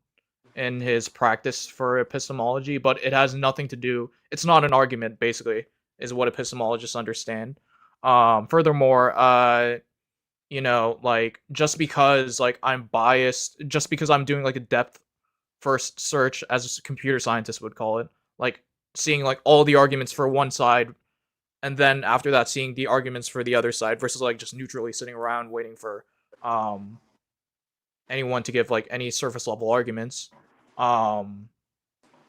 in his practice for epistemology, but it has nothing to do. It's not an argument, basically, is what epistemologists understand. Furthermore, you know, like just because like I'm biased, just because I'm doing like a depth first search, as a computer scientist would call it, like seeing like all the arguments for one side, and then after that seeing the arguments for the other side, versus like just neutrally sitting around waiting for um anyone to give like any surface level arguments. Um,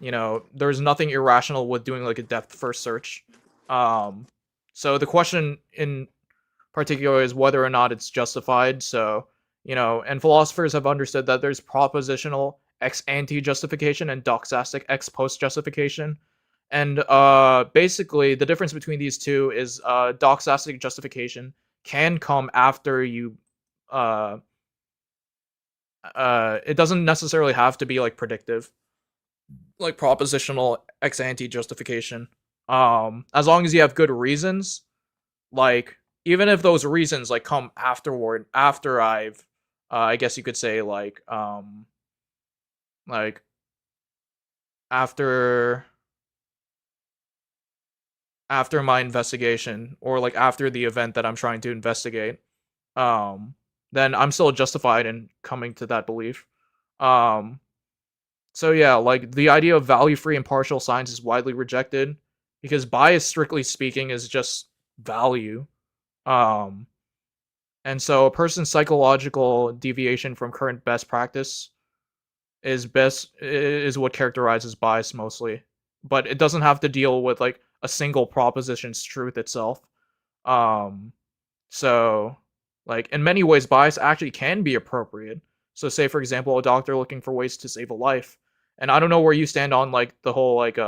you know, there's nothing irrational with doing like a depth first search. Um, so the question in particular is whether or not it's justified. So, you know, and philosophers have understood that there's propositional ex ante justification and doxastic ex post justification. And basically, the difference between these two is doxastic justification can come after you. Uh, it doesn't necessarily have to be like predictive, like propositional ex ante justification. As long as you have good reasons, like even if those reasons like come afterward, after I've, I guess you could say like after after my investigation, or like after the event that I'm trying to investigate, um, then I'm still justified in coming to that belief. Um, so yeah, like the idea of value-free impartial science is widely rejected because bias, strictly speaking, is just value. Um, and so a person's psychological deviation from current best practice is what characterizes bias mostly. But it doesn't have to deal with like a single proposition's truth itself. Um, so like in many ways bias actually can be appropriate. So say for example a doctor looking for ways to save a life. And I don't know where you stand on like the whole like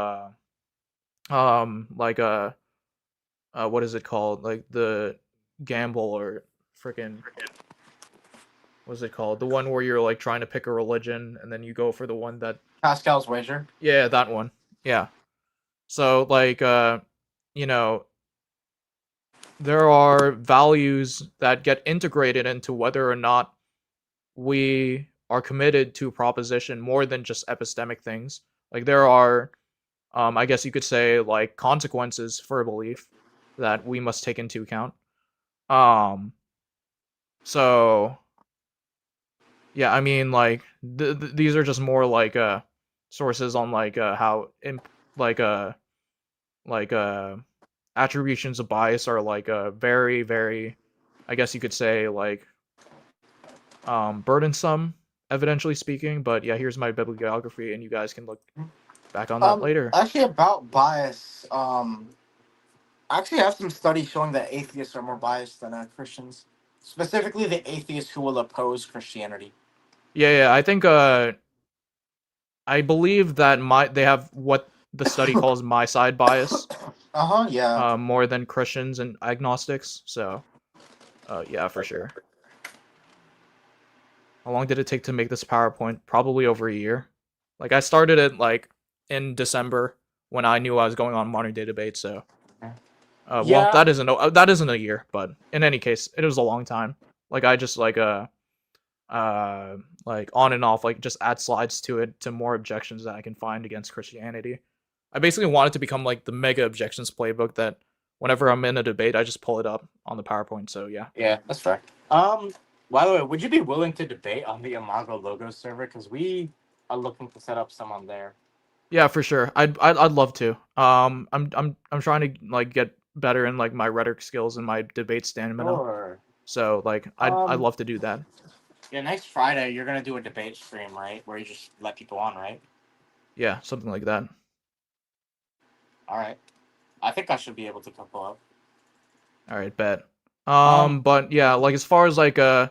what is it called? Like the gamble or freaking what's it called? The one where you're like trying to pick a religion and then you go for the one that Pascal's wager. yeah, that one. Yeah. So like you know, there are values that get integrated into whether or not we are committed to a proposition more than just epistemic things. Like there are I guess you could say like consequences for a belief that we must take into account. Um so yeah, I mean like these are just more like sources on like how like like attributions of bias are like very very, I guess you could say like burdensome, evidentially speaking. But yeah, here's my bibliography and you guys can look back on that later. Actually, about bias, I actually have some studies showing that atheists are more biased than Christians, specifically the atheists who will oppose Christianity. Yeah, I think I believe that they have what the study calls my side bias Yeah. more than Christians and agnostics. So yeah, for sure. How long did it take to make this PowerPoint? Probably over a year. Like I started it like in December when I knew I was going on modern day debate. So, well, Yeah. that isn't a year, but in any case, it was a long time. Like I just like like on and off, like just add slides to it to more objections that I can find against Christianity. I basically want it to become like the mega objections playbook that whenever I'm in a debate, I just pull it up on the PowerPoint. So yeah. Yeah, that's fair. By the way, would you be willing to debate on the Imago Logos server? Because we are looking to set up someone there. Yeah, for sure. I'd love to. I'm trying to like get better in like my rhetoric skills and my debate stamina. Sure. So like I'd love to do that. Yeah, next Friday you're gonna do a debate stream, right? Where you just let people on, right? Yeah, something like that. All right. I think I should be able to couple up. All right, bet. But yeah, like as far as like the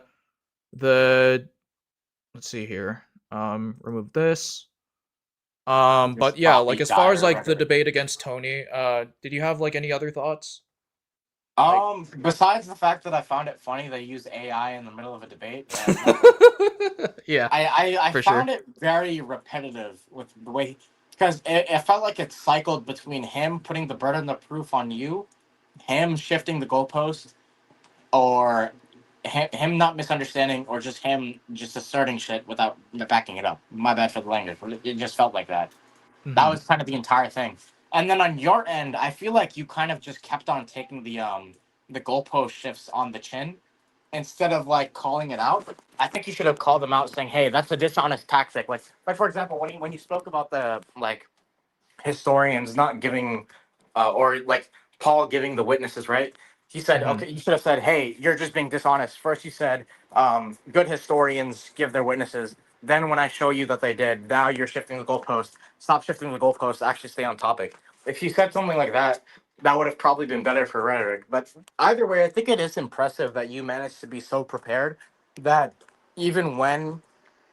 let's see here. Remove this. But yeah, like as far as like the debate against Tony, did you have like any other thoughts? Besides the fact that I found it funny they use AI in the middle of a debate, Yeah, I for found sure. it very repetitive with the way, because it felt like it cycled between him putting the burden of proof on you, him shifting the goalpost, or him not misunderstanding, or just him just asserting shit without backing it up. My bad for the language, but it just felt like that. That was kind of the entire thing. And then on your end, I feel like you kind of just kept on taking the goalpost shifts on the chin, instead of like calling it out, I think you should have called them out saying, "Hey, that's a dishonest tactic." Like for example, when you spoke about the like historians not giving, or like Paul giving the witnesses, right? He said, Mhm. okay, you should have said, "Hey, you're just being dishonest." First, you said, "Good historians give their witnesses." Then, when I show you that they did, now you're shifting the goalpost. Stop shifting the goalpost. Actually, stay on topic. If you said something like that, that would have probably been better for rhetoric. But either way, I think it is impressive that you managed to be so prepared that even when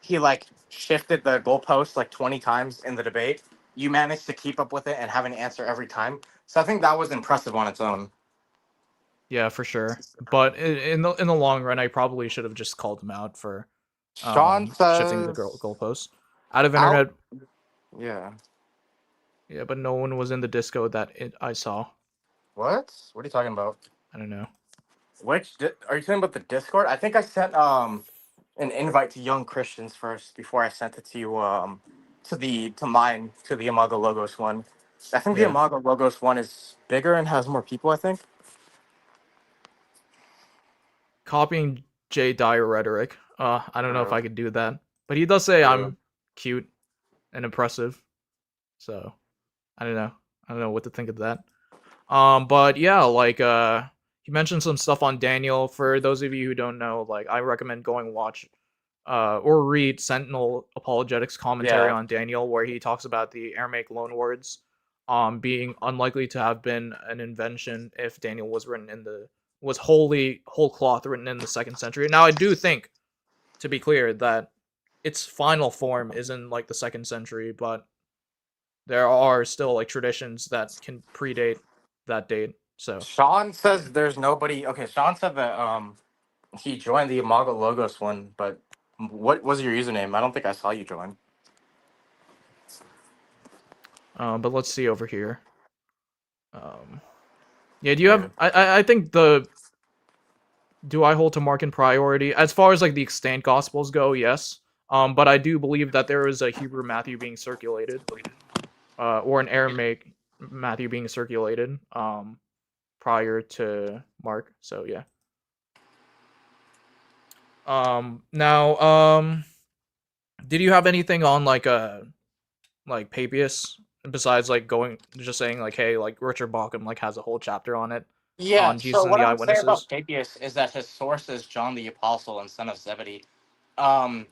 he like shifted the goalpost like 20 times in the debate, you managed to keep up with it and have an answer every time. So I think that was impressive on its own. Yeah, for sure. But in the long run, I probably should have just called him out for Sean shifting the says goalpost. Out of out. internet, Yeah. yeah, but no one was in the disco that I saw. What? What are you talking about? I don't know. Are you talking about the Discord? I think I sent an invite to young Christians first before I sent it to you to the Imago Logos one. I think the Yeah, Imago Logos one is bigger and has more people, I think. copying J Dyer rhetoric. I don't know if True. I could do that, but he does say True. I'm cute and impressive, so I don't know. I don't know what to think of that. But yeah, like he mentioned some stuff on Daniel. For those of you who don't know, like I recommend going watch or read Sentinel Apologetics commentary Yeah. on Daniel, where he talks about the Aramaic loanwords being unlikely to have been an invention if Daniel was written in the was whole cloth written in the 2nd century. Now I do think, to be clear, that its final form is in like the 2nd century, but there are still like traditions that can predate that date. So Sean says there's nobody. Okay, Sean said that he joined the Imago Logos one, but what was your username? I don't think I saw you join. but let's see over here. Yeah, do you have Weird. I think the do I hold to Mark in priority? As far as like the extant gospels go, yes. But I do believe that there is a Hebrew Matthew being circulated, or an Aramaic Matthew being circulated, prior to Mark. So yeah. Now, did you have anything on like Papias besides like going just saying like, hey, like Richard Bauckham like has a whole chapter on it Yeah. on So Jesus and what the I would say about eyewitnesses? Papias is that his source is John the Apostle and son of Zebedee. Um,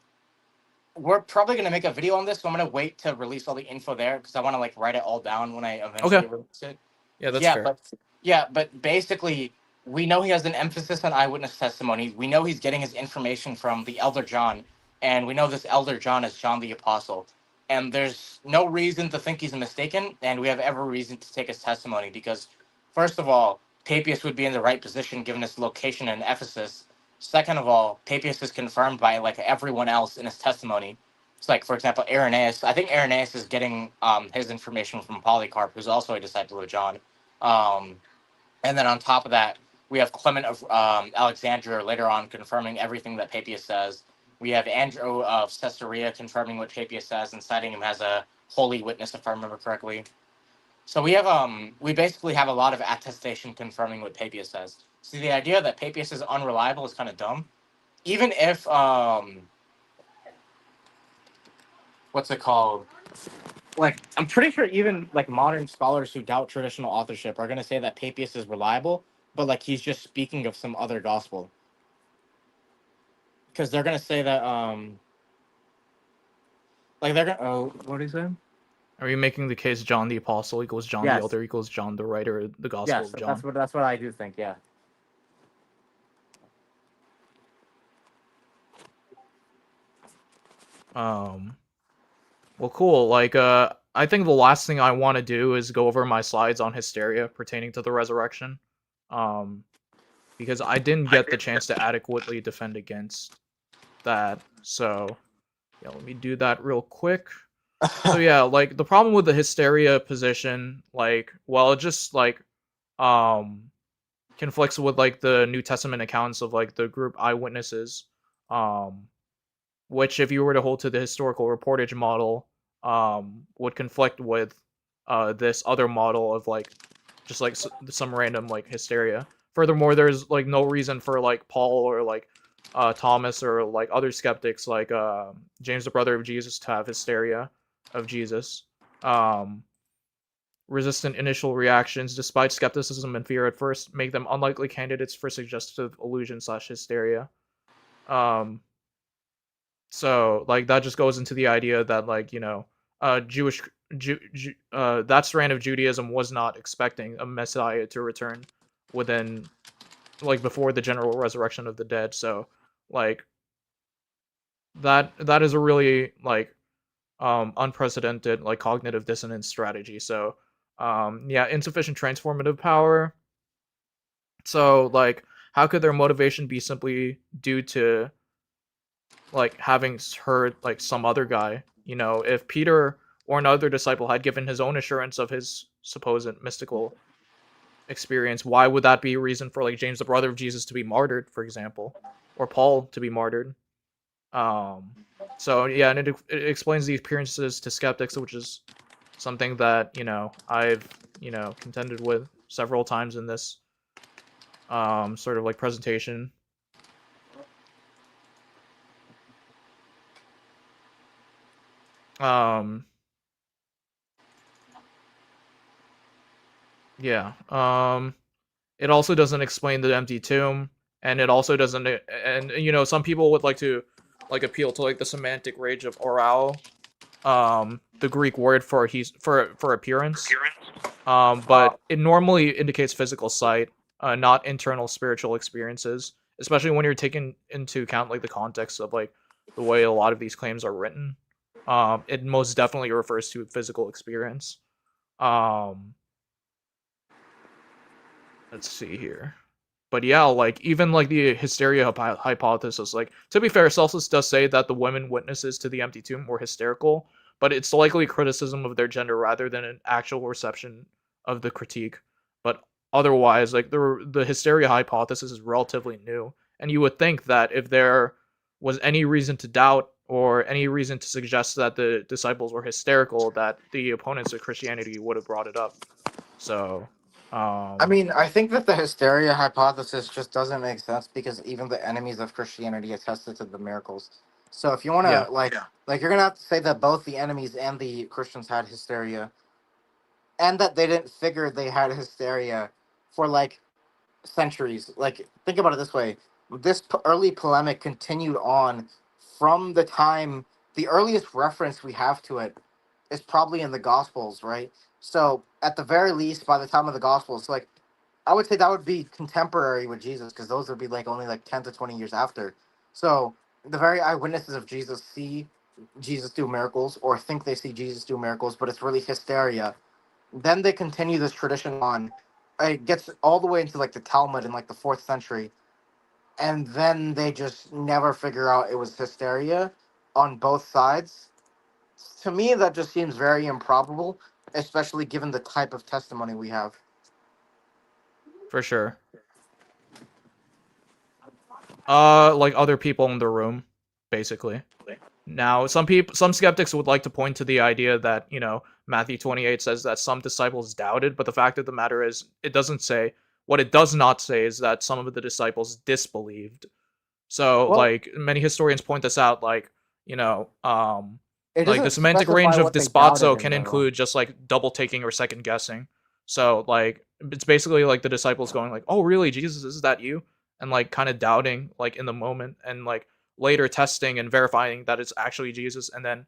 we're probably gonna make a video on this, so I'm gonna wait to release all the info there because I want to like write it all down when I Okay, eventually release it. yeah, that's Yeah, fair. but yeah, but basically, we know he has an emphasis on eyewitness testimony. We know he's getting his information from the Elder John, and we know this Elder John is John the Apostle. And there's no reason to think he's mistaken, and we have every reason to take his testimony because, first of all, Papias would be in the right position given his location in Ephesus. Second of all, Papias is confirmed by like everyone else in his testimony. It's like, for example, Irenaeus. I think Irenaeus is getting his information from Polycarp, who's also a disciple of John. Um, and then on top of that, we have Clement of Alexandria later on confirming everything that Papias says. We have Andrew of Caesarea confirming what Papias says and citing him as a holy witness, if I remember correctly. So we basically have a lot of attestation confirming what Papias says. So the idea that Papias is unreliable is kind of dumb. Even if what's it called? Like I'm pretty sure even like modern scholars who doubt traditional authorship are going to say that Papias is reliable, but like he's just speaking of some other gospel because they're going to say that like they're going to oh what do you say? Are you making the case John the Apostle equals John the Yes, Elder equals John the writer of the Gospel yes, of John? that's what I do think. Yeah. Um, well, cool. Like, I think the last thing I want to do is go over my slides on hysteria pertaining to the resurrection. Um, because I didn't get the chance to adequately defend against that. So, yeah, let me do that real quick. So yeah, like the problem with the hysteria position, like, well, it just like um conflicts with like the New Testament accounts of like the group eyewitnesses, um, which if you were to hold to the historical reportage model, would conflict with this other model of like just like some random like hysteria. furthermore, there's like no reason for like Paul or like Thomas or like other skeptics like James, the brother of Jesus, to have hysteria of Jesus. Resistant initial reactions, despite skepticism and fear at first, make them unlikely candidates for suggestive illusion/hysteria. So like that just goes into the idea that like Jewish that strand of Judaism was not expecting a Messiah to return within like before the general resurrection of the dead. So like that is a really like unprecedented like cognitive dissonance strategy. So yeah, insufficient transformative power. So like how could their motivation be simply due to like having heard like some other guy? If Peter or another disciple had given his own assurance of his supposed mystical experience, why would that be a reason for like James, the brother of Jesus, to be martyred, for example, or Paul to be martyred? So yeah, and it explains the appearances to skeptics, which is something that I've contended with several times in this sort of like presentation. Yeah. It also doesn't explain the empty tomb, and it also doesn't. And some people would like to like appeal to like the semantic range of oral, the Greek word for appearance. But it normally indicates physical sight, not internal spiritual experiences, especially when you're taking into account like the context of like the way a lot of these claims are written. It most definitely refers to physical experience. Let's see here. But yeah, like even like the hysteria hypothesis, like to be fair, Celsus does say that the women witnesses to the empty tomb were hysterical, but it's likely criticism of their gender rather than an actual reception of the critique. But otherwise, like the hysteria hypothesis is relatively new, and you would think that if there was any reason to doubt or any reason to suggest that the disciples were hysterical, that the opponents of Christianity would have brought it up. So I mean, I think that the hysteria hypothesis just doesn't make sense because even the enemies of Christianity attested to the miracles. So if you want yeah. to like you're gonna have to say that both the enemies and the Christians had hysteria, and that they didn't figure they had hysteria for like centuries. Like think about it this way: this early polemic continued on from the time the earliest reference we have to it is probably in the Gospels, right? So at the very least, by the time of the Gospels, like I would say that would be contemporary with Jesus because those would be like only like 10 to 20 years after. So the very eyewitnesses of Jesus see Jesus do miracles or think they see Jesus do miracles, but it's really hysteria. Then they continue this tradition on. It gets all the way into like the Talmud in like the 4th century. And then they just never figure out it was hysteria on both sides. To me, that just seems very improbable, especially given the type of testimony we have. For sure. Like other people in the room, basically. Now, some skeptics would like to point to the idea that, Matthew 28 says that some disciples doubted, but the fact of the matter is, it doesn't say, what it does not say is that some of the disciples disbelieved. So, Well, like, many historians point this out, like, it like the doesn't semantic specify range of what they doubted despazo in can there, though. include just like double taking or second guessing. So like it's basically like the disciples going like, "Oh, really, Jesus, is that you?" And like kind of doubting like in the moment, and like later testing and verifying that it's actually Jesus, and then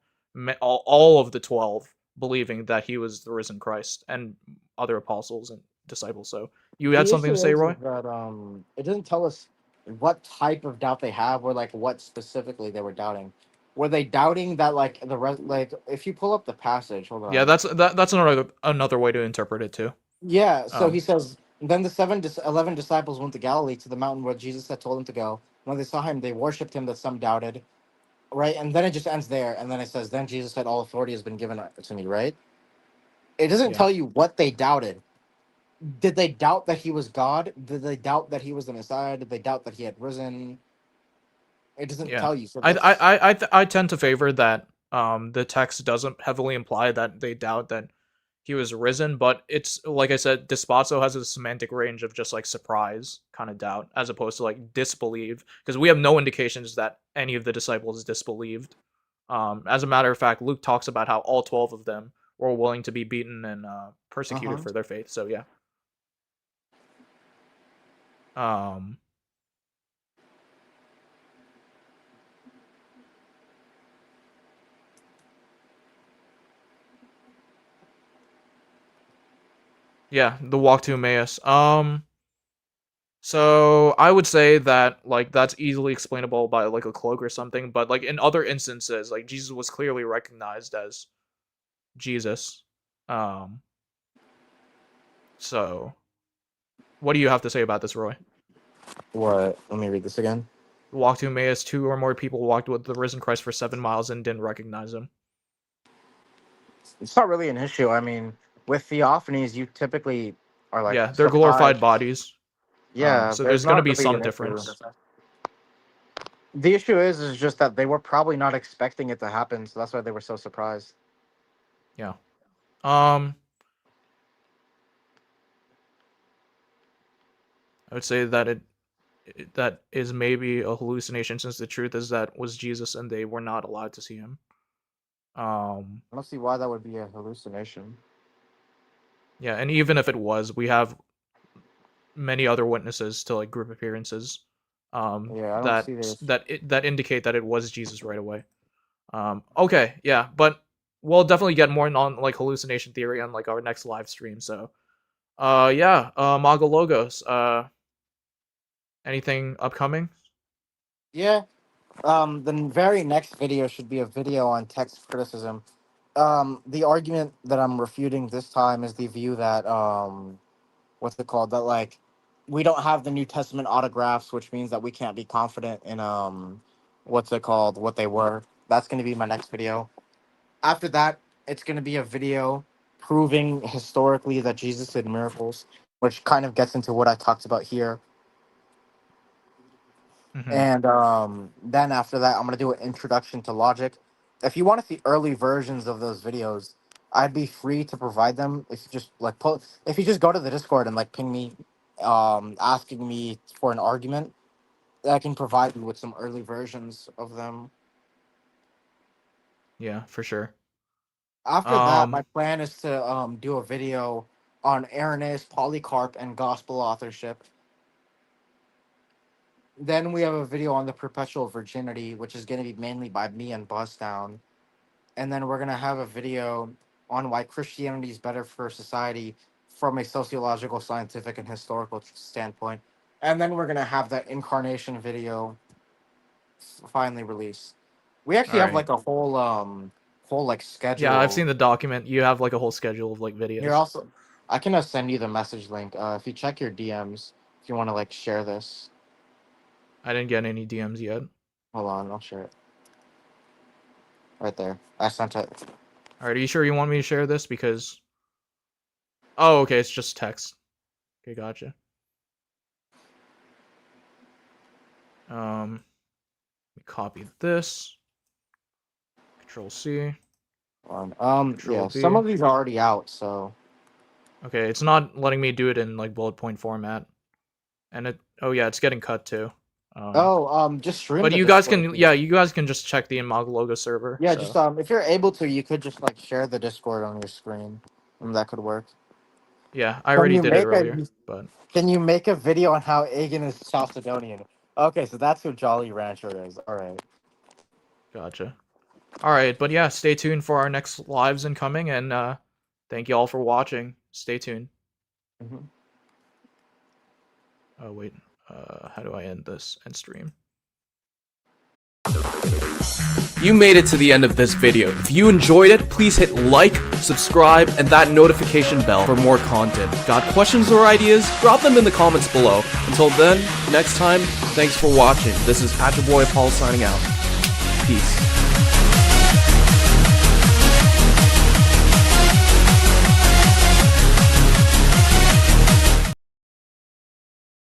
all of the 12 believing that he was the risen Christ, and other apostles and disciples. So you had The something to issue say, is Roy? that it doesn't tell us what type of doubt they have or like what specifically they were doubting. Were they doubting that like like if you pull up the passage, hold Yeah, on. that's another way to interpret it too. Yeah, so he Um, says, then the 11 disciples went to Galilee to the mountain where Jesus had told them to go. When they saw him, they worshipped him, that some doubted, right? And then it just ends there. And then it says, then Jesus said, all authority has been given to me, right? It doesn't yeah, tell you what they doubted. Did they doubt that he was God? Did they doubt that he was the Messiah? Did they doubt that he had risen? It doesn't yeah. tell you. So I that's, I I I, I tend to favor that the text doesn't heavily imply that they doubt that he was risen, but it's like I said, dispazo has a semantic range of just like surprise kind of doubt, as opposed to like disbelieve, because we have no indications that any of the disciples disbelieved. As a matter of fact, Luke talks about how all 12 of them were willing to be beaten and persecuted for their faith. So yeah. Yeah, the walk to Emmaus. So I would say that like that's easily explainable by like a cloak or something, but like in other instances, like Jesus was clearly recognized as Jesus. So what do you have to say about this, Roy? What? Let me read this again. Walk to Emmaus, 2 or more people walked with the risen Christ for 7 miles and didn't recognize him. It's not really an issue. I mean, with theophanies, you typically are like, Yeah, they're glorified bodies. Yeah, so there's going to be some difference. The issue is just that they were probably not expecting it to happen, so that's why they were so surprised. Yeah. I would say that that is maybe a hallucination, since the truth is that was Jesus and they were not allowed to see him. I don't see why that would be a hallucination. Yeah, and even if it was, we have many other witnesses to like group appearances that indicate that it was Jesus right away. Okay, yeah, but we'll definitely get more on like hallucination theory on like our next live stream. So yeah, Mago Logos, anything upcoming? Yeah. The very next video should be a video on text criticism. The argument that I'm refuting this time is the view that what's it called? That like we don't have the New Testament autographs, which means that we can't be confident in what's it called? What they were. That's gonna be my next video. After that, it's gonna be a video proving historically that Jesus did miracles, which kind of gets into what I talked about here. And then after that, I'm gonna do an introduction to logic. If you want to see early versions of those videos, I'd be free to provide them. If you just like if you just go to the Discord and like ping me, asking me for an argument, I can provide you with some early versions of them. Yeah, for sure. After that, my plan is to do a video on Irenaeus, Polycarp, and gospel authorship. Then we have a video on the perpetual virginity, which is going to be mainly by me and Buzzdown. And then we're going to have a video on why Christianity is better for society from a sociological, scientific, and historical standpoint. And then we're going to have that incarnation video finally released. We actually have like a whole like schedule. Yeah, I've seen the document. You have like a whole schedule of like videos. You're also, I can send you the message link. If you check your DMs, if you want to like share this. I didn't get any DMs yet. Hold on, I'll share it. Right there. I sent it. Alright, are you sure you want me to share this? Because... Oh, okay, it's just text. Okay, gotcha. Let me copy this. Control C. Yeah, some of these are already out, so... Okay, it's not letting me do it in, like, bullet point format. And it... Oh, yeah, it's getting cut, too. Just stream. But you guys can, you guys can just check the Imago Logo server. Yeah, so. Just if you're able to, you could just like share the Discord on your screen, and that could work. Yeah, I already did it earlier. But can you make a video on how Agan is Chalcedonian? Okay, so that's who Jolly Rancher is. All right. Gotcha. All right, but yeah, stay tuned for our next lives incoming, and thank you all for watching. Stay tuned. Oh wait. How do I end this end stream? You made it to the end of this video. If you enjoyed it, please hit like, subscribe, and that notification bell for more content. Got questions or ideas? Drop them in the comments below. Until then, next time, thanks for watching. This is Patrick Boy Paul signing out. Peace.